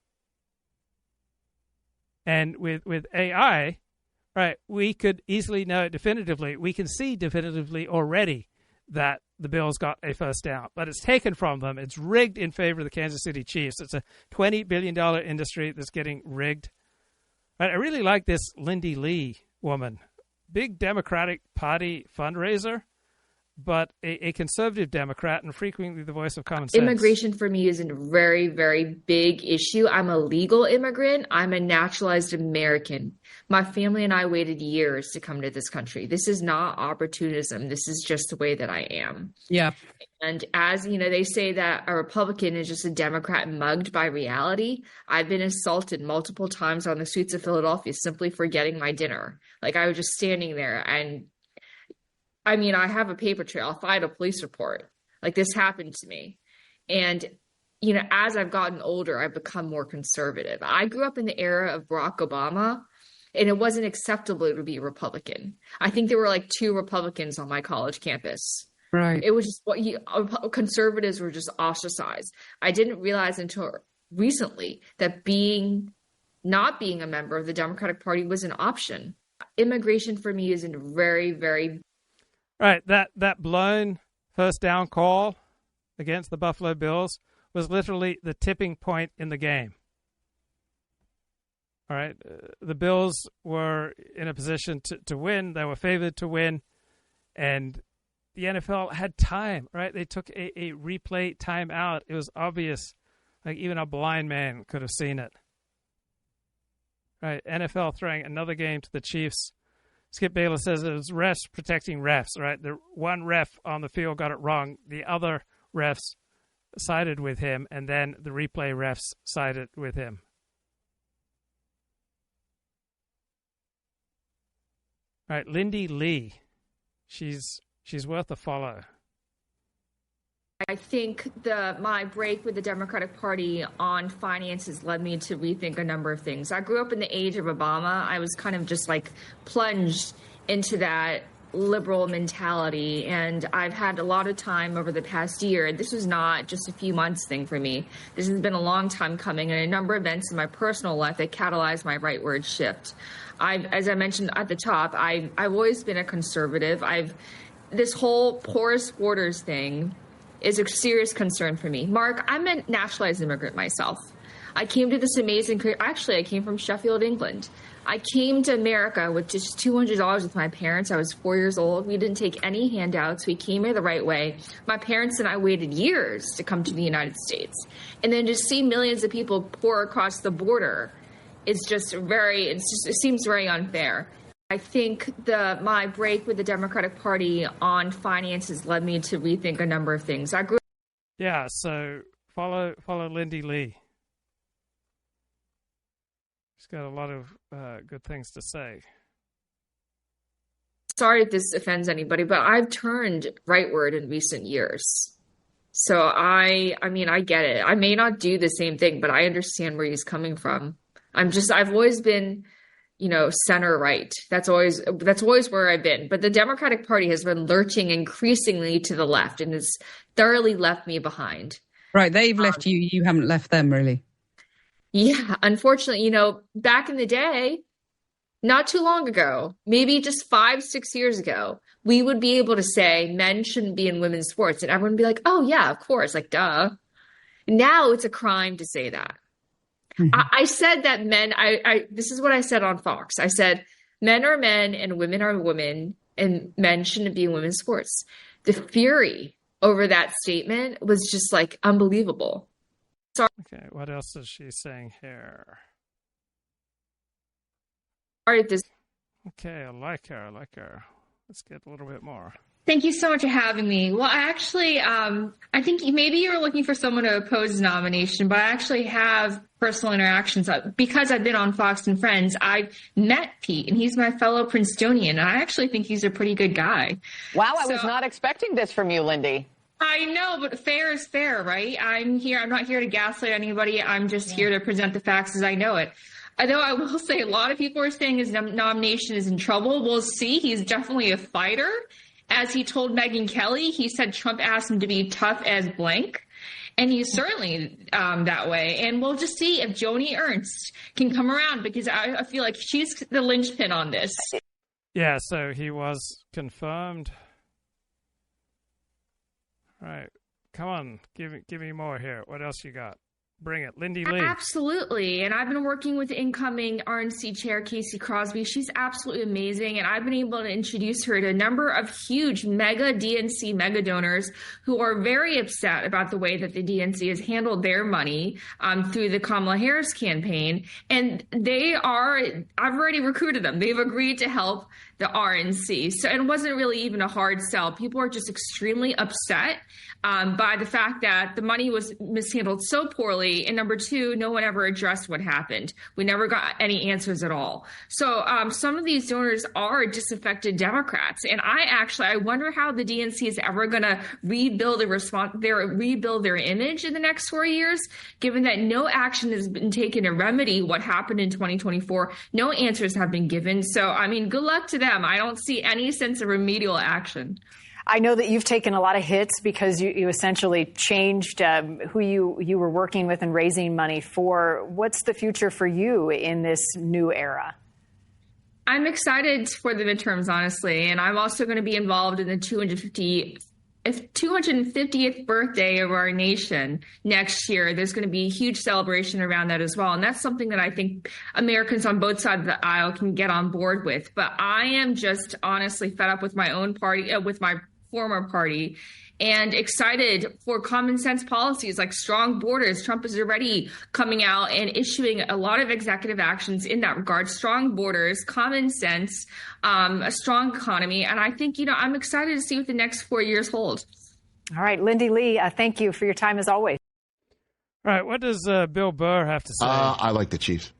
And with AI, right, we could easily know definitively. We can see definitively already that the Bills got a first down, but it's taken from them. It's rigged in favor of the Kansas City Chiefs. It's a $20 billion industry that's getting rigged. Right, I really like this Lindy Li woman, big Democratic Party fundraiser, but a conservative Democrat and frequently the voice of common sense. Immigration for me is a very, very big issue. I'm a legal immigrant. I'm a naturalized American. My family and I waited years to come to this country. This is not opportunism. This is just the way that I am. Yeah. And as you know, they say that a Republican is just a Democrat mugged by reality. I've been assaulted multiple times on the streets of Philadelphia simply for getting my dinner. Like, I was just standing there, and I mean, I have a paper trail. I'll file a police report. Like, this happened to me. And, you know, as I've gotten older, I've become more conservative. I grew up in the era of Barack Obama, and it wasn't acceptable to be a Republican. I think there were like 2 Republicans on my college campus. Right. It was just conservatives were just ostracized. I didn't realize until recently that not being a member of the Democratic Party was an option. Immigration for me is a very, very Right, that blown first down call against the Buffalo Bills was literally the tipping point in the game. All right, the Bills were in a position to win. They were favored to win, and the NFL had time, right? They took a replay timeout. It was obvious, like even a blind man could have seen it. Right, NFL throwing another game to the Chiefs. Skip Bayless says it was refs protecting refs, right? The one ref on the field got it wrong. The other refs sided with him, and then the replay refs sided with him. All right, Lindy Li. She's worth a follow. I think my break with the Democratic Party on finances led me to rethink a number of things. I grew up in the age of Obama. I was kind of just like plunged into that liberal mentality, and I've had a lot of time over the past year. This was not just a few months thing for me. This has been a long time coming, and a number of events in my personal life that catalyzed my rightward shift. As I mentioned at the top, I've always been a conservative. This whole porous borders thing is a serious concern for me. Mark, I'm a naturalized immigrant myself. I came to this amazing career. Actually, I came from Sheffield, England. I came to America with just $200 with my parents. I was 4 years old. We didn't take any handouts. We came here the right way. My parents and I waited years to come to the United States. And then to see millions of people pour across the border is just it seems very unfair. I think my break with the Democratic Party on finances led me to rethink a number of things. Yeah, so follow Lindy Li. She's got a lot of good things to say. Sorry if this offends anybody, but I've turned rightward in recent years. So I get it. I may not do the same thing, but I understand where he's coming from. I've always been, center right. That's always where I've been. But the Democratic Party has been lurching increasingly to the left and has thoroughly left me behind. Right. They've left you. You haven't left them, really. Yeah, unfortunately, back in the day, not too long ago, maybe just 5-6 years ago, we would be able to say men shouldn't be in women's sports. And everyone would be like, oh, yeah, of course, like, duh. Now it's a crime to say that. Mm-hmm. I said that men, this is what I said on Fox. I said, men are men and women are women and men shouldn't be in women's sports. The fury over that statement was just like unbelievable. Sorry. Okay, what else is she saying here? Sorry, Okay, I like her. Let's get a little bit more. Thank you so much for having me. Well, I think maybe you were looking for someone to oppose the nomination, but I actually have personal interactions. Because I've been on Fox and Friends, I've met Pete, and he's my fellow Princetonian, and I actually think he's a pretty good guy. Wow, I was not expecting this from you, Lindy. I know, but fair is fair, right? I'm not here to gaslight anybody. I'm just here to present the facts as I know it. Although I will say a lot of people are saying his nomination is in trouble. We'll see. He's definitely a fighter. As he told Megyn Kelly, he said Trump asked him to be tough as blank. And he's certainly that way. And we'll just see if Joni Ernst can come around, because I feel like she's the linchpin on this. Yeah, so he was confirmed. All right, come on, give me more here. What else you got? Bring it, Lindy Li. Absolutely, and I've been working with the incoming RNC chair, Casey Crosby. She's absolutely amazing, and I've been able to introduce her to a number of huge mega DNC mega donors who are very upset about the way that the DNC has handled their money through the Kamala Harris campaign, and I've already recruited them. They've agreed to help the RNC. So it wasn't really even a hard sell. People are just extremely upset by the fact that the money was mishandled so poorly. And number two, no one ever addressed what happened. We never got any answers at all. So some of these donors are disaffected Democrats. And I wonder how the DNC is ever going to rebuild their image in the next 4 years, given that no action has been taken to remedy what happened in 2024. No answers have been given. So, good luck to them. I don't see any sense of remedial action. I know that you've taken a lot of hits because you essentially changed who you were working with and raising money for. What's the future for you in this new era? I'm excited for the midterms, honestly, and I'm also going to be involved in the 250th birthday of our nation next year. There's going to be a huge celebration around that as well. And that's something that I think Americans on both sides of the aisle can get on board with. But I am just honestly fed up with my own party, with my former party, and excited for common sense policies like strong borders. Trump is already coming out and issuing a lot of executive actions in that regard. Strong borders, common sense, a strong economy. And I think, I'm excited to see what the next 4 years hold. All right, Lindy Li, thank you for your time as always. All right, what does Bill Burr have to say? I like the Chiefs.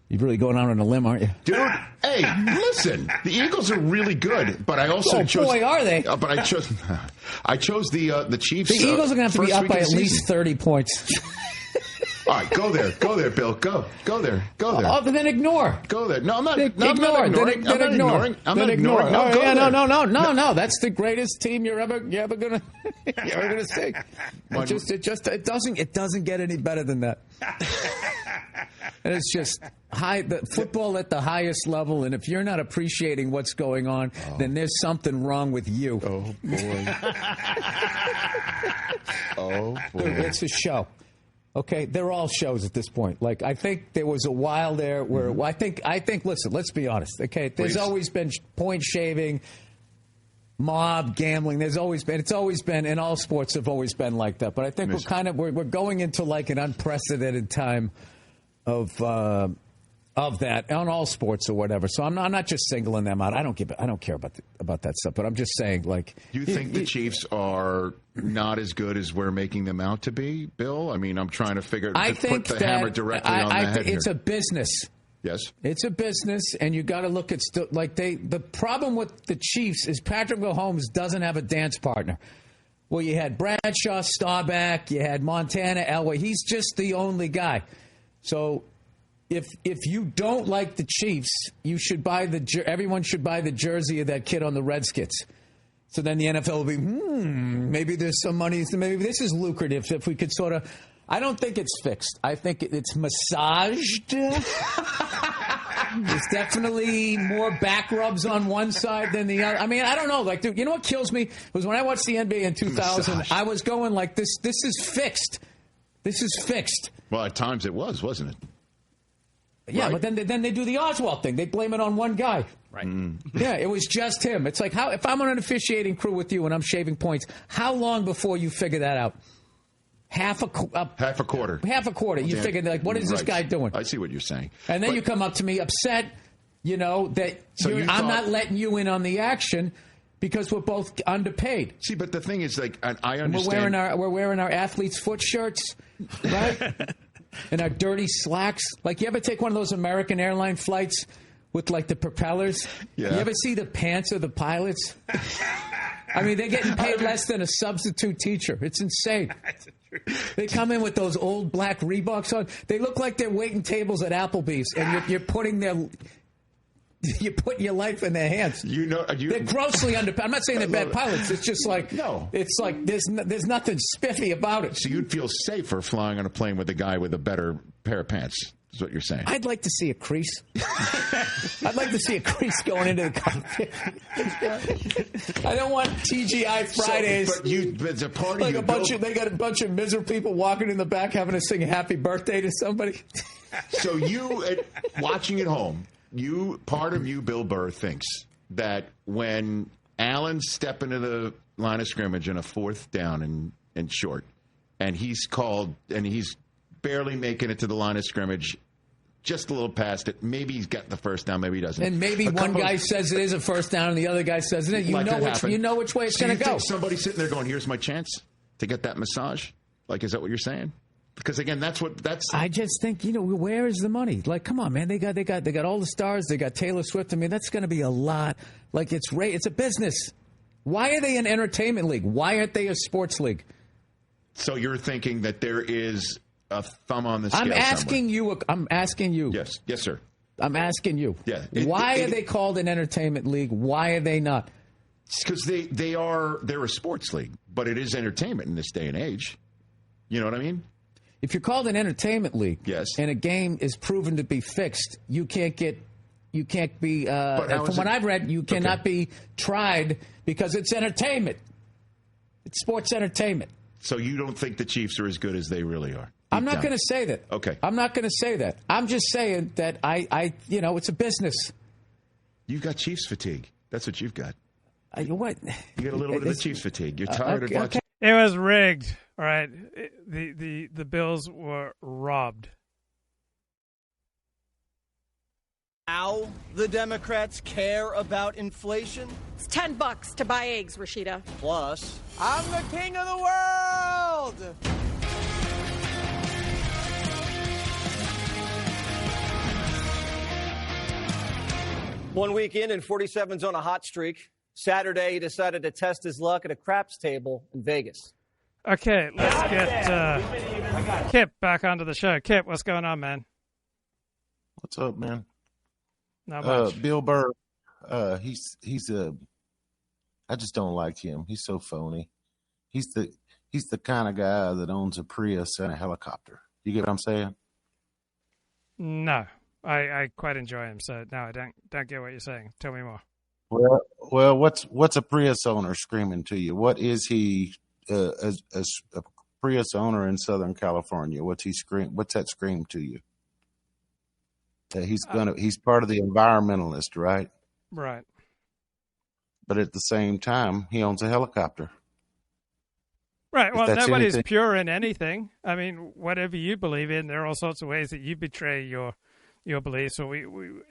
You're really going out on a limb, aren't you? Dude, hey, listen, the Eagles are really good, but I also chose... boy, are they? But I chose the Chiefs. The Eagles are going to have to be up by at least 30 points. All right, go there, Bill. Go there. Oh, then ignore. Go there. No, I'm not. Ignore. I'm not ignoring. Then ignore. I'm not ignoring. No, go there. No. That's the greatest team you're ever gonna see. It doesn't get any better than that. And it's just the football at the highest level. And if you're not appreciating what's going on, then there's something wrong with you. Oh boy. Oh boy. It's a show. Okay, they're all shows at this point. Like, I think there was a while there where I think. Listen, let's be honest. Okay, there's always been point shaving, mob gambling. It's always been, and all sports have always been like that. But I think we're going into like an unprecedented time of that on all sports or whatever. So I'm not just singling them out. I don't care about that stuff. But I'm just saying, like, you think the Chiefs are not as good as we're making them out to be, Bill? I mean, I'm trying to put the hammer directly on the head here. It's a business. Yes, it's a business, and you got to look at the problem with the Chiefs is Patrick Mahomes doesn't have a dance partner. Well, you had Bradshaw, Staubach, you had Montana, Elway. He's just the only guy. So if you don't like the Chiefs, you should everyone should buy the jersey of that kid on the Redskins. So then the NFL will be, maybe there's some money. Maybe this is lucrative if we could sort of. I don't think it's fixed. I think it's massaged. There's definitely more back rubs on one side than the other. I mean, I don't know. Like, dude, you know what kills me was when I watched the NBA in 2000. Massage. I was going like, this is fixed. This is fixed. Well, at times it was, wasn't it? Yeah, right. But then they do the Oswald thing. They blame it on one guy. Right. Yeah, it was just him. It's like, if I'm on an officiating crew with you and I'm shaving points, how long before you figure that out? Half a quarter. Half a quarter. You figure, like, what is this guy doing? I see what you're saying. And then you come up to me upset, that I'm not letting you in on the action because we're both underpaid. See, but the thing is, like, I understand. We're wearing our athlete's foot shirts, right? And our dirty slacks. Like, you ever take one of those American airline flights with, like, the propellers? Yeah. You ever see the pants of the pilots? I mean, they're getting paid less than a substitute teacher. It's insane. They come in with those old black Reeboks on. They look like they're waiting tables at Applebee's, and you're putting your life in their hands. They're grossly underpaid. I'm not saying they're bad pilots. It's just like It's like there's nothing spiffy about it. So you'd feel safer flying on a plane with a guy with a better pair of pants. Is what you're saying. I'd like to see a crease. I'd like to see a crease going into the cockpit. I don't want TGI Fridays. But it's a party. Like they got a bunch of miserable people walking in the back having to sing happy birthday to somebody. So watching at home, part of you, Bill Burr, thinks that when Allen's stepping into the line of scrimmage in a 4th down and short, and he's called and he's barely making it to the line of scrimmage, just a little past it. Maybe he's got the first down, maybe he doesn't. And maybe one guy says it is a first down and the other guy says it isn't. You know which way it's going to go. Somebody's sitting there going, here's my chance to get that massage? Like, is that what you're saying? Because, again, that's. I just think, where is the money? Like, come on, man. They got all the stars. They got Taylor Swift. I mean, that's going to be a lot. Like, it's a business. Why are they an entertainment league? Why aren't they a sports league? So you're thinking that there is a thumb on the scale. I'm asking you. Yes, sir. I'm asking you. Yeah. Why are they called an entertainment league? Why are they not? Because they're a sports league, but it is entertainment in this day and age. You know what I mean? If you're called an entertainment league, yes, and a game is proven to be fixed, you can't be. From what I've read, you cannot be tried because it's entertainment. It's sports entertainment. So you don't think the Chiefs are as good as they really are? I'm not going to say that. Okay. I'm not going to say that. I'm just saying that it's a business. You've got Chiefs fatigue. That's what you've got. What? You got a little bit of the Chiefs fatigue. You're tired of watching. It was rigged. All right. The Bills were robbed. Now the Democrats care about inflation? It's $10 to buy eggs, Rashida. Plus, I'm the king of the world! One weekend and 47's on a hot streak. Saturday, he decided to test his luck at a craps table in Vegas. Okay, let's get Kip back onto the show. Kip, what's going on, man? What's up, man? Not much. Bill Burr, he's I just don't like him. He's so phony. He's the kind of guy that owns a Prius and a helicopter. You get what I'm saying? No, I quite enjoy him. So no, I don't get what you're saying. Tell me more. Well, what's a Prius owner screaming to you? What is he as a Prius owner in Southern California? What's that scream to you? That he's part of the environmentalist, right? Right. But at the same time, he owns a helicopter. Right. Well, nobody's pure in anything. I mean, whatever you believe in, there are all sorts of ways that you betray your beliefs. So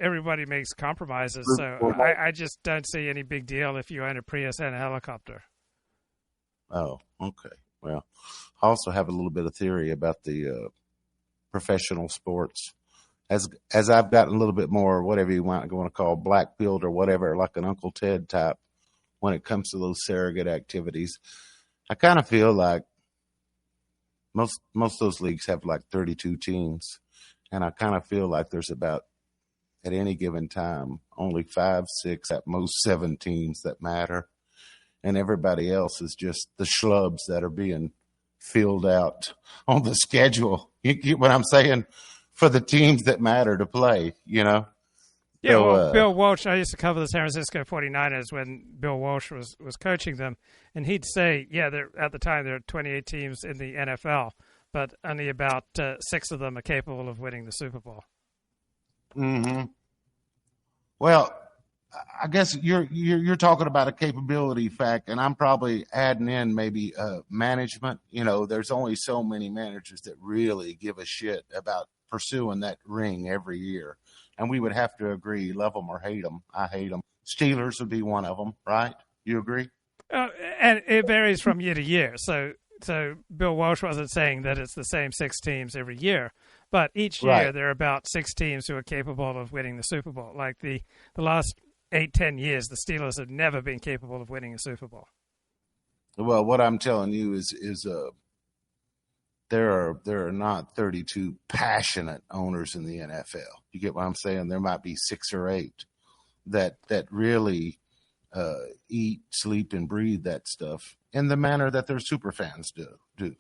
everybody makes compromises. So I just don't see any big deal if you own a Prius and a helicopter. Oh, okay. Well, I also have a little bit of theory about the professional sports. As I've gotten a little bit more, whatever you want to call black-pilled or whatever, like an Uncle Ted type, when it comes to those surrogate activities, I kind of feel like most of those leagues have like 32 teams, and I kind of feel like there's about, at any given time, only 5, 6, at most 7 teams that matter, and everybody else is just the schlubs that are being filled out on the schedule. You get what I'm saying? For the teams that matter to play, you know? Yeah, well, Bill Walsh, I used to cover the San Francisco 49ers when Bill Walsh was coaching them, and he'd say, yeah, at the time there are 28 teams in the NFL, but only about 6 of them are capable of winning the Super Bowl. Mm-hmm. Well, I guess you're talking about a capability fact, and I'm probably adding in maybe management. You know, there's only so many managers that really give a shit about pursuing that ring every year. And we would have to agree, love them or hate them. I hate them. Steelers would be one of them, right? You agree? And it varies from year to year. So Bill Walsh wasn't saying that it's the same 6 teams every year. But each year there are about 6 teams who are capable of winning the Super Bowl. Like the last 8-10 years, the Steelers have never been capable of winning a Super Bowl. Well, what I'm telling you is there are not 32 passionate owners in the NFL. You get what I'm saying? There might be 6 or 8 that really eat, sleep, and breathe that stuff in the manner that their super fans do. Does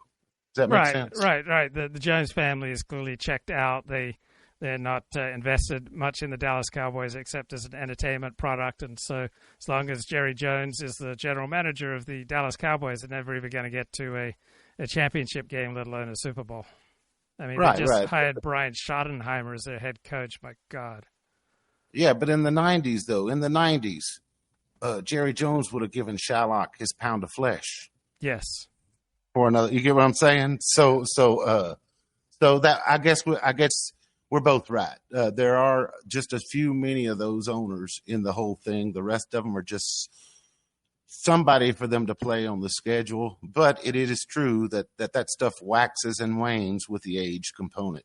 that make sense? Right. The Jones family is clearly checked out. They're not invested much in the Dallas Cowboys except as an entertainment product. And so as long as Jerry Jones is the general manager of the Dallas Cowboys, they're never even going to get to a championship game, let alone a Super Bowl. I mean, they just hired Brian Schottenheimer as their head coach. My God. Yeah, but in the 90s, Jerry Jones would have given Shylock his pound of flesh. Yes. For another, you get what I'm saying? So that I guess we're both right. There are just many of those owners in the whole thing. The rest of them are just somebody for them to play on the schedule. But it is true that stuff waxes and wanes with the age component,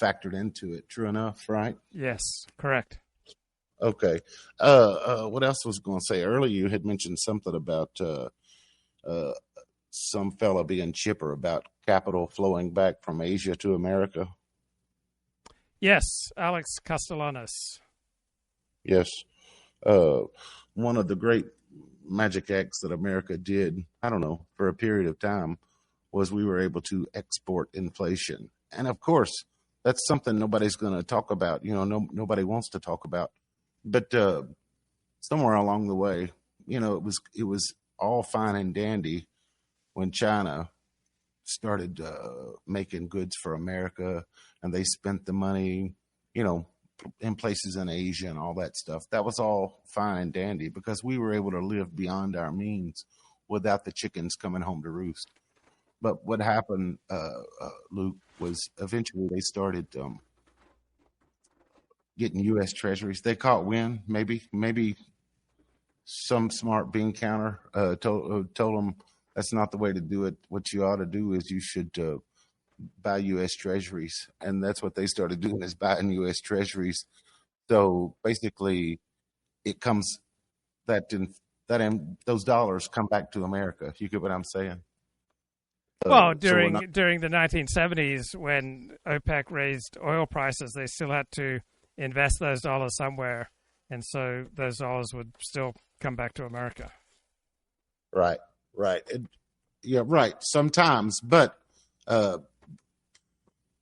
factored into it. True enough, right? Yes, correct. Okay. What else was I going to say? Earlier you had mentioned something about some fella being chipper about capital flowing back from Asia to America. Yes, Alex Castellanos. Yes. One of the great magic acts that America did, I don't know, for a period of time, was we were able to export inflation. And of course, that's something nobody's going to talk about. Nobody wants to talk about. But somewhere along the way, it was all fine and dandy when China started making goods for America, and they spent the money, in places in Asia and all that stuff. That was all fine and dandy because we were able to live beyond our means without the chickens coming home to roost. But what happened, Luke, was eventually they started getting U.S. Treasuries. They caught wind, maybe some smart bean counter told them that's not the way to do it. What you ought to do is you should buy U.S. Treasuries. And that's what they started doing, is buying U.S. Treasuries. So basically it comes those dollars come back to America. You get what I'm saying? Well, during the 1970s, when OPEC raised oil prices, they still had to invest those dollars somewhere, and so those dollars would still come back to America. Right. Yeah, right. Sometimes, but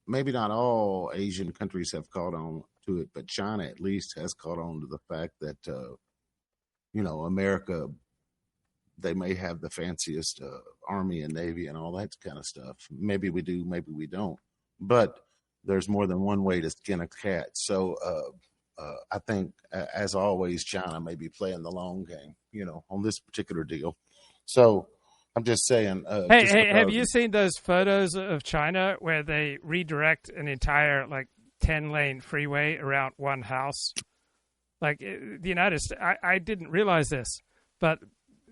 maybe not all Asian countries have caught on to it, but China at least has caught on to the fact that, America, they may have the fanciest army and navy and all that kind of stuff. Maybe we do, maybe we don't. But there's more than one way to skin a cat. So I think, as always, China may be playing the long game, on this particular deal. So I'm just saying. Hey, have you seen those photos of China where they redirect an entire 10-lane freeway around one house? Like the United States, I didn't realize this, but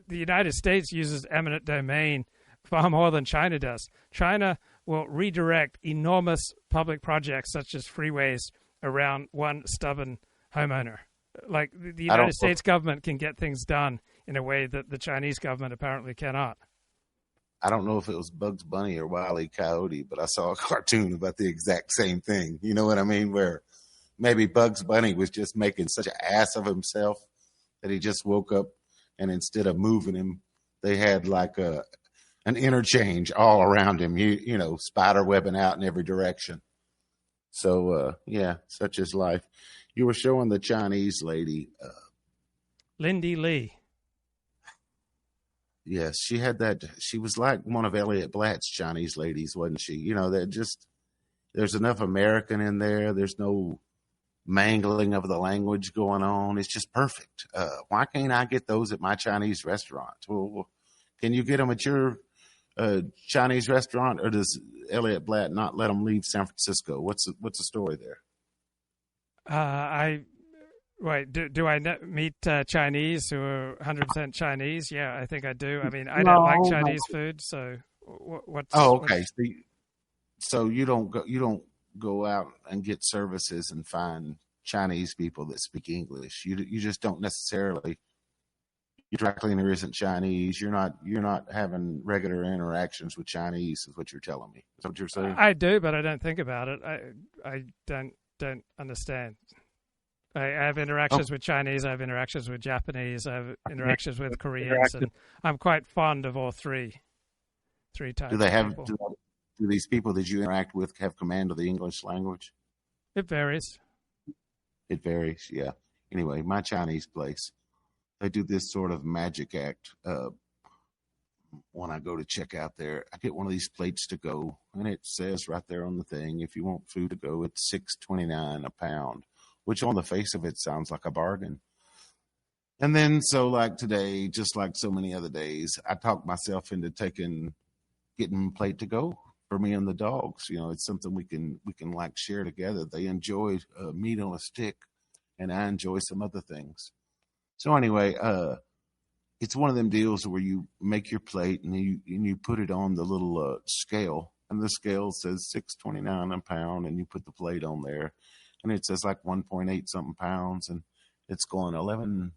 the United States uses eminent domain far more than China does. China will redirect enormous public projects such as freeways around one stubborn homeowner. Like the United States government can get things done in a way that the Chinese government apparently cannot. I don't know if it was Bugs Bunny or Wile E. Coyote, but I saw a cartoon about the exact same thing. You know what I mean? Where maybe Bugs Bunny was just making such an ass of himself that he just woke up, and instead of moving him, they had an interchange all around him, spider webbing out in every direction. So, such is life. You were showing the Chinese lady. Lindy Li. Yes, she had that. She was like one of Eliot Blatt's Chinese ladies, wasn't she? There's enough American in there. There's no mangling of the language going on. It's just perfect. Why can't I get those at my Chinese restaurant? Well, can you get them at your Chinese restaurant, or does Eliot Blatt not let them leave San Francisco? What's the story there? Do I meet Chinese who are 100% Chinese? Yeah, I think I do. I mean, I don't like Chinese food, so what's... Oh, okay. So you don't go out and get services and find Chinese people that speak English. You just don't necessarily. Your dry cleaner isn't Chinese. You're not having regular interactions with Chinese, is what you're telling me. Is that what you're saying? I do, but I don't think about it. I don't understand. I have interactions with Chinese. I have interactions with Japanese. I have interactions with Koreans, and I'm quite fond of all three types. Do they have? Of people. Do these people that you interact with have command of the English language? It varies. It varies, yeah. Anyway, my Chinese place, they do this sort of magic act. When I go to check out there, I get one of these plates to go, and it says right there on the thing, if you want food to go, it's $6.29 a pound, which on the face of it sounds like a bargain. And then, so like today, just like so many other days, I talked myself into getting a plate to go for me and the dogs. It's something we can share together. They enjoy meat on a stick, and I enjoy some other things. So anyway, it's one of them deals where you make your plate and you put it on the little scale, and the scale says $6.29 a pound, and you put the plate on there, and it says like 1.8 something pounds, and it's going $11.98,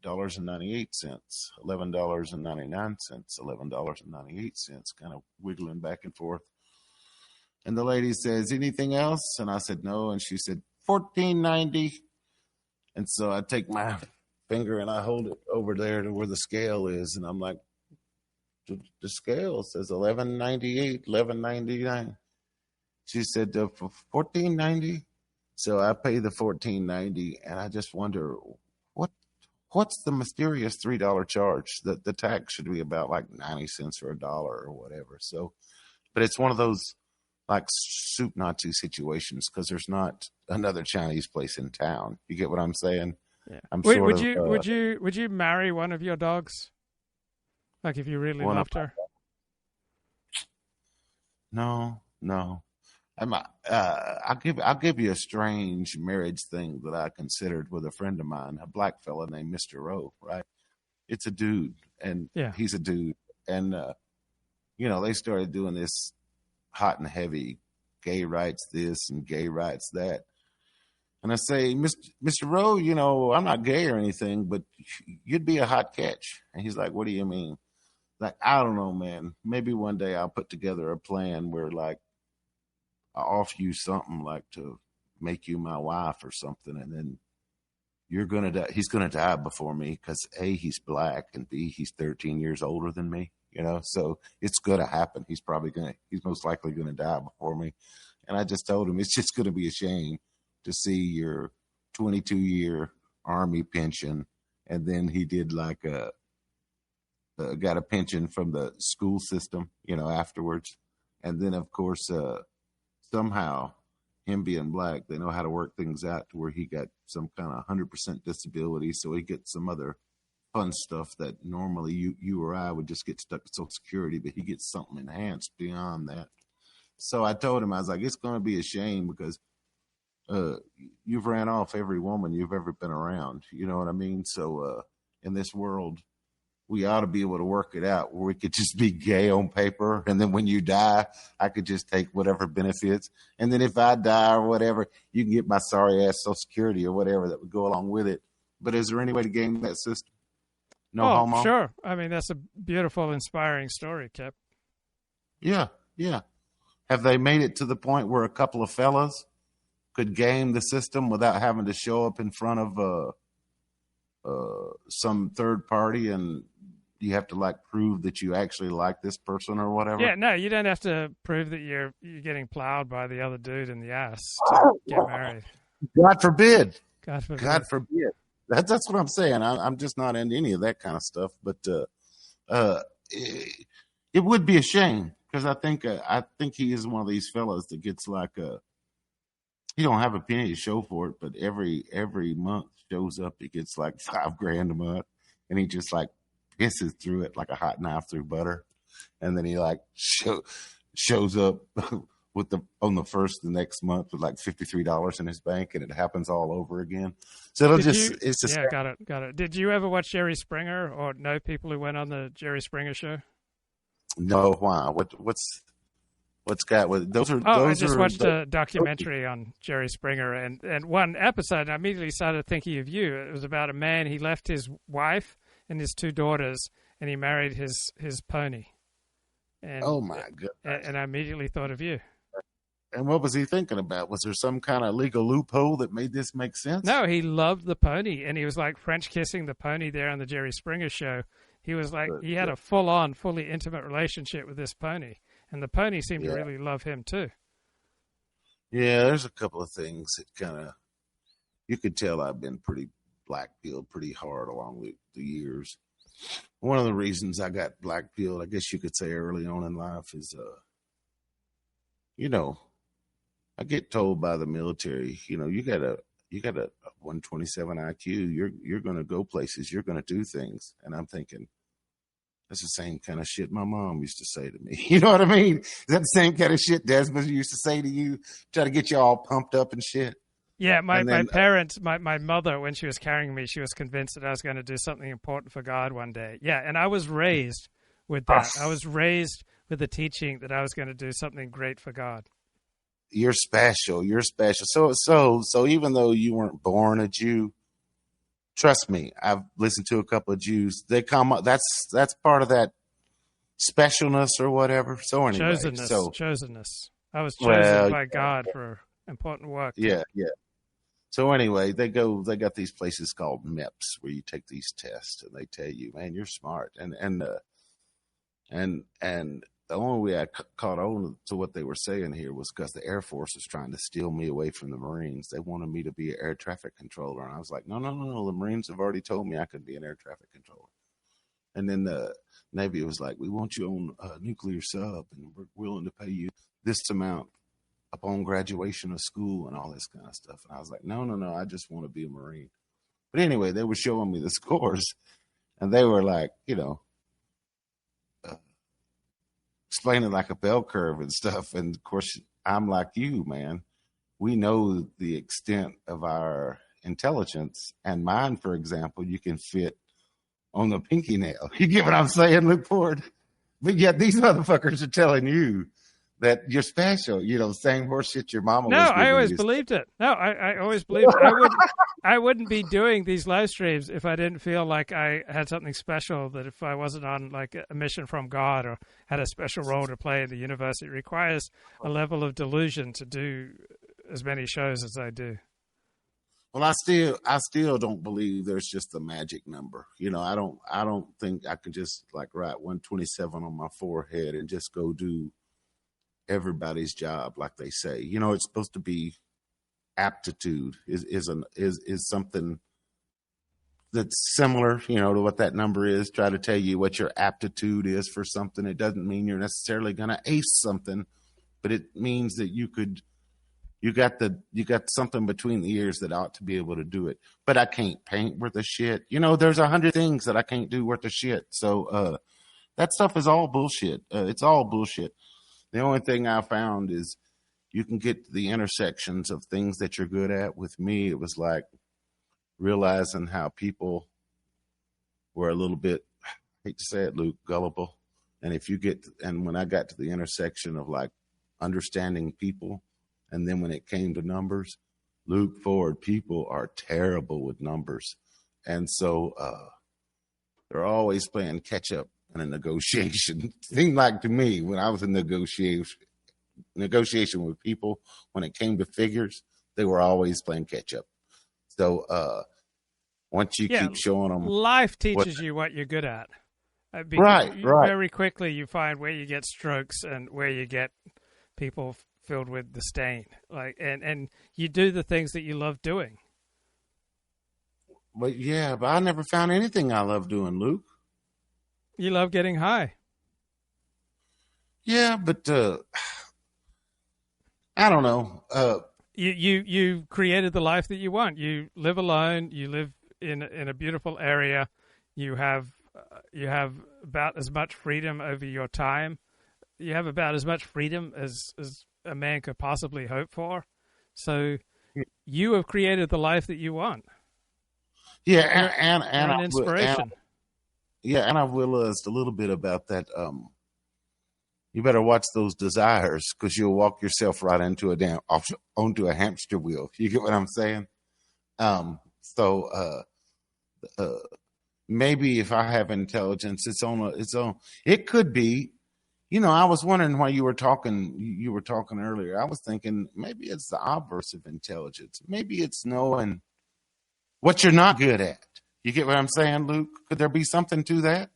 $11.99, $11.98, kind of wiggling back and forth. And the lady says, anything else? And I said, no. And she said, $14.90. And so I take my finger and I hold it over there to where the scale is. And I'm like, the scale says $11.98, $11.99. She said, $14.90. So I pay the $14.90. And I just wonder, what's the mysterious $3 charge? The tax should be about like 90 cents or $1 or whatever. So, but it's one of those like soup Nazi situations, because there's not another Chinese place in town. You get what I'm saying? Yeah. Would you marry one of your dogs? Like if you really loved her? No. I'll give you a strange marriage thing that I considered with a friend of mine, a black fella named Mr. Rowe, right? It's a dude, and he's a dude. And, they started doing this hot and heavy, gay rights this and gay rights that. And I say, Mr. Rowe, I'm not gay or anything, but you'd be a hot catch. And he's like, what do you mean? like, I don't know, man. Maybe one day I'll put together a plan where, like, I offer you something like to make you my wife or something, and then you're gonna die. He's gonna die before me because A, he's black, and B, he's 13 years older than me. You know, so it's gonna happen. He's most likely gonna die before me. And I just told him it's just gonna be a shame to see your 22-year Army pension, and then he did like got a pension from the school system, you know, afterwards. And then, of course, somehow, him being black, they know how to work things out to where he got some kind of 100% disability, so he gets some other fun stuff that normally you or I would just get stuck with Social Security, but he gets something enhanced beyond that. So I told him, I was like, it's going to be a shame because you've ran off every woman you've ever been around. You know what I mean? So in this world, we ought to be able to work it out where we could just be gay on paper. And then when you die, I could just take whatever benefits. And then if I die or whatever, you can get my sorry ass Social Security or whatever that would go along with it. But is there any way to game that system? No homo? Sure. I mean, that's a beautiful, inspiring story, Kip. Yeah, yeah. Have they made it to the point where a couple of fellas could game the system without having to show up in front of some third party and you have to like prove that you actually like this person or whatever? Yeah, no, you don't have to prove that you're getting plowed by the other dude in the ass to get married. God forbid. God forbid. God forbid. That's what I'm saying. I'm just not into any of that kind of stuff. But it would be a shame because I think he is one of these fellas that gets like he don't have a penny to show for it, but every month shows up, he gets like $5,000 a month, and he just like pisses through it like a hot knife through butter, and then he like shows up on the first the next month with like $53 in his bank, and it happens all over again. So it's just got it. Did you ever watch Jerry Springer or know people who went on the Jerry Springer show? No, why? What's got with those are? I just watched a documentary on Jerry Springer, and one episode, I immediately started thinking of you. It was about a man. He left his wife and his 2 daughters, and he married his pony. And, oh my God! And I immediately thought of you. And what was he thinking about? Was there some kind of legal loophole that made this make sense? No, he loved the pony, and he was like French kissing the pony there on the Jerry Springer show. He was like, he had a full-on, fully intimate relationship with this pony, and the pony seemed to really love him too. Yeah, there's a couple of things that kind of, you could tell I've been pretty black-pilled pretty hard along the years. One of the reasons I got black-pilled, I guess you could say early on in life, is, I get told by the military, you got a 127 IQ. You're going to go places. You're going to do things. And I'm thinking, that's the same kind of shit my mom used to say to me. You know what I mean? Is that the same kind of shit Desmond used to say to you? Try to get you all pumped up and shit. Yeah, my parents, my mother, when she was carrying me, she was convinced that I was going to do something important for God one day. Yeah, and I was raised with that. I was raised with the teaching that I was going to do something great for God. You're special. You're special. So even though you weren't born a Jew, trust me, I've listened to a couple of Jews. They come up. That's part of that specialness or whatever. So anyway, chosenness. I was chosen by God for important work. Yeah. So anyway, they got these places called MEPS where you take these tests and they tell you, man, you're smart. And the only way I caught on to what they were saying here was because the Air Force was trying to steal me away from the Marines. They wanted me to be an air traffic controller. And I was like, no. The Marines have already told me I could be an air traffic controller. And then the Navy was like, we want you on a nuclear sub and we're willing to pay you this amount upon graduation of school and all this kind of stuff. And I was like, no, I just want to be a Marine. But anyway, they were showing me the scores and they were like, explaining like a bell curve and stuff. And of course, I'm like you, man. We know the extent of our intelligence, and mine, for example, you can fit on the pinky nail. You get what I'm saying? Look forward. But yet these motherfuckers are telling you that you're special. Saying horse shit your mama. No, was I always you. believed it. No, I always believed it. I wouldn't be doing these live streams if I didn't feel like I had something special, that if I wasn't on like a mission from God or had a special role to play in the universe. It requires a level of delusion to do as many shows as I do. Well, I still don't believe there's just a magic number. I don't think I can just like write 127 on my forehead and just go do everybody's job like they say. It's supposed to be aptitude is something that's similar, to what that number is. Try to tell you what your aptitude is for something. It doesn't mean you're necessarily going to ace something, but it means that you got something between the ears that ought to be able to do it. But I can't paint worth a shit. There's 100 things that I can't do worth a shit. So that stuff is all bullshit. It's all bullshit. The only thing I found is you can get to the intersections of things that you're good at. With me, it was like realizing how people were a little bit, I hate to say it, Luke, gullible. And when I got to the intersection of like understanding people, and then when it came to numbers, Luke Ford, people are terrible with numbers. And so they're always playing catch up in a negotiation. Seemed like to me when I was in negotiation with people, when it came to figures, they were always playing catch up. So once you keep showing them. Life teaches you what you're good at. Right. Very quickly you find where you get strokes and where you get people filled with disdain, and you do the things that you love doing. But I never found anything I love doing, Luke. You love getting high. Yeah, but I don't know. You created the life that you want. You live alone. You live in a beautiful area. You have about as much freedom over your time. You have about as much freedom as a man could possibly hope for. So you have created the life that you want. Yeah, and an inspiration. And I've realized a little bit about that. You better watch those desires, because you'll walk yourself right into onto a hamster wheel. You get what I'm saying? Maybe if I have intelligence, it could be. I was wondering why you were talking earlier. I was thinking maybe it's the obverse of intelligence. Maybe it's knowing what you're not good at. You get what I'm saying, Luke? Could there be something to that?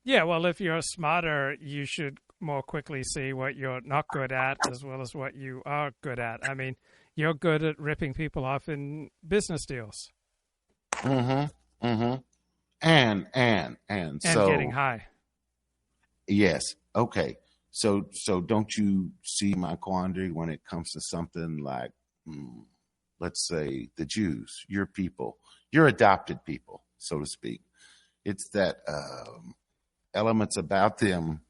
Yeah, well, if you're smarter, you should more quickly see what you're not good at as well as what you are good at. I mean, you're good at ripping people off in business deals. Mm-hmm. Mm-hmm. And so getting high. Yes. Okay. So don't you see my quandary when it comes to something like, let's say, the Jews, your people, your adopted people, so to speak. It's that elements about them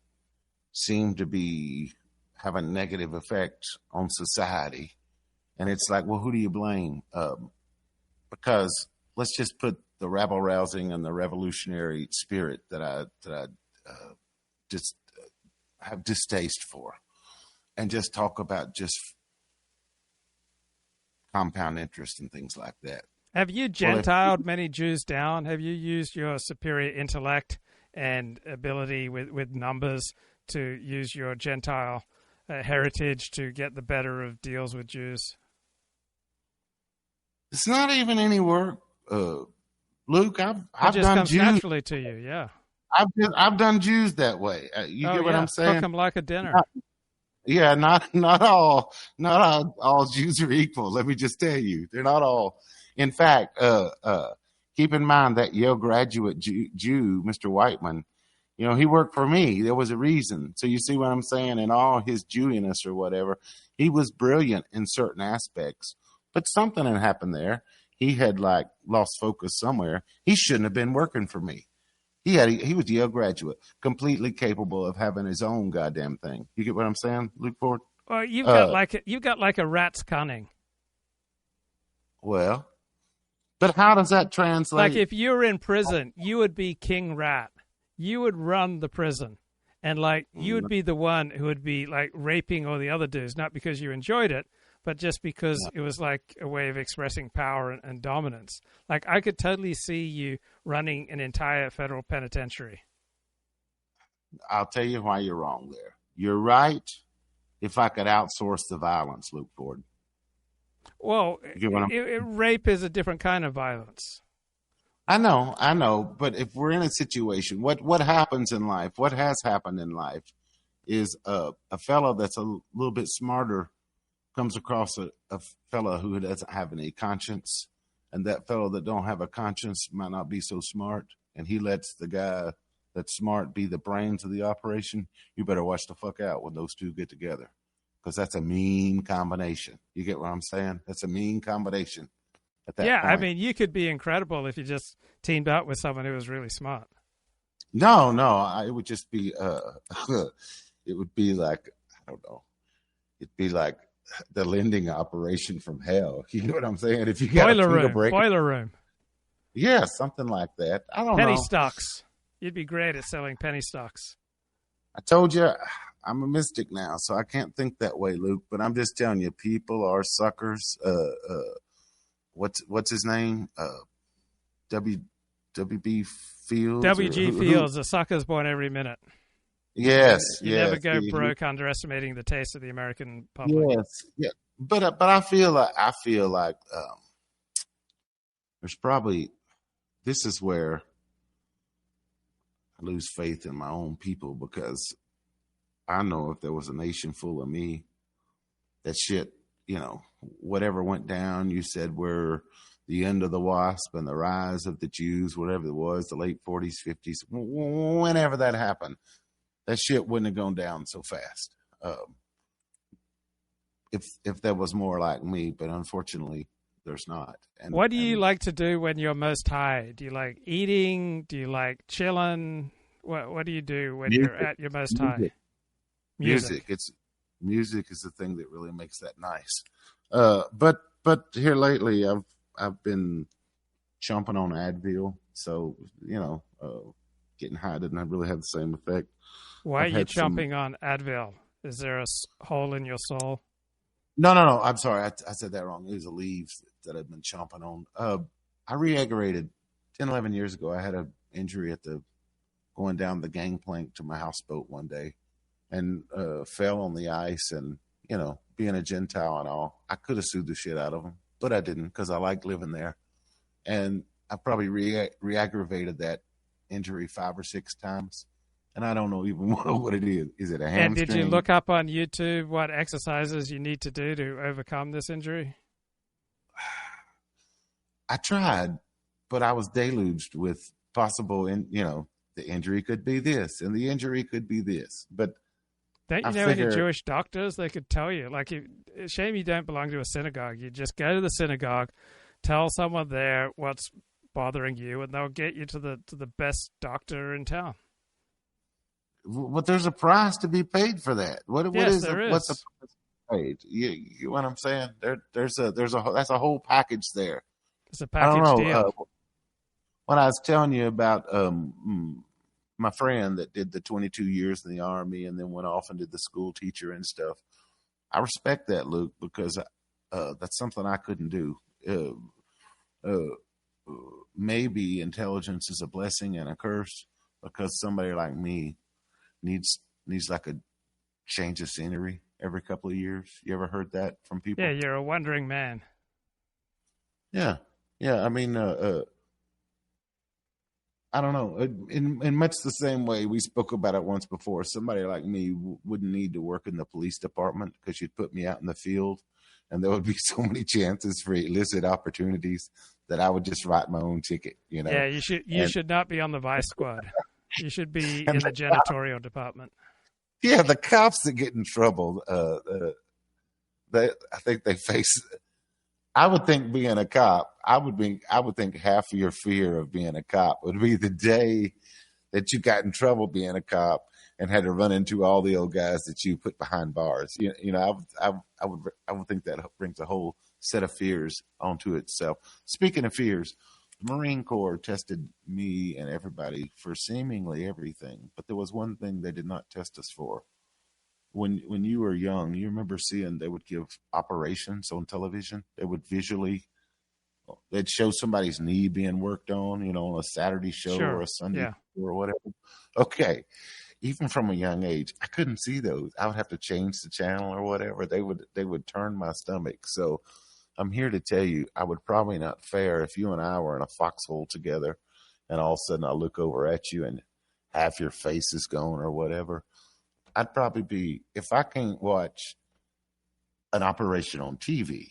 seem to be having negative effects on society. And it's like, well, who do you blame? Because let's just put the rabble-rousing and the revolutionary spirit that I just have distaste for, and just talk about just compound interest and things like that. Have you gentiled many Jews down? Have you used your superior intellect and ability with numbers to use your Gentile heritage to get the better of deals with Jews? It's not even any work, Luke. I've just done comes Jews naturally to you, yeah. I've done Jews that way. You get what I'm saying? Cook them like a dinner. Not all Jews are equal. Let me just tell you, they're not all. In fact, keep in mind that Yale graduate Jew, Mr. Whiteman, he worked for me. There was a reason. So you see what I'm saying? In all his Jewiness or whatever, he was brilliant in certain aspects, but something had happened there. He had lost focus somewhere. He shouldn't have been working for me. He was a Yale graduate, completely capable of having his own goddamn thing. You get what I'm saying, Luke Ford? Well, you've got like a rat's cunning. Well, but how does that translate? Like if you were in prison, you would be King Rat. You would run the prison, And like you would be the one who would be like raping all the other dudes, not because you enjoyed it, but just because it was like a way of expressing power and dominance. Like I could totally see you running an entire federal penitentiary. I'll tell you why you're wrong there. You're right if I could outsource the violence, Luke Ford. Well, rape is a different kind of violence. I know. But if we're in a situation, what happens in life, what has happened in life is a fellow that's a little bit smarter comes across a fellow who doesn't have any conscience. And that fellow that don't have a conscience might not be so smart. And he lets the guy that's smart be the brains of the operation. You better watch the fuck out when those two get together. Because that's a mean combination. You get what I'm saying? That's a mean combination. At that point. I mean, you could be incredible if you just teamed up with someone who was really smart. No, it would just be, it would be like, I don't know. It'd be like the lending operation from hell. You know what I'm saying? If you got boiler room. Yeah, something like that. I don't know. Penny stocks. You'd be great at selling penny stocks. I told you, I'm a mystic now, so I can't think that way, Luke. But I'm just telling you, people are suckers. What's his name? WB Fields. WG Fields. A sucker's born every minute. Yes. You never go broke underestimating the taste of the American public. Yes. Yeah. But I feel like there's probably, this is where I lose faith in my own people, because I know if there was a nation full of me, that shit, whatever went down, you said were the end of the WASP and the rise of the Jews, whatever it was, the late 40s, 50s, whenever that happened, that shit wouldn't have gone down so fast. If there was more like me, but unfortunately there's not. And what do you like to do when you're most high? Do you like eating? Do you like chilling? What do you do when you're at your most high? Music. Music is the thing that really makes that nice. But here lately, I've been chomping on Advil, so getting high didn't really have the same effect. Why are you chomping on Advil? Is there a hole in your soul? No. I'm sorry, I said that wrong. It was the leaves that I've been chomping on. I re-aggravated 10, 11 years ago. I had an injury going down the gangplank to my houseboat one day, and fell on the ice, and being a Gentile and all, I could have sued the shit out of them, but I didn't, because I like living there. And I probably re-aggravated that injury 5 or 6 times, and I don't know even what it is. Is it a hamstring? And did you look up on YouTube what exercises you need to do to overcome this injury? I tried, but I was deluged with possible, the injury could be this, and the injury could be this, but don't you know any Jewish doctors? They could tell you. Like, shame you don't belong to a synagogue. You just go to the synagogue, tell someone there what's bothering you, and they'll get you to the best doctor in town. But there's a price to be paid for that. What's the price paid? You know what I'm saying? That's a whole package there. It's a package deal. When I was telling you about my friend that did the 22 years in the Army and then went off and did the school teacher and stuff, I respect that, Luke, because that's something I couldn't do. Maybe intelligence is a blessing and a curse, because somebody like me needs like a change of scenery every couple of years. You ever heard that from people? Yeah, you're a wandering man. Yeah. I mean, I don't know. In much the same way we spoke about it once before, somebody like me wouldn't need to work in the police department, because you'd put me out in the field, and there would be so many chances for illicit opportunities that I would just write my own ticket. Yeah, you should not be on the vice squad. You should be in the janitorial department. Yeah, the cops that get in trouble, I think they face. I would think being a cop, I would think half of your fear of being a cop would be the day that you got in trouble being a cop and had to run into all the old guys that you put behind bars. I would think that brings a whole set of fears onto itself. Speaking of fears, Marine Corps tested me and everybody for seemingly everything, but there was one thing they did not test us for. When you were young, you remember seeing they would give operations on television. They would they'd show somebody's knee being worked on, on a Saturday show Sure. or a Sunday Yeah. show or whatever. Okay. Even from a young age, I couldn't see those. I would have to change the channel or whatever. They would turn my stomach. So I'm here to tell you, I would probably not fare if you and I were in a foxhole together and all of a sudden I look over at you and half your face is gone or whatever. I'd probably be, if I can't watch an operation on TV,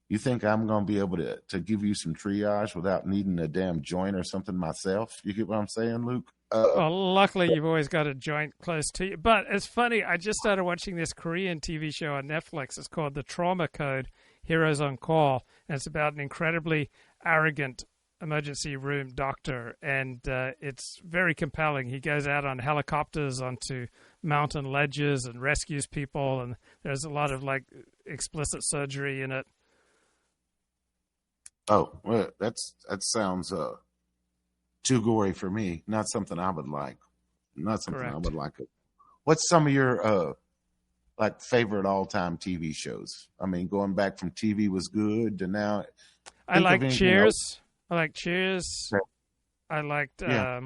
you think I'm going to be able to give you some triage without needing a damn joint or something myself? You get what I'm saying, Luke? Well, luckily you've always got a joint close to you. But it's funny, I just started watching this Korean TV show on Netflix. It's called The Trauma Code, Heroes on Call. And it's about an incredibly arrogant emergency room doctor. And it's very compelling. He goes out on helicopters onto mountain ledges and rescues people. And there's a lot of explicit surgery in it. Oh, well, that sounds too gory for me. Not something I would like. Not something Correct. I would like. What's some of your favorite all-time TV shows? I mean, going back from TV was good to now. I like Cheers. I like Cheers. Okay. I liked Yeah.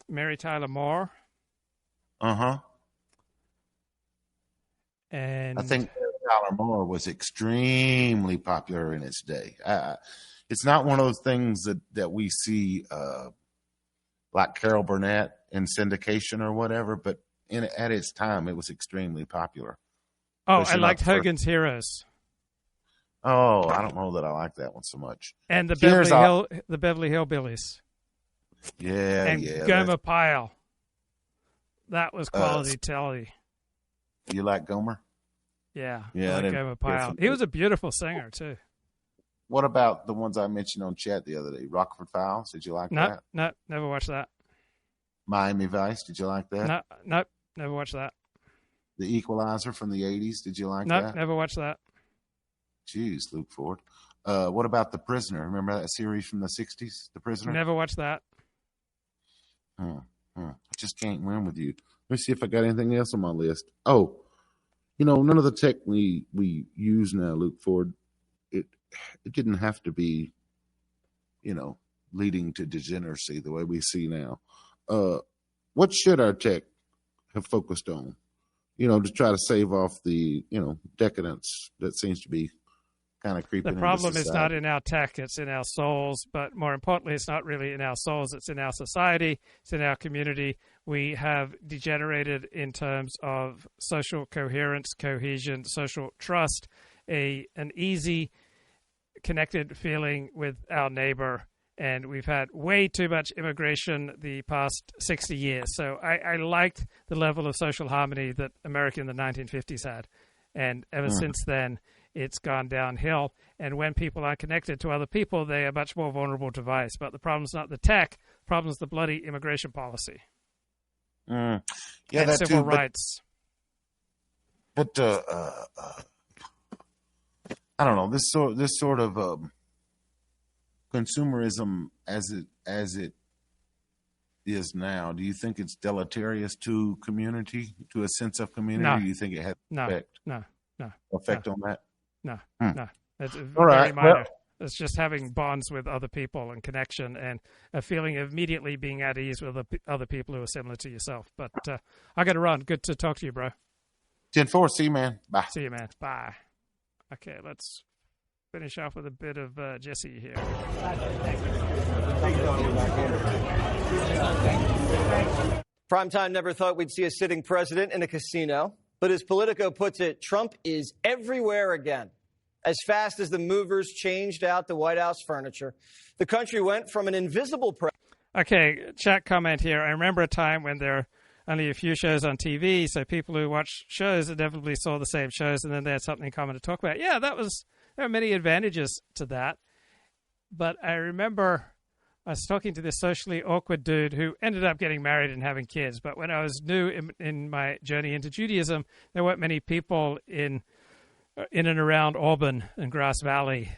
Mary Tyler Moore. Uh-huh. And I think Mary Tyler Moore was extremely popular in its day. It's not one of those things that we see like Carol Burnett in syndication or whatever, but at its time, it was extremely popular. Oh, Especially I liked not the Hogan's Heroes. Oh, I don't know that I like that one so much. And the Here's Beverly Hillbillies. Yeah, And yeah. Gomer Pyle. That was quality telly. You like Gomer? Yeah. Yeah, I I like didn't Gomer hear Pyle. from He you. was a beautiful singer, too. What about the ones I mentioned on chat the other day? Rockford Files, did you like that? No, never watched that. Miami Vice, did you like that? No, never watched that. The Equalizer from the 80s, did you like No, that? never watched that. Jeez, Luke Ford. What about The Prisoner? Remember that series from the 60s, The Prisoner? Never watched that. I just can't win with you. Let me see if I got anything else on my list. Oh, none of the tech we use now, Luke Ford, it didn't have to be, leading to degeneracy the way we see now. What should our tech have focused on? To try to save off the, decadence that seems to be kind of creeping The into problem is society. not in our tech, it's in our souls. But more importantly, it's not really in our souls, it's in our society, it's in our community. We have degenerated in terms of social coherence, cohesion, social trust, an easy, connected feeling with our neighbor. And we've had way too much immigration the past 60 years. So I liked the level of social harmony that America in the 1950s had. And ever since then, it's gone downhill. And when people are connected to other people, they are much more vulnerable to vice. But the problem's not the tech. The problem's the bloody immigration policy. Yeah, and that civil too, rights. But I don't know, this sort of consumerism as it is now. Do you think it's deleterious to community, to a sense of community? No. Do you think it has No, effect no. on that? No. It's All very right, minor. well- It's just having bonds with other people and connection and a feeling of immediately being at ease with other people who are similar to yourself. But I got to run. Good to talk to you, bro. 10-4, see you, man. Bye. See you, man. Bye. Okay, let's finish off with a bit of Jesse here. Primetime never thought we'd see a sitting president in a casino, but as Politico puts it, Trump is everywhere again. As fast as the movers changed out the White House furniture, the country went from an invisible president. Okay, chat comment here. I remember a time when there were only a few shows on TV, so people who watched shows inevitably saw the same shows, and then they had something in common to talk about. Yeah, there are many advantages to that. But I remember I was talking to this socially awkward dude who ended up getting married and having kids. But when I was new in my journey into Judaism, there weren't many people in and around Auburn and Grass Valley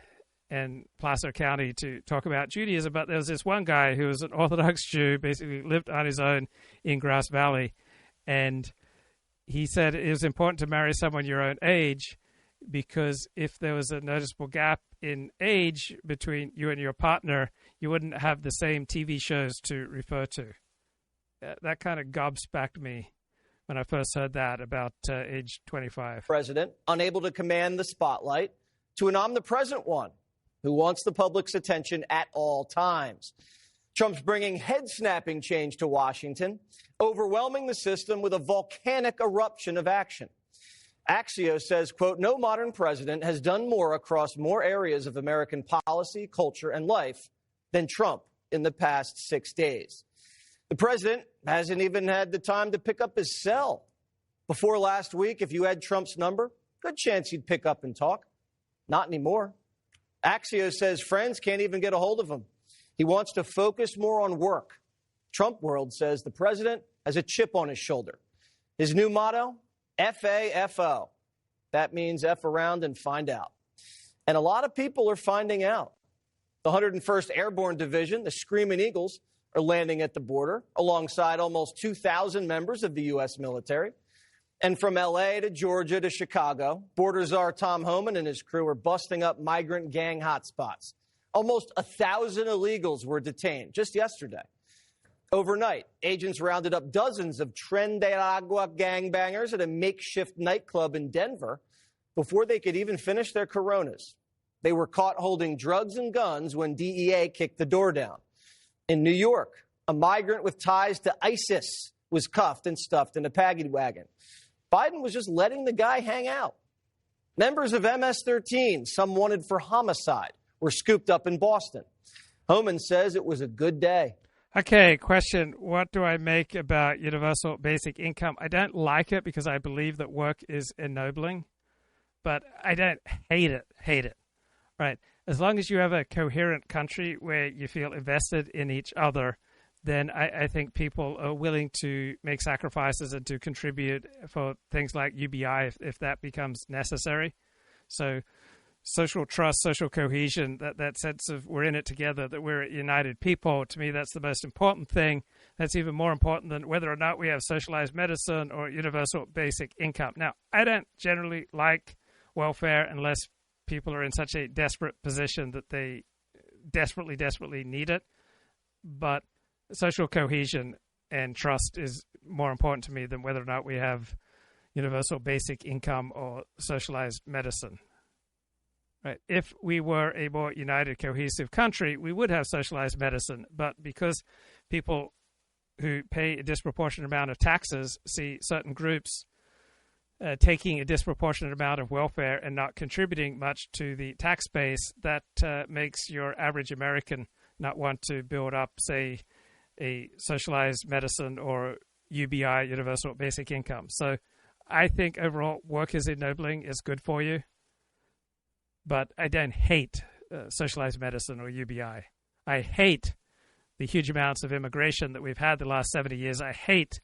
in Placer County to talk about Judaism, but there was this one guy who was an Orthodox Jew, basically lived on his own in Grass Valley, and he said it was important to marry someone your own age because if there was a noticeable gap in age between you and your partner, you wouldn't have the same TV shows to refer to. That kind of gobsmacked me when I first heard that about age 25. President, unable to command the spotlight, to an omnipresent one who wants the public's attention at all times. Trump's bringing head-snapping change to Washington, overwhelming the system with a volcanic eruption of action. Axios says, quote, no modern president has done more across more areas of American policy, culture, and life than Trump in the past 6 days. The president hasn't even had the time to pick up his cell. Before last week, if you had Trump's number, good chance he'd pick up and talk. Not anymore. Axios says friends can't even get a hold of him. He wants to focus more on work. Trump World says the president has a chip on his shoulder. His new motto, F-A-F-O. That means F around and find out. And a lot of people are finding out. The 101st Airborne Division, the Screaming Eagles, are landing at the border alongside almost 2,000 members of the U.S. military. And from L.A. to Georgia to Chicago, Border Czar Tom Homan and his crew are busting up migrant gang hotspots. Almost 1,000 illegals were detained just yesterday. Overnight, agents rounded up dozens of Tren de Agua gangbangers at a makeshift nightclub in Denver before they could even finish their Coronas. They were caught holding drugs and guns when DEA kicked the door down. In New York, a migrant with ties to ISIS was cuffed and stuffed in a paddy wagon. Biden was just letting the guy hang out. Members of MS-13, some wanted for homicide, were scooped up in Boston. Homan says it was a good day. Okay, question. What do I make about universal basic income? I don't like it because I believe that work is ennobling, but I don't hate it. Right. As long as you have a coherent country where you feel invested in each other, then I think people are willing to make sacrifices and to contribute for things like UBI if that becomes necessary. So social trust, social cohesion, that sense of we're in it together, that we're a united people, to me that's the most important thing. That's even more important than whether or not we have socialized medicine or universal basic income. Now, I don't generally like welfare unless people are in such a desperate position that they desperately need it. But social cohesion and trust is more important to me than whether or not we have universal basic income or socialized medicine. Right. If we were a more united, cohesive country, we would have socialized medicine. But because people who pay a disproportionate amount of taxes see certain groups taking a disproportionate amount of welfare and not contributing much to the tax base, that makes your average American not want to build up, say, a socialized medicine or UBI, universal basic income. So I think overall work is ennobling, is good for you. But I don't hate socialized medicine or UBI. I hate the huge amounts of immigration that we've had the last 70 years. I hate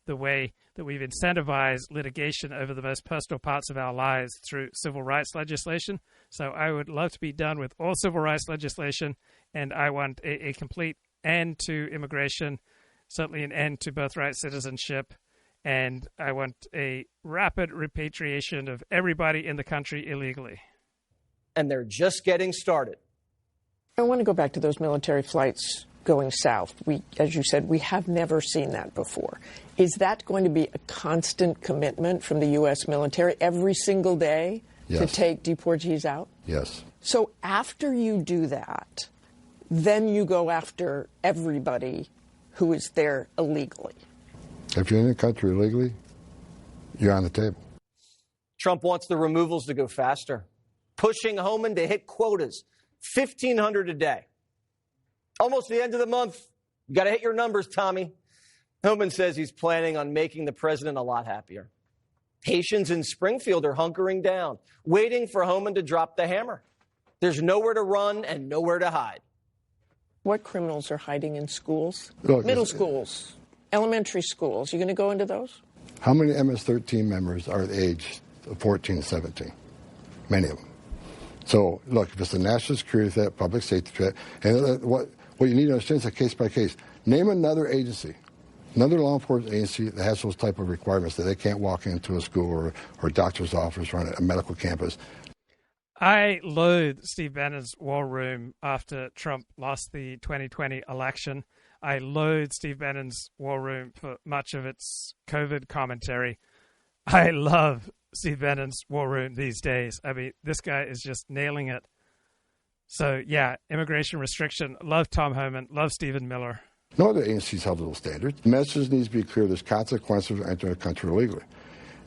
the way that we've incentivized litigation over the most personal parts of our lives through civil rights legislation. So I would love to be done with all civil rights legislation, and I want a complete end to immigration, certainly an end to birthright citizenship, and I want a rapid repatriation of everybody in the country illegally. And they're just getting started. I want to go back to those military flights going south. As you said, we have never seen that before. Is that going to be a constant commitment from the U.S. military every single day to take deportees out? Yes. So after you do that, then you go after everybody who is there illegally. If you're in the country illegally, you're on the table. Trump wants the removals to go faster, pushing Homan to hit quotas, 1,500 a day. Almost the end of the month. You got to hit your numbers, Tommy. Homan says he's planning on making the president a lot happier. Haitians in Springfield are hunkering down, waiting for Homan to drop the hammer. There's nowhere to run and nowhere to hide. What criminals are hiding in schools? Look, middle schools, elementary schools. You going to go into those? How many MS-13 members are at age of 14 to 17? Many of them. So, look, if it's a national security threat, public safety threat, and what you need to understand is a case by case. Name another agency, another law enforcement agency that has those type of requirements that they can't walk into a school or a doctor's office or on a medical campus. I loathe Steve Bannon's war room after Trump lost the 2020 election. I loathe Steve Bannon's war room for much of its COVID commentary. I love Steve Bannon's war room these days. I mean, this guy is just nailing it. So, yeah, immigration restriction. Love Tom Homan. Love Stephen Miller. No other agencies held to those standards. The message needs to be clear. There's consequences for entering a country illegally.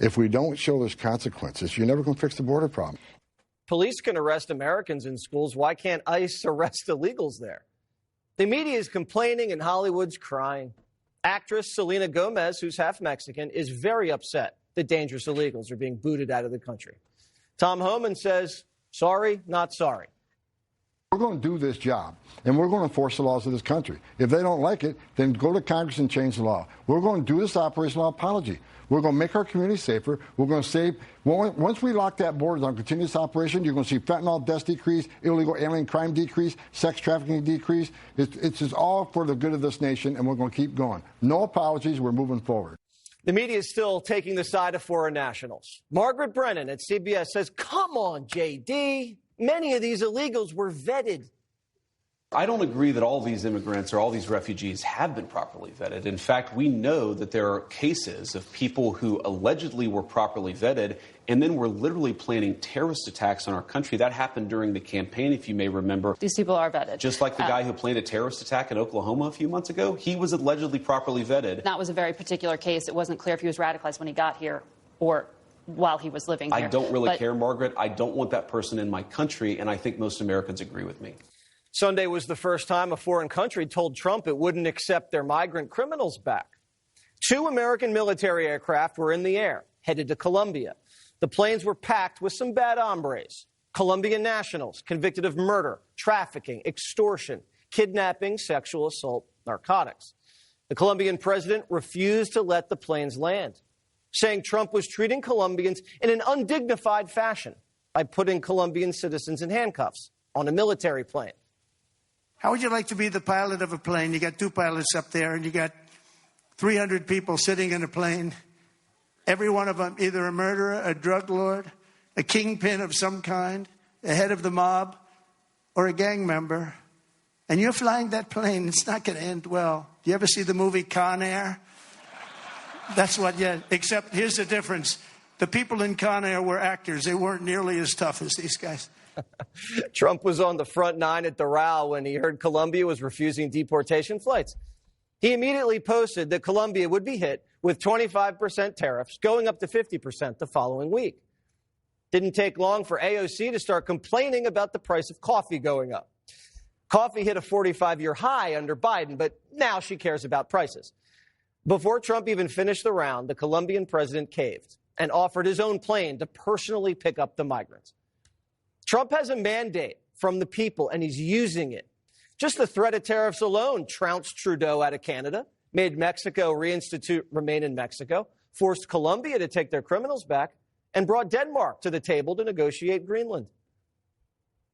If we don't show there's consequences, you're never going to fix the border problem. Police can arrest Americans in schools. Why can't ICE arrest illegals there? The media is complaining and Hollywood's crying. Actress Selena Gomez, who's half Mexican, is very upset that dangerous illegals are being booted out of the country. Tom Homan says, sorry, not sorry. We're going to do this job, and we're going to enforce the laws of this country. If they don't like it, then go to Congress and change the law. We're going to do this operational apology. We're going to make our community safer. We're going to save. Once we lock that border on continuous operation, you're going to see fentanyl deaths decrease, illegal alien crime decrease, sex trafficking decrease. It's just all for the good of this nation, and we're going to keep going. No apologies. We're moving forward. The media is still taking the side of foreign nationals. Margaret Brennan at CBS says, come on, JD. Many of these illegals were vetted. I don't agree that all these immigrants or all these refugees have been properly vetted. In fact, we know that there are cases of people who allegedly were properly vetted and then were literally planning terrorist attacks on our country. That happened during the campaign, if you may remember. These people are vetted. Just like the guy who planned a terrorist attack in Oklahoma a few months ago, he was allegedly properly vetted. That was a very particular case. It wasn't clear if he was radicalized when he got here or while he was living here. I don't really care, Margaret. I don't want that person in my country, and I think most Americans agree with me. Sunday was the first time a foreign country told Trump it wouldn't accept their migrant criminals back. 2 American military aircraft were in the air, headed to Colombia. The planes were packed with some bad hombres, Colombian nationals convicted of murder, trafficking, extortion, kidnapping, sexual assault, narcotics. The Colombian president refused to let the planes land, saying Trump was treating Colombians in an undignified fashion by putting Colombian citizens in handcuffs on a military plane. How would you like to be the pilot of a plane? You got 2 pilots up there, and you got 300 people sitting in a plane. Every one of them either a murderer, a drug lord, a kingpin of some kind, a head of the mob, or a gang member. And you're flying that plane. It's not going to end well. Do you ever see the movie Con Air? That's what, yeah. Except here's the difference. The people in Con Air were actors. They weren't nearly as tough as these guys. Trump was on the front 9 at Doral when he heard Colombia was refusing deportation flights. He immediately posted that Colombia would be hit with 25% tariffs, going up to 50% the following week. Didn't take long for AOC to start complaining about the price of coffee going up. Coffee hit a 45-year high under Biden, but now she cares about prices. Before Trump even finished the round, the Colombian president caved and offered his own plane to personally pick up the migrants. Trump has a mandate from the people, and he's using it. Just the threat of tariffs alone trounced Trudeau out of Canada, made Mexico reinstitute remain in Mexico, forced Colombia to take their criminals back, and brought Denmark to the table to negotiate Greenland.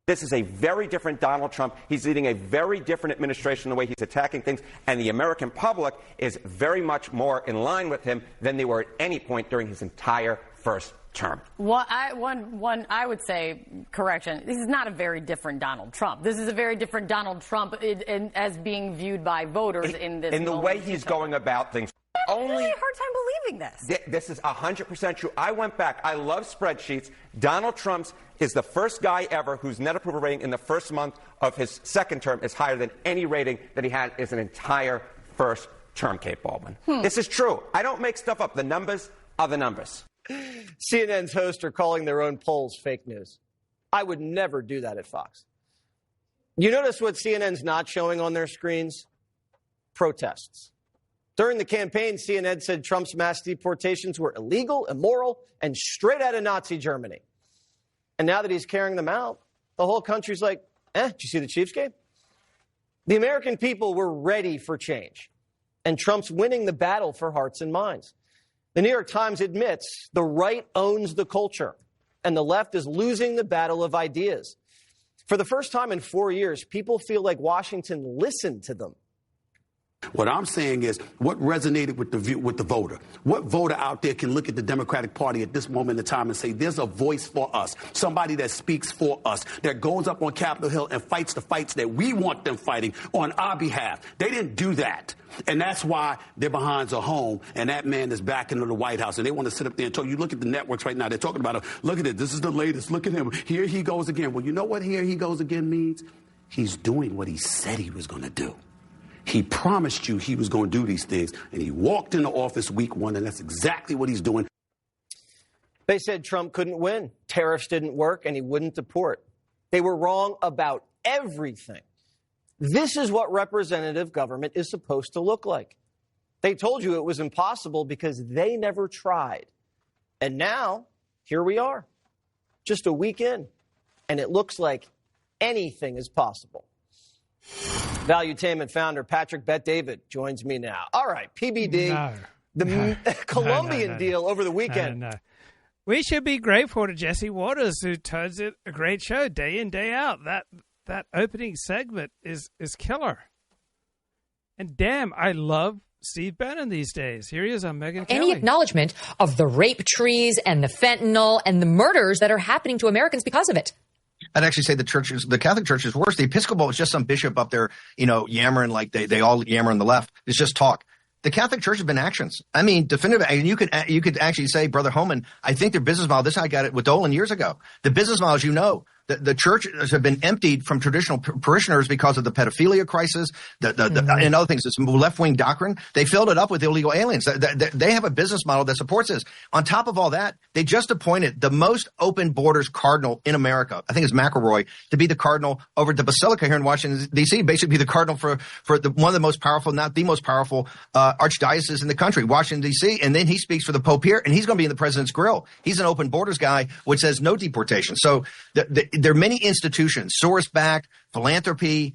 This is a very different Donald Trump. He's leading a very different administration in the way he's attacking things, and the American public is very much more in line with him than they were at any point during his entire first term. Well, I would say, correction, this is not a very different Donald Trump. This is a very different Donald Trump as being viewed by voters in this in the way he's going about things. I'm having a hard time believing this. This is 100% true. I went back. I love spreadsheets. Donald Trump is the first guy ever whose net approval rating in the first month of his second term is higher than any rating that he had in an entire first term, Kate Baldwin. This is true. I don't make stuff up. The numbers are the numbers. CNN's hosts are calling their own polls fake news. I would never do that at Fox. You notice what CNN's not showing on their screens? Protests. During the campaign, CNN said Trump's mass deportations were illegal, immoral, and straight out of Nazi Germany. And now that he's carrying them out, the whole country's like, did you see the Chiefs game? The American people were ready for change. And Trump's winning the battle for hearts and minds. The New York Times admits the right owns the culture. and the left is losing the battle of ideas. For the first time in 4 years, people feel like Washington listened to them. What I'm saying is what resonated with the voter. What voter out there can look at the Democratic Party at this moment in time and say there's a voice for us, somebody that speaks for us, that goes up on Capitol Hill and fights the fights that we want them fighting on our behalf. They didn't do that. And that's why their behinds are home, and that man is back into the White House. And they want to sit up there and talk. You look at the networks right now, they're talking about, look at it, this is the latest, look at him, here he goes again. Well, you know what here he goes again means? He's doing what he said he was going to do. He promised you he was going to do these things, and he walked into office week one, and that's exactly what he's doing. They said Trump couldn't win, tariffs didn't work, and he wouldn't deport. They were wrong about everything. This is what representative government is supposed to look like. They told you it was impossible because they never tried. And now, here we are, just a week in, and it looks like anything is possible. Valuetainment founder Patrick Bet-David joins me now. All right, PBD, Colombian deal over the weekend. No. We should be grateful to Jesse Waters, who turns it a great show day in, day out. That opening segment is killer. And damn, I love Steve Bannon these days. Here he is on Megyn Kelly. Any acknowledgement of the rape trees and the fentanyl and the murders that are happening to Americans because of it. I'd actually say the Catholic Church is worse. The Episcopal is just some bishop up there, yammering like they all yammer on the left. It's just talk. The Catholic Church has been actions. I mean, definitive. And you could actually say, Brother Homan, I think their business model. This is how I got it with Dolan years ago. The business model, as you know, the churches have been emptied from traditional parishioners because of the pedophilia crisis, and other things. This left-wing doctrine. They filled it up with illegal aliens. They have a business model that supports this. On top of all that, they just appointed the most open borders cardinal in America. I think it's McElroy, to be the cardinal over the Basilica here in Washington, D.C., basically the cardinal for one of the most powerful, not the most powerful archdiocese in the country, Washington, D.C., and then he speaks for the Pope here, and he's going to be in the president's grill. He's an open borders guy, which says no deportation. So there are many institutions, source-backed, philanthropy,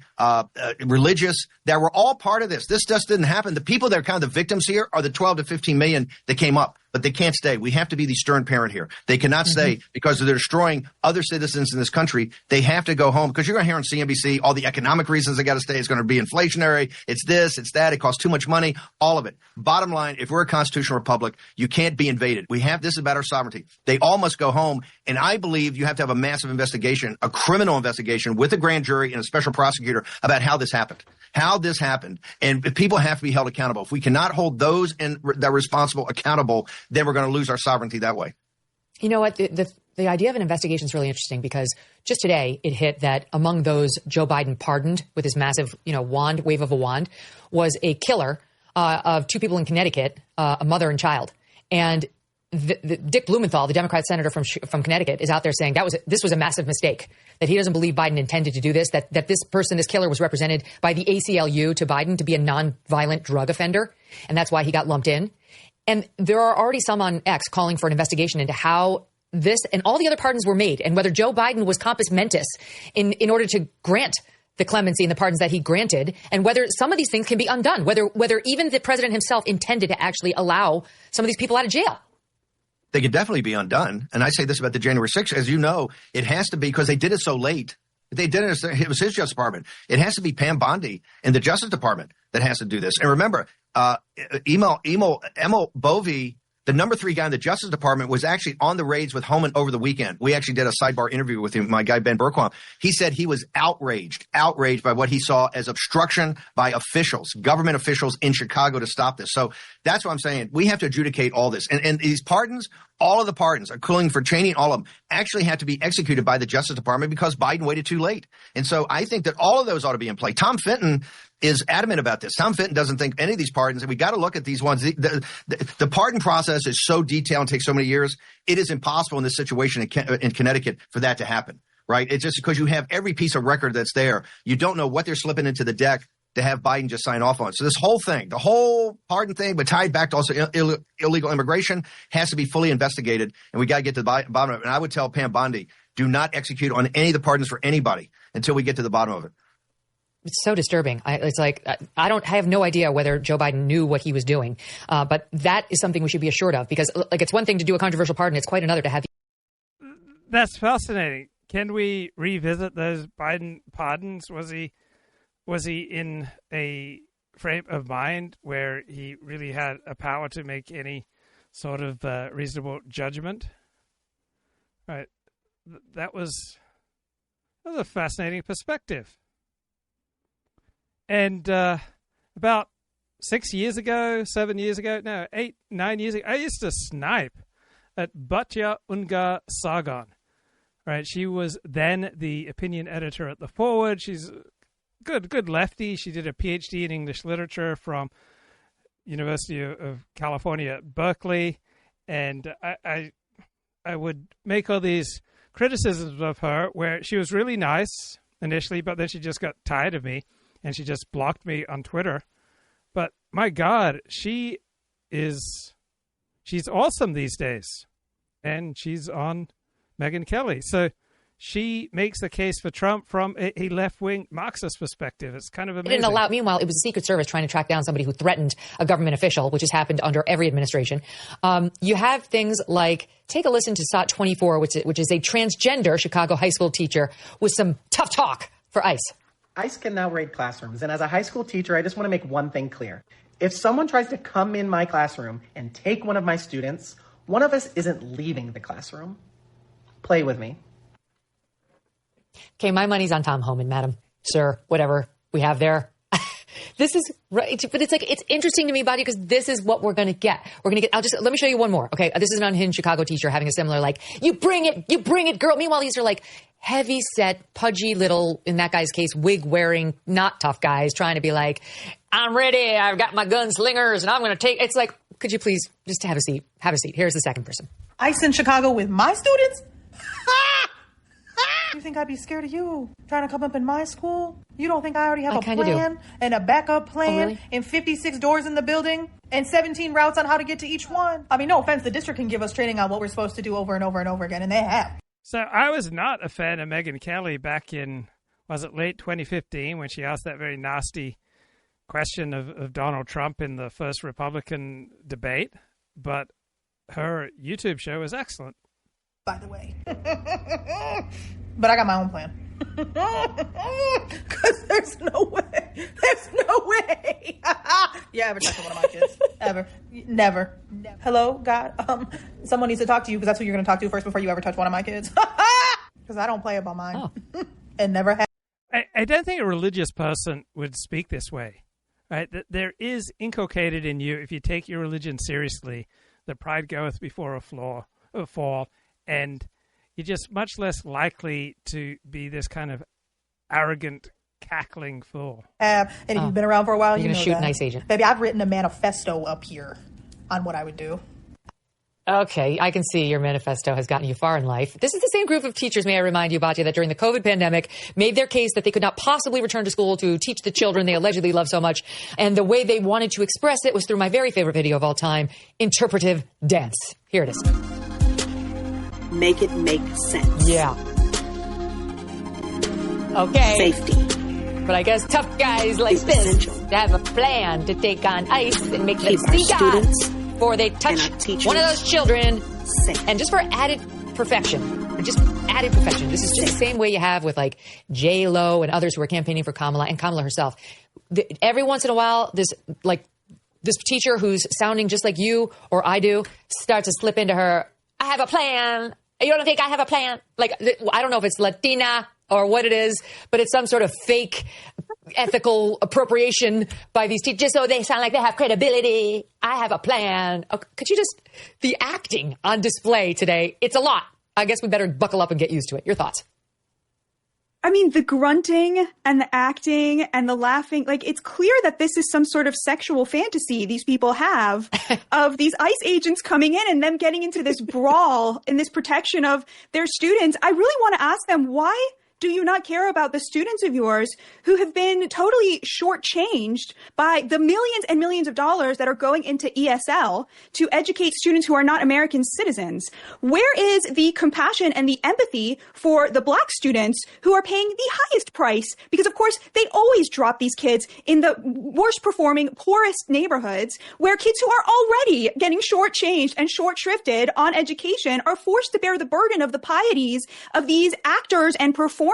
religious, that were all part of this. This just didn't happen. The people that are kind of the victims here are the 12 to 15 million that came up, but they can't stay. We have to be the stern parent here. They cannot stay because they're destroying other citizens in this country. They have to go home because you're going to hear on CNBC all the economic reasons they got to stay. It's going to be inflationary. It's this, it's that. It costs too much money. All of it. Bottom line, if we're a constitutional republic, you can't be invaded. This is about our sovereignty. They all must go home. And I believe you have to have a massive investigation, a criminal investigation with a grand jury and a special prosecutor about how this happened. And people have to be held accountable. If we cannot hold those that are responsible accountable, then we're going to lose our sovereignty that way. You know what? The idea of an investigation is really interesting because just today it hit that among those Joe Biden pardoned with his massive, wave of a wand, was a killer of two people in Connecticut, a mother and child. And Dick Blumenthal, the Democrat senator from Connecticut, is out there saying this was a massive mistake, that he doesn't believe Biden intended to do this, that this killer was represented by the ACLU to Biden to be a nonviolent drug offender, and that's why he got lumped in. And there are already some on X calling for an investigation into how this and all the other pardons were made and whether Joe Biden was compos mentis in order to grant the clemency and the pardons that he granted, and whether some of these things can be undone, whether even the president himself intended to actually allow some of these people out of jail. They could definitely be undone. And I say this about the January 6th. As you know, it has to be because they did it so late. They did it. It was his Justice Department. It has to be Pam Bondi in the Justice Department that has to do this. And remember, Emil Bovee, the number 3 guy in the Justice Department, was actually on the raids with Homan over the weekend. We actually did a sidebar interview with him, my guy Ben Berquam. He said he was outraged by what he saw as obstruction by officials, government officials in Chicago to stop this. So that's what I'm saying. We have to adjudicate all this. And these pardons, all of the pardons, including for Cheney, all of them, actually had to be executed by the Justice Department because Biden waited too late. And so I think that all of those ought to be in play. Tom Fenton is adamant about this. Tom Fenton doesn't think any of these pardons, and we got to look at these ones. The pardon process is so detailed and takes so many years. It is impossible in this situation in Connecticut for that to happen, right? It's just because you have every piece of record that's there. You don't know what they're slipping into the deck to have Biden just sign off on it. So this whole thing, the whole pardon thing, but tied back to also illegal immigration, has to be fully investigated, and we got to get to the bottom of it. And I would tell Pam Bondi, do not execute on any of the pardons for anybody until we get to the bottom of it. It's so disturbing. I have no idea whether Joe Biden knew what he was doing, but that is something we should be assured of, because it's one thing to do a controversial pardon. It's quite another to have. That's fascinating. Can we revisit those Biden pardons? Was he in a frame of mind where he really had a power to make any sort of reasonable judgment? Right. That was a fascinating perspective. And about 7 years ago, 9 years ago, I used to snipe at Batya Ungar-Sargon. Right, she was then the opinion editor at The Forward. She's a good lefty. She did a PhD in English literature from University of California at Berkeley. And I would make all these criticisms of her where she was really nice initially, but then she just got tired of me and she just blocked me on Twitter. But my God, she's awesome these days. And she's on Megyn Kelly. So she makes the case for Trump from a left-wing Marxist perspective. It's kind of amazing. It didn't allow. Meanwhile, it was the Secret Service trying to track down somebody who threatened a government official, which has happened under every administration. You have things like, take a listen to SOT 24, which is a transgender Chicago high school teacher with some tough talk for ICE. ICE can now raid classrooms. And as a high school teacher, I just want to make one thing clear. If someone tries to come in my classroom and take one of my students, one of us isn't leaving the classroom. Play with me. Okay, my money's on Tom Homan, madam, sir, whatever we have there. This is right, but it's like, it's interesting to me, Batya, because this is what we're going to get. Let me show you one more. Okay, this is an unhinged Chicago teacher having a similar, like, you bring it, girl. Meanwhile, these are like heavy set, pudgy little, in that guy's case, wig wearing, not tough guys trying to be like, I'm ready. I've got my gunslingers and I'm going to take, it's like, could you please just have a seat? Have a seat. Here's the second person. ICE in Chicago with my students? You think I'd be scared of you trying to come up in my school? You don't think I already have a plan and a backup plan and 56 doors in the building and 17 routes on how to get to each one? I mean, no offense, the district can give us training on what we're supposed to do over and over and over again, and they have. So I was not a fan of Megyn Kelly back in, was it late 2015, when she asked that very nasty question of Donald Trump in the first Republican debate, but her YouTube show was excellent. By the way. But I got my own plan. Because there's no way. There's no way. You ever talk to one of my kids? Ever. Never. Hello, God? Someone needs to talk to you because that's who you're going to talk to first before you ever touch one of my kids. Because I don't play about mine. And never have. I don't think a religious person would speak this way. Right? There is inculcated in you, if you take your religion seriously, that pride goeth before a fall, and you're just much less likely to be this kind of arrogant, cackling fool. And if you've been around for a while, you know that. You're going to shoot an ICE agent. Baby, I've written a manifesto up here on what I would do. Okay, I can see your manifesto has gotten you far in life. This is the same group of teachers, may I remind you, Batya, that during the COVID pandemic made their case that they could not possibly return to school to teach the children they allegedly love so much. And the way they wanted to express it was through my very favorite video of all time, interpretive dance. Here it is. Make it make sense. Yeah. Okay. Safety. But I guess tough guys like it's this essential. have a plan to take on ICE and make them Keep see our God students before they touch one of those children. Safe. And just for added perfection, this is just the same way you have with like J-Lo and others who are campaigning for Kamala and Kamala herself. Every once in a while, this teacher who's sounding just like you or I do starts to slip into her, I have a plan. You don't think I have a plan? Like, I don't know if it's Latina or what it is, but it's some sort of fake ethical appropriation by these teachers so they sound like they have credibility. I have a plan. Could you just, the acting on display today, it's a lot. I guess we better buckle up and get used to it. Your thoughts? I mean, the grunting and the acting and the laughing, like, it's clear that this is some sort of sexual fantasy these people have of these ICE agents coming in and them getting into this brawl in this protection of their students. I really want to ask them, why do you not care about the students of yours who have been totally shortchanged by the millions and millions of dollars that are going into ESL to educate students who are not American citizens? Where is the compassion and the empathy for the black students who are paying the highest price? Because, of course, they always drop these kids in the worst performing, poorest neighborhoods where kids who are already getting shortchanged and short-shrifted on education are forced to bear the burden of the pieties of these actors and performers.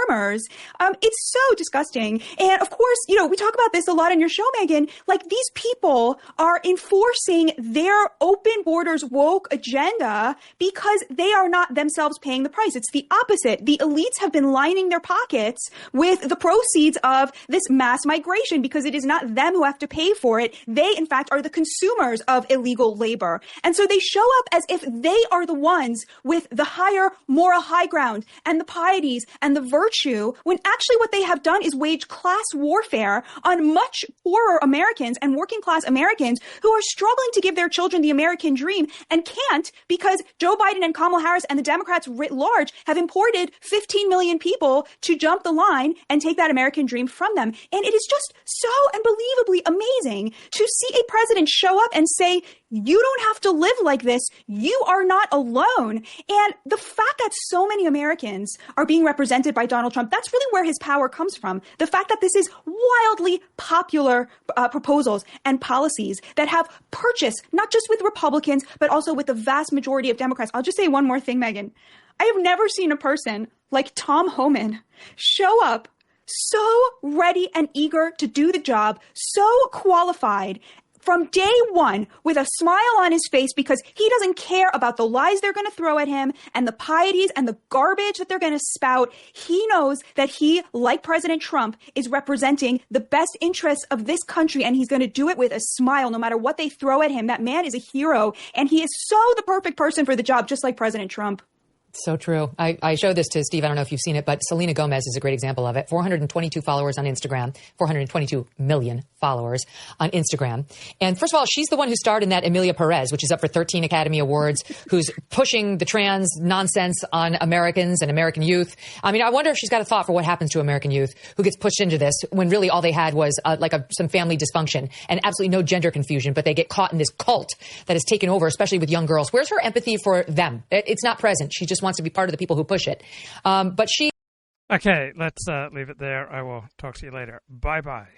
It's so disgusting. And of course, you know, we talk about this a lot on your show, Megan, like these people are enforcing their open borders woke agenda because they are not themselves paying the price. It's the opposite. The elites have been lining their pockets with the proceeds of this mass migration because it is not them who have to pay for it. They, in fact, are the consumers of illegal labor. And so they show up as if they are the ones with the higher moral high ground and the pieties and the virtue, when actually what they have done is wage class warfare on much poorer Americans and working class Americans who are struggling to give their children the American dream and can't because Joe Biden and Kamala Harris and the Democrats writ large have imported 15 million people to jump the line and take that American dream from them. And it is just so unbelievably amazing to see a president show up and say, you don't have to live like this. You are not alone. And the fact that so many Americans are being represented by Donald Trump, that's really where his power comes from. The fact that this is wildly popular proposals and policies that have purchase, not just with Republicans, but also with the vast majority of Democrats. I'll just say one more thing, Megan. I have never seen a person like Tom Homan show up so ready and eager to do the job, so qualified, from day one with a smile on his face because he doesn't care about the lies they're going to throw at him and the pieties and the garbage that they're going to spout. He knows that he, like President Trump, is representing the best interests of this country, and he's going to do it with a smile no matter what they throw at him. That man is a hero, and he is so the perfect person for the job, just like President Trump. So true. I showed this to Steve. I don't know if you've seen it, but Selena Gomez is a great example of it. 422 followers on Instagram, 422 million followers on Instagram. And first of all, she's the one who starred in that Emilia Perez, which is up for 13 Academy Awards, who's pushing the trans nonsense on Americans and American youth. I mean, I wonder if she's got a thought for what happens to American youth who gets pushed into this when really all they had was some family dysfunction and absolutely no gender confusion, but they get caught in this cult that has taken over, especially with young girls. Where's her empathy for them? It's not present. She just wants to be part of the people who push it. But she... Okay, let's leave it there. I will talk to you later. Bye-bye.